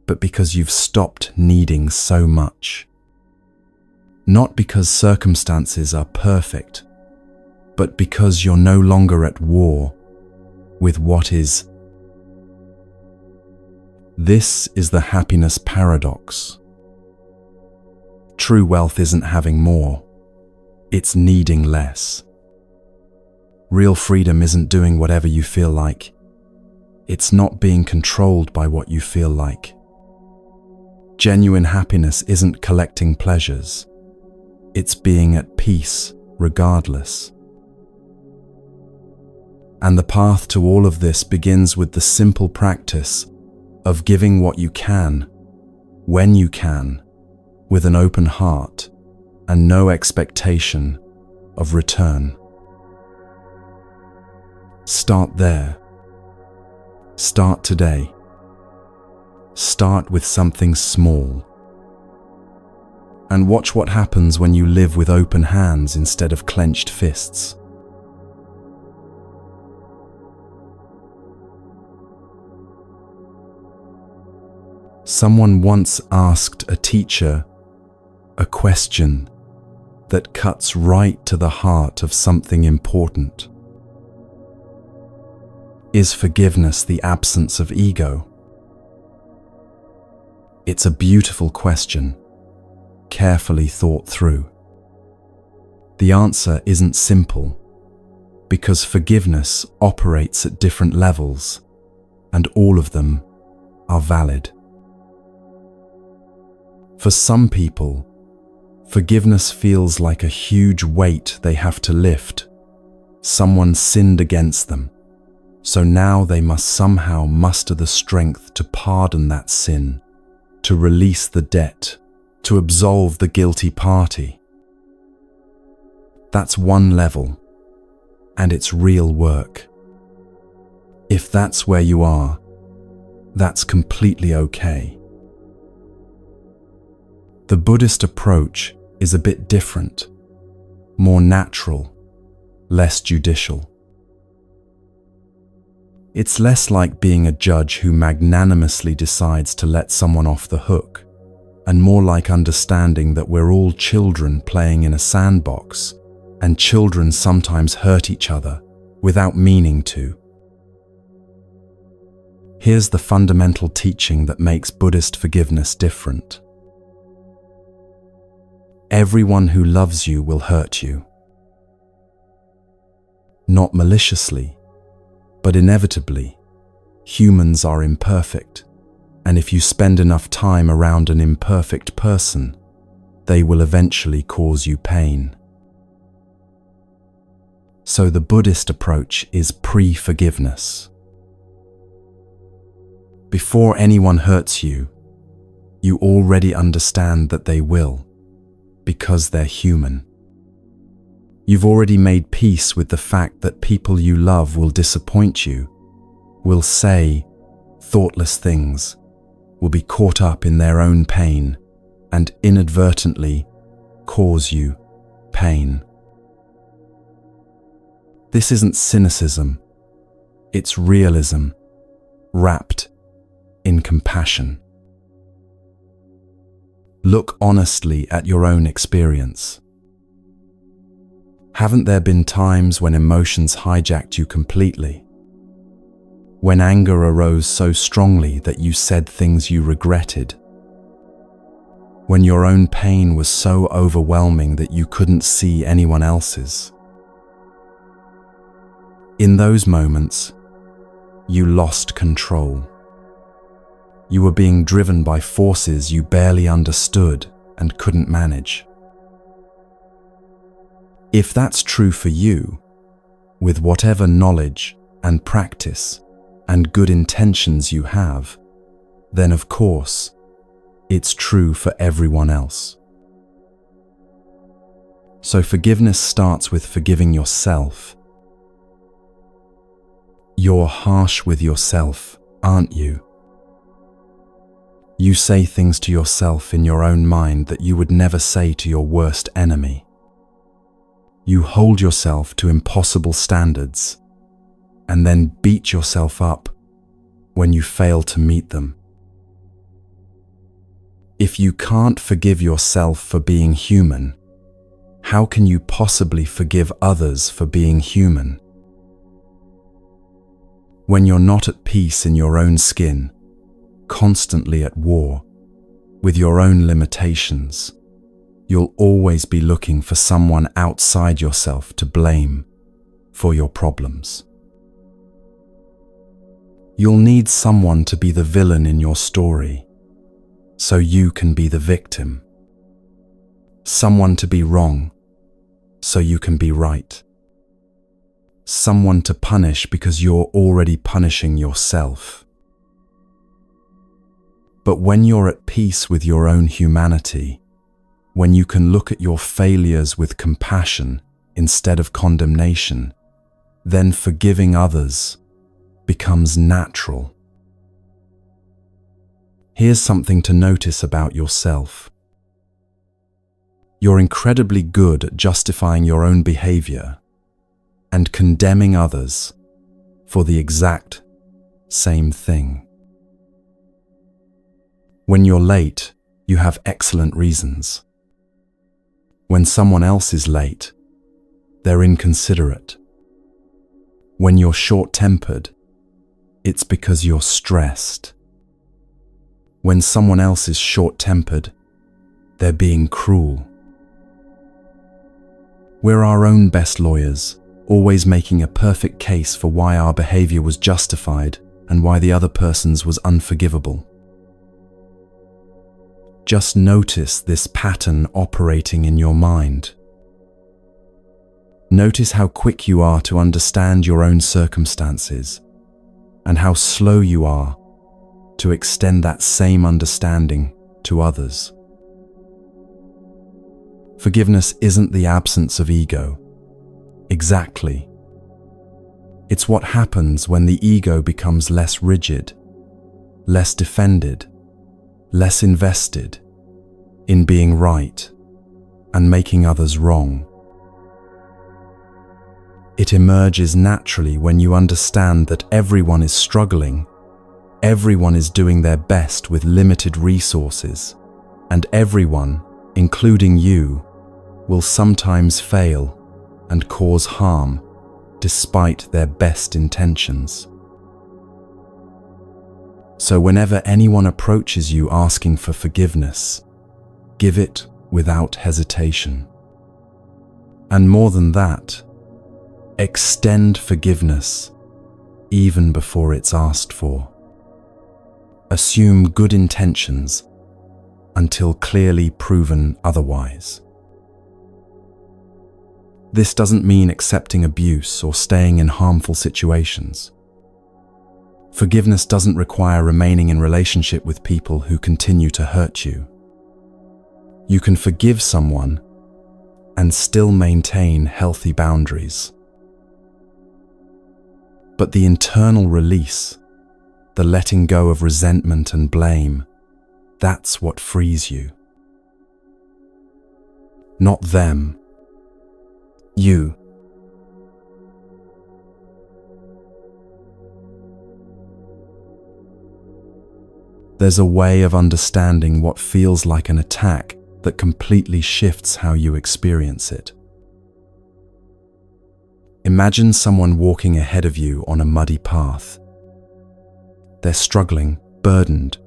but because you've stopped needing so much. Not because circumstances are perfect, but because you're no longer at war with what is. This is the happiness paradox. True wealth isn't having more, it's needing less. Real freedom isn't doing whatever you feel like, it's not being controlled by what you feel like. Genuine happiness isn't collecting pleasures, it's being at peace regardless. And the path to all of this begins with the simple practice of giving what you can, when you can, with an open heart and no expectation of return. Start there. Start today. Start with something small. And watch what happens when you live with open hands instead of clenched fists. Someone once asked a teacher a question that cuts right to the heart of something important. Is forgiveness the absence of ego? It's a beautiful question, carefully thought through. The answer isn't simple, because forgiveness operates at different levels, and all of them are valid. For some people, forgiveness feels like a huge weight they have to lift. Someone sinned against them, so now they must somehow muster the strength to pardon that sin, to release the debt, to absolve the guilty party. That's one level, and it's real work. If that's where you are, that's completely okay. The Buddhist approach is a bit different, more natural, less judicial. It's less like being a judge who magnanimously decides to let someone off the hook, and more like understanding that we're all children playing in a sandbox, and children sometimes hurt each other without meaning to. Here's the fundamental teaching that makes Buddhist forgiveness different. Everyone who loves you will hurt you. Not maliciously, but inevitably. Humans are imperfect, and if you spend enough time around an imperfect person, they will eventually cause you pain. So the Buddhist approach is pre-forgiveness. Before anyone hurts you, you already understand that they will, because they're human. You've already made peace with the fact that people you love will disappoint you, will say thoughtless things, will be caught up in their own pain, and inadvertently cause you pain. This isn't cynicism, it's realism, wrapped in compassion. Look honestly at your own experience. Haven't there been times when emotions hijacked you completely? When anger arose so strongly that you said things you regretted? When your own pain was so overwhelming that you couldn't see anyone else's? In those moments, you lost control. You were being driven by forces you barely understood and couldn't manage. If that's true for you, with whatever knowledge and practice and good intentions you have, then of course, it's true for everyone else. So forgiveness starts with forgiving yourself. You're harsh with yourself, aren't you? You say things to yourself in your own mind that you would never say to your worst enemy. You hold yourself to impossible standards and then beat yourself up when you fail to meet them. If you can't forgive yourself for being human, how can you possibly forgive others for being human? When you're not at peace in your own skin, constantly at war with your own limitations, you'll always be looking for someone outside yourself to blame for your problems. You'll need someone to be the villain in your story, so you can be the victim. Someone to be wrong, so you can be right. Someone to punish because you're already punishing yourself. But when you're at peace with your own humanity, when you can look at your failures with compassion instead of condemnation, then forgiving others becomes natural. Here's something to notice about yourself. You're incredibly good at justifying your own behavior and condemning others for the exact same thing. When you're late, you have excellent reasons. When someone else is late, they're inconsiderate. When you're short-tempered, it's because you're stressed. When someone else is short-tempered, they're being cruel. We're our own best lawyers, always making a perfect case for why our behavior was justified and why the other person's was unforgivable. Just notice this pattern operating in your mind. Notice how quick you are to understand your own circumstances and how slow you are to extend that same understanding to others. Forgiveness isn't the absence of ego. Exactly. It's what happens when the ego becomes less rigid, less defended, less invested in being right and making others wrong. It emerges naturally when you understand that everyone is struggling, everyone is doing their best with limited resources, and everyone, including you, will sometimes fail and cause harm despite their best intentions. So whenever anyone approaches you asking for forgiveness, give it without hesitation. And more than that, extend forgiveness even before it's asked for. Assume good intentions until clearly proven otherwise. This doesn't mean accepting abuse or staying in harmful situations. Forgiveness doesn't require remaining in relationship with people who continue to hurt you. You can forgive someone and still maintain healthy boundaries. But the internal release, the letting go of resentment and blame, that's what frees you. Not them. You. There's a way of understanding what feels like an attack that completely shifts how you experience it. Imagine someone walking ahead of you on a muddy path. They're struggling, burdened,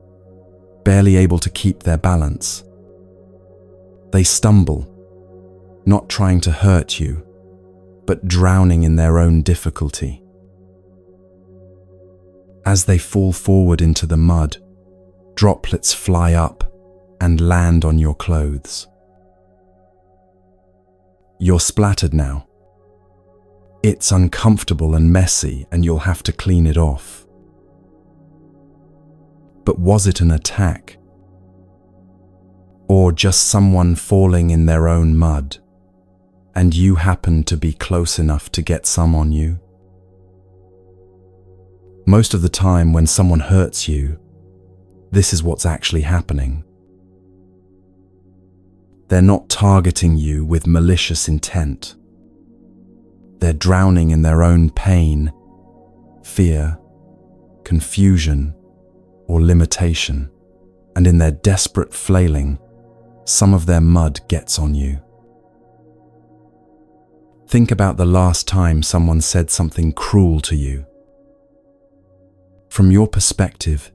barely able to keep their balance. They stumble, not trying to hurt you, but drowning in their own difficulty. As they fall forward into the mud, droplets fly up and land on your clothes. You're splattered now. It's uncomfortable and messy, and you'll have to clean it off. But was it an attack? Or just someone falling in their own mud, and you happened to be close enough to get some on you? Most of the time when someone hurts you, this is what's actually happening. They're not targeting you with malicious intent. They're drowning in their own pain, fear, confusion, or limitation, and in their desperate flailing, some of their mud gets on you. Think about the last time someone said something cruel to you. From your perspective,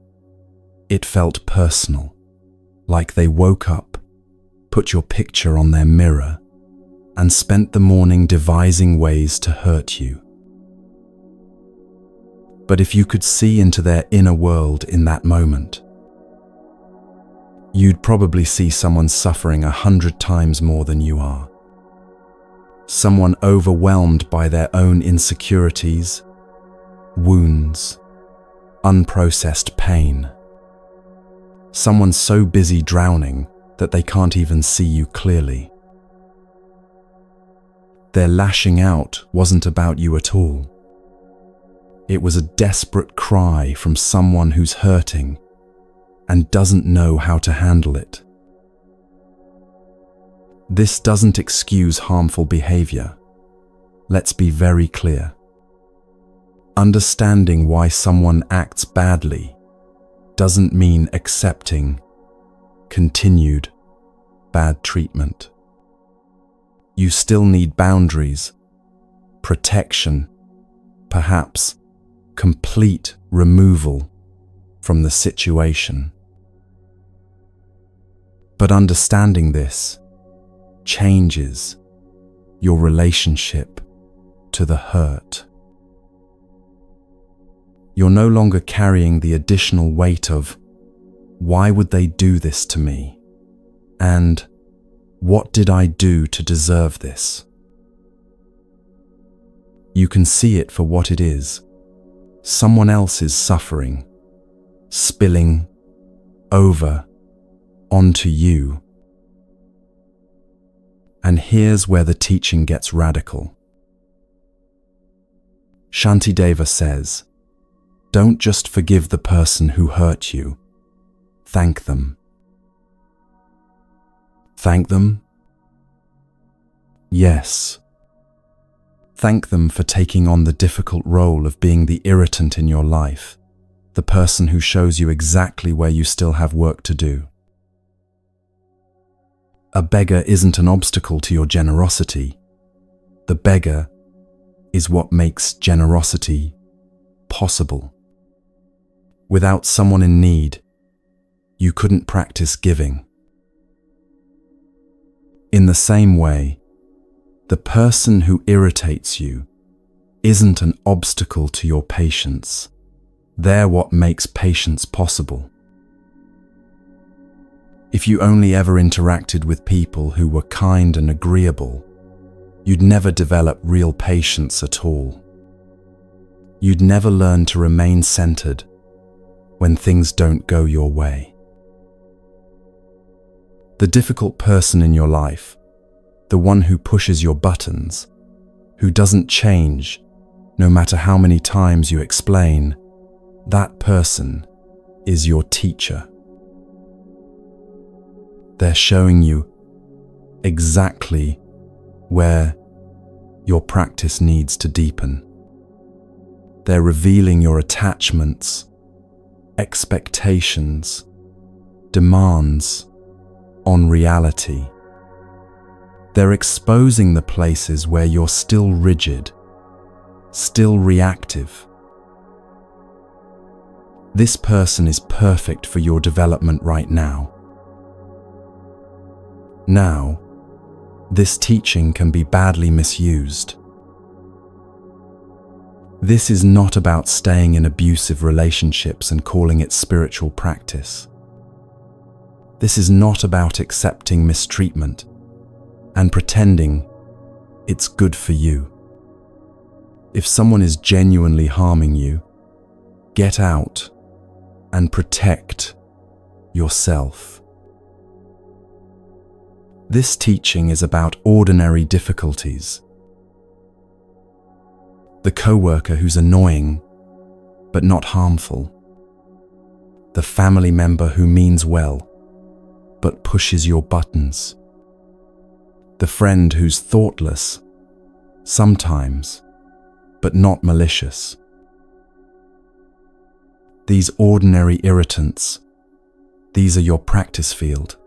it felt personal, like they woke up, put your picture on their mirror, and spent the morning devising ways to hurt you. But if you could see into their inner world in that moment, you'd probably see someone suffering 100 times more than you are. Someone overwhelmed by their own insecurities, wounds, unprocessed pain. Someone so busy drowning that they can't even see you clearly. Their lashing out wasn't about you at all. It was a desperate cry from someone who's hurting and doesn't know how to handle it. This doesn't excuse harmful behavior. Let's be very clear. Understanding why someone acts badly doesn't mean accepting continued bad treatment. You still need boundaries, protection, perhaps complete removal from the situation. But understanding this changes your relationship to the hurt. You're no longer carrying the additional weight of, why would they do this to me? And what did I do to deserve this? You can see it for what it is. Someone else's suffering, spilling over onto you. And here's where the teaching gets radical. Shantideva says, don't just forgive the person who hurt you, thank them. Thank them? Yes. Thank them for taking on the difficult role of being the irritant in your life, the person who shows you exactly where you still have work to do. A beggar isn't an obstacle to your generosity. The beggar is what makes generosity possible. Without someone in need, you couldn't practice giving. In the same way, the person who irritates you isn't an obstacle to your patience. They're what makes patience possible. If you only ever interacted with people who were kind and agreeable, you'd never develop real patience at all. You'd never learn to remain centered when things don't go your way. The difficult person in your life, the one who pushes your buttons, who doesn't change no matter how many times you explain, that person is your teacher. They're showing you exactly where your practice needs to deepen. They're revealing your attachments, expectations, demands on reality. They're exposing the places where you're still rigid, still reactive. This person is perfect for your development right now. Now, this teaching can be badly misused. This is not about staying in abusive relationships and calling it spiritual practice. This is not about accepting mistreatment and pretending it's good for you. If someone is genuinely harming you, get out and protect yourself. This teaching is about ordinary difficulties. The coworker who's annoying but not harmful. The family member who means well but pushes your buttons. The friend who's thoughtless, sometimes, but not malicious. These ordinary irritants, these are your practice field.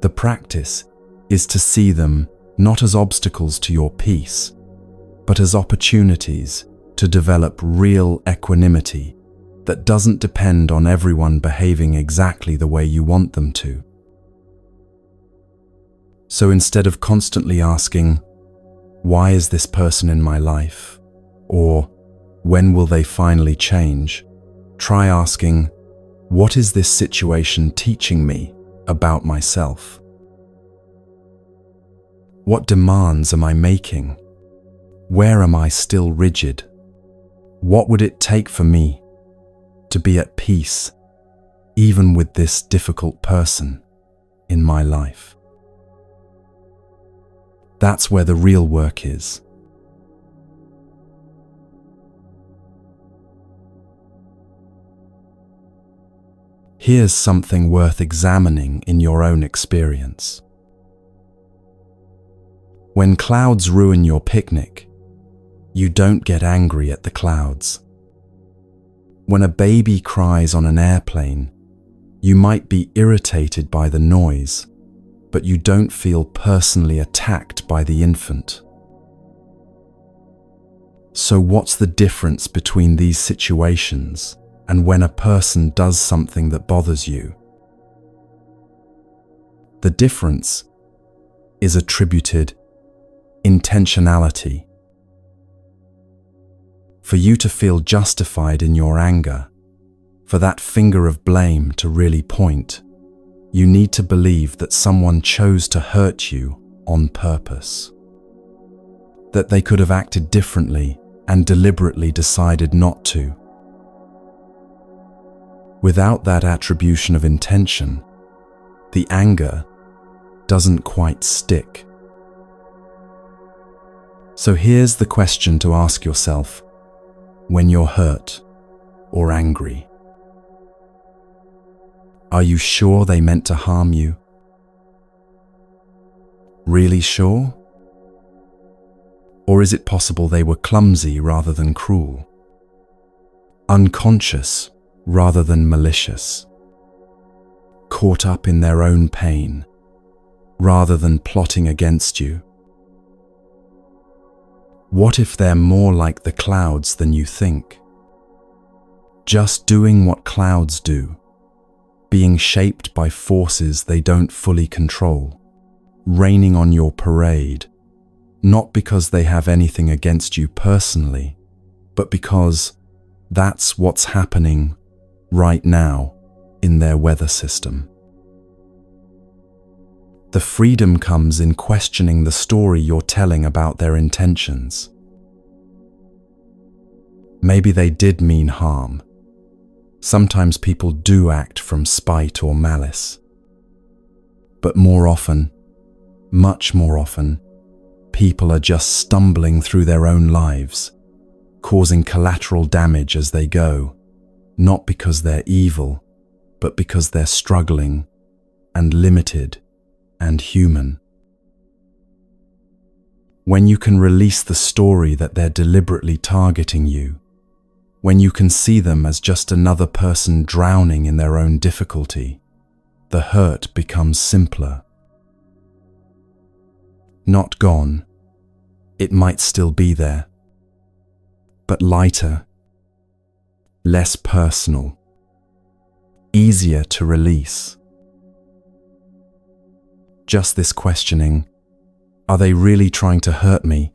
The practice is to see them not as obstacles to your peace, but as opportunities to develop real equanimity that doesn't depend on everyone behaving exactly the way you want them to. So instead of constantly asking, why is this person in my life? Or when will they finally change? Try asking, what is this situation teaching me about myself? What demands am I making? Where am I still rigid? What would it take for me to be at peace, even with this difficult person in my life? That's where the real work is. Here's something worth examining in your own experience. When clouds ruin your picnic, you don't get angry at the clouds. When a baby cries on an airplane, you might be irritated by the noise, but you don't feel personally attacked by the infant. So what's the difference between these situations and when a person does something that bothers you? The difference is attributed intentionality. For you to feel justified in your anger, for that finger of blame to really point, you need to believe that someone chose to hurt you on purpose. That they could have acted differently and deliberately decided not to. Without that attribution of intention, the anger doesn't quite stick. So here's the question to ask yourself when you're hurt or angry. Are you sure they meant to harm you? Really sure? Or is it possible they were clumsy rather than cruel? Unconscious rather than malicious? Caught up in their own pain rather than plotting against you? What if they're more like the clouds than you think? Just doing what clouds do, being shaped by forces they don't fully control, raining on your parade, not because they have anything against you personally, but because that's what's happening right now in their weather system. The freedom comes in questioning the story you're telling about their intentions. Maybe they did mean harm. Sometimes people do act from spite or malice. But more often, much more often, people are just stumbling through their own lives, causing collateral damage as they go, not because they're evil, but because they're struggling and limited and human. When you can release the story that they're deliberately targeting you, when you can see them as just another person drowning in their own difficulty, the hurt becomes simpler. Not gone. It might still be there, but lighter, less personal, easier to release. Just this questioning, are they really trying to hurt me,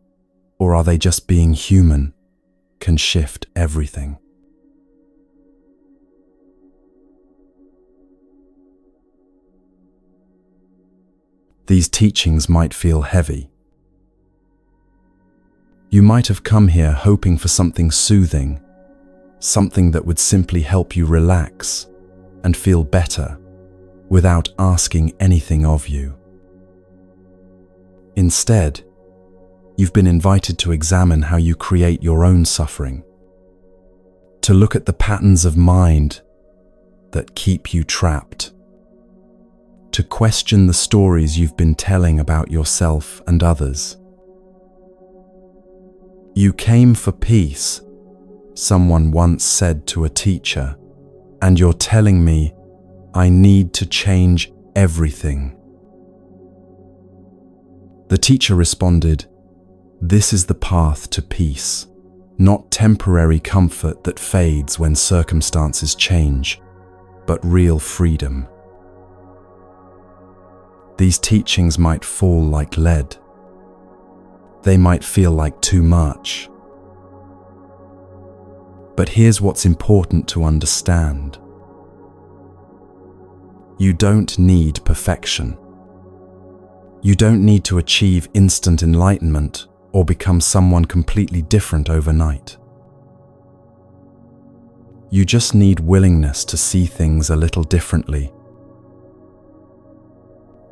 or are they just being human, can shift everything. These teachings might feel heavy. You might have come here hoping for something soothing, something that would simply help you relax and feel better without asking anything of you. Instead, you've been invited to examine how you create your own suffering, to look at the patterns of mind that keep you trapped, to question the stories you've been telling about yourself and others. You came for peace, someone once said to a teacher, and you're telling me I need to change everything. The teacher responded, "This is the path to peace, not temporary comfort that fades when circumstances change, but real freedom." These teachings might fall like lead. They might feel like too much. But here's what's important to understand. You don't need perfection. You don't need to achieve instant enlightenment or become someone completely different overnight. You just need willingness to see things a little differently.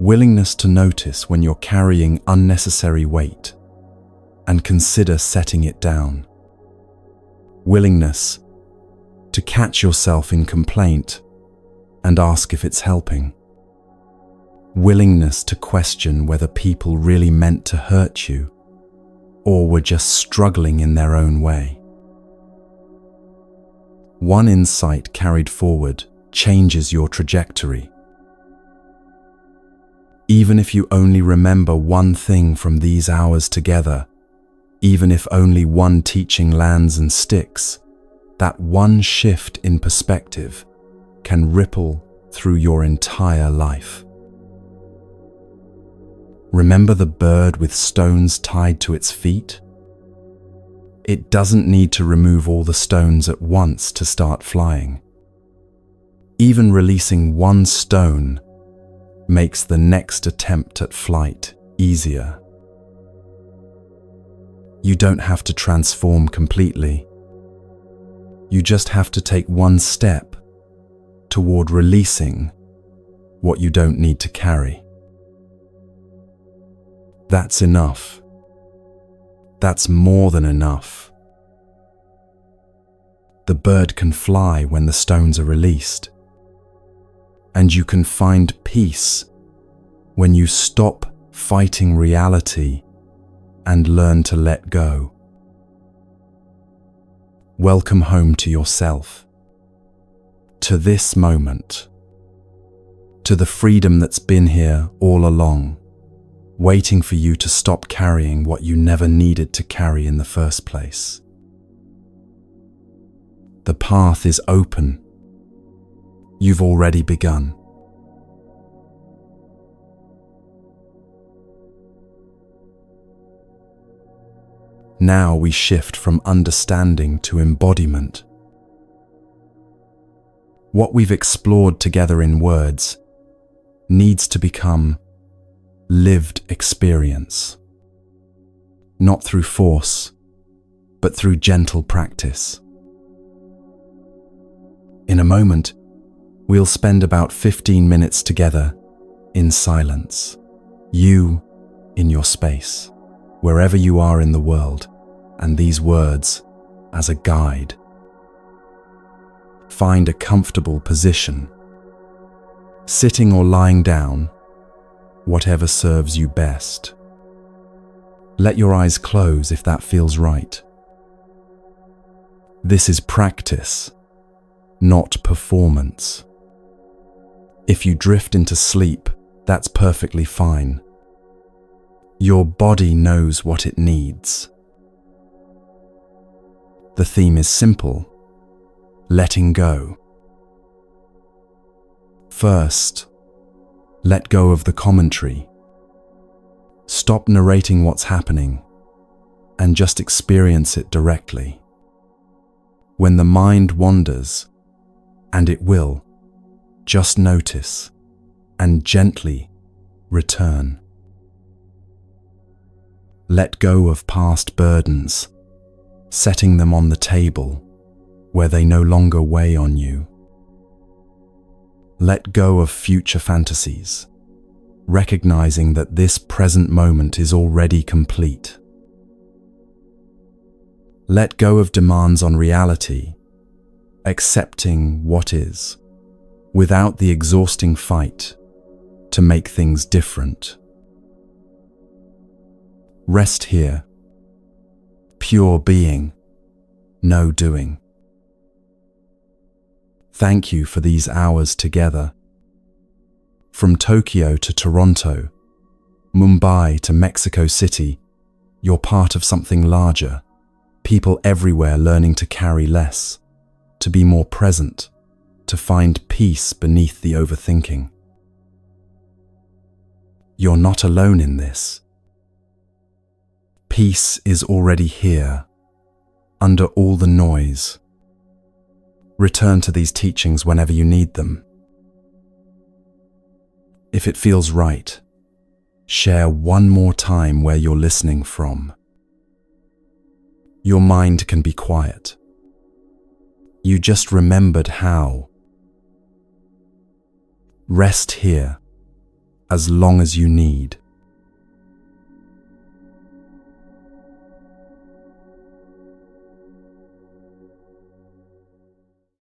Willingness to notice when you're carrying unnecessary weight and consider setting it down. Willingness to catch yourself in complaint and ask if it's helping. Willingness to question whether people really meant to hurt you or were just struggling in their own way. One insight carried forward changes your trajectory. Even if you only remember one thing from these hours together, even if only one teaching lands and sticks, that one shift in perspective can ripple through your entire life. Remember the bird with stones tied to its feet? It doesn't need to remove all the stones at once to start flying. Even releasing one stone makes the next attempt at flight easier. You don't have to transform completely. You just have to take one step toward releasing what you don't need to carry. That's enough. That's more than enough. The bird can fly when the stones are released, and you can find peace when you stop fighting reality and learn to let go. Welcome home to yourself, to this moment, to the freedom that's been here all along, waiting for you to stop carrying what you never needed to carry in the first place. The path is open. You've already begun. Now we shift from understanding to embodiment. What we've explored together in words needs to become lived experience, not through force, but through gentle practice. In a moment, we'll spend about 15 minutes together in silence, you in your space, wherever you are in the world, and these words as a guide. Find a comfortable position, sitting or lying down, whatever serves you best. Let your eyes close if that feels right. This is practice, not performance. If you drift into sleep, that's perfectly fine. Your body knows what it needs. The theme is simple: letting go. First, let go of the commentary. Stop narrating what's happening and just experience it directly. When the mind wanders, and it will, just notice and gently return. Let go of past burdens, setting them on the table where they no longer weigh on you. Let go of future fantasies, recognizing that this present moment is already complete. Let go of demands on reality, accepting what is, without the exhausting fight to make things different. Rest here, pure being, no doing. Thank you for these hours together. From Tokyo to Toronto, Mumbai to Mexico City, you're part of something larger. People everywhere learning to carry less, to be more present, to find peace beneath the overthinking. You're not alone in this. Peace is already here, under all the noise. Return to these teachings whenever you need them. If it feels right, share one more time where you're listening from. Your mind can be quiet. You just remembered how. Rest here as long as you need.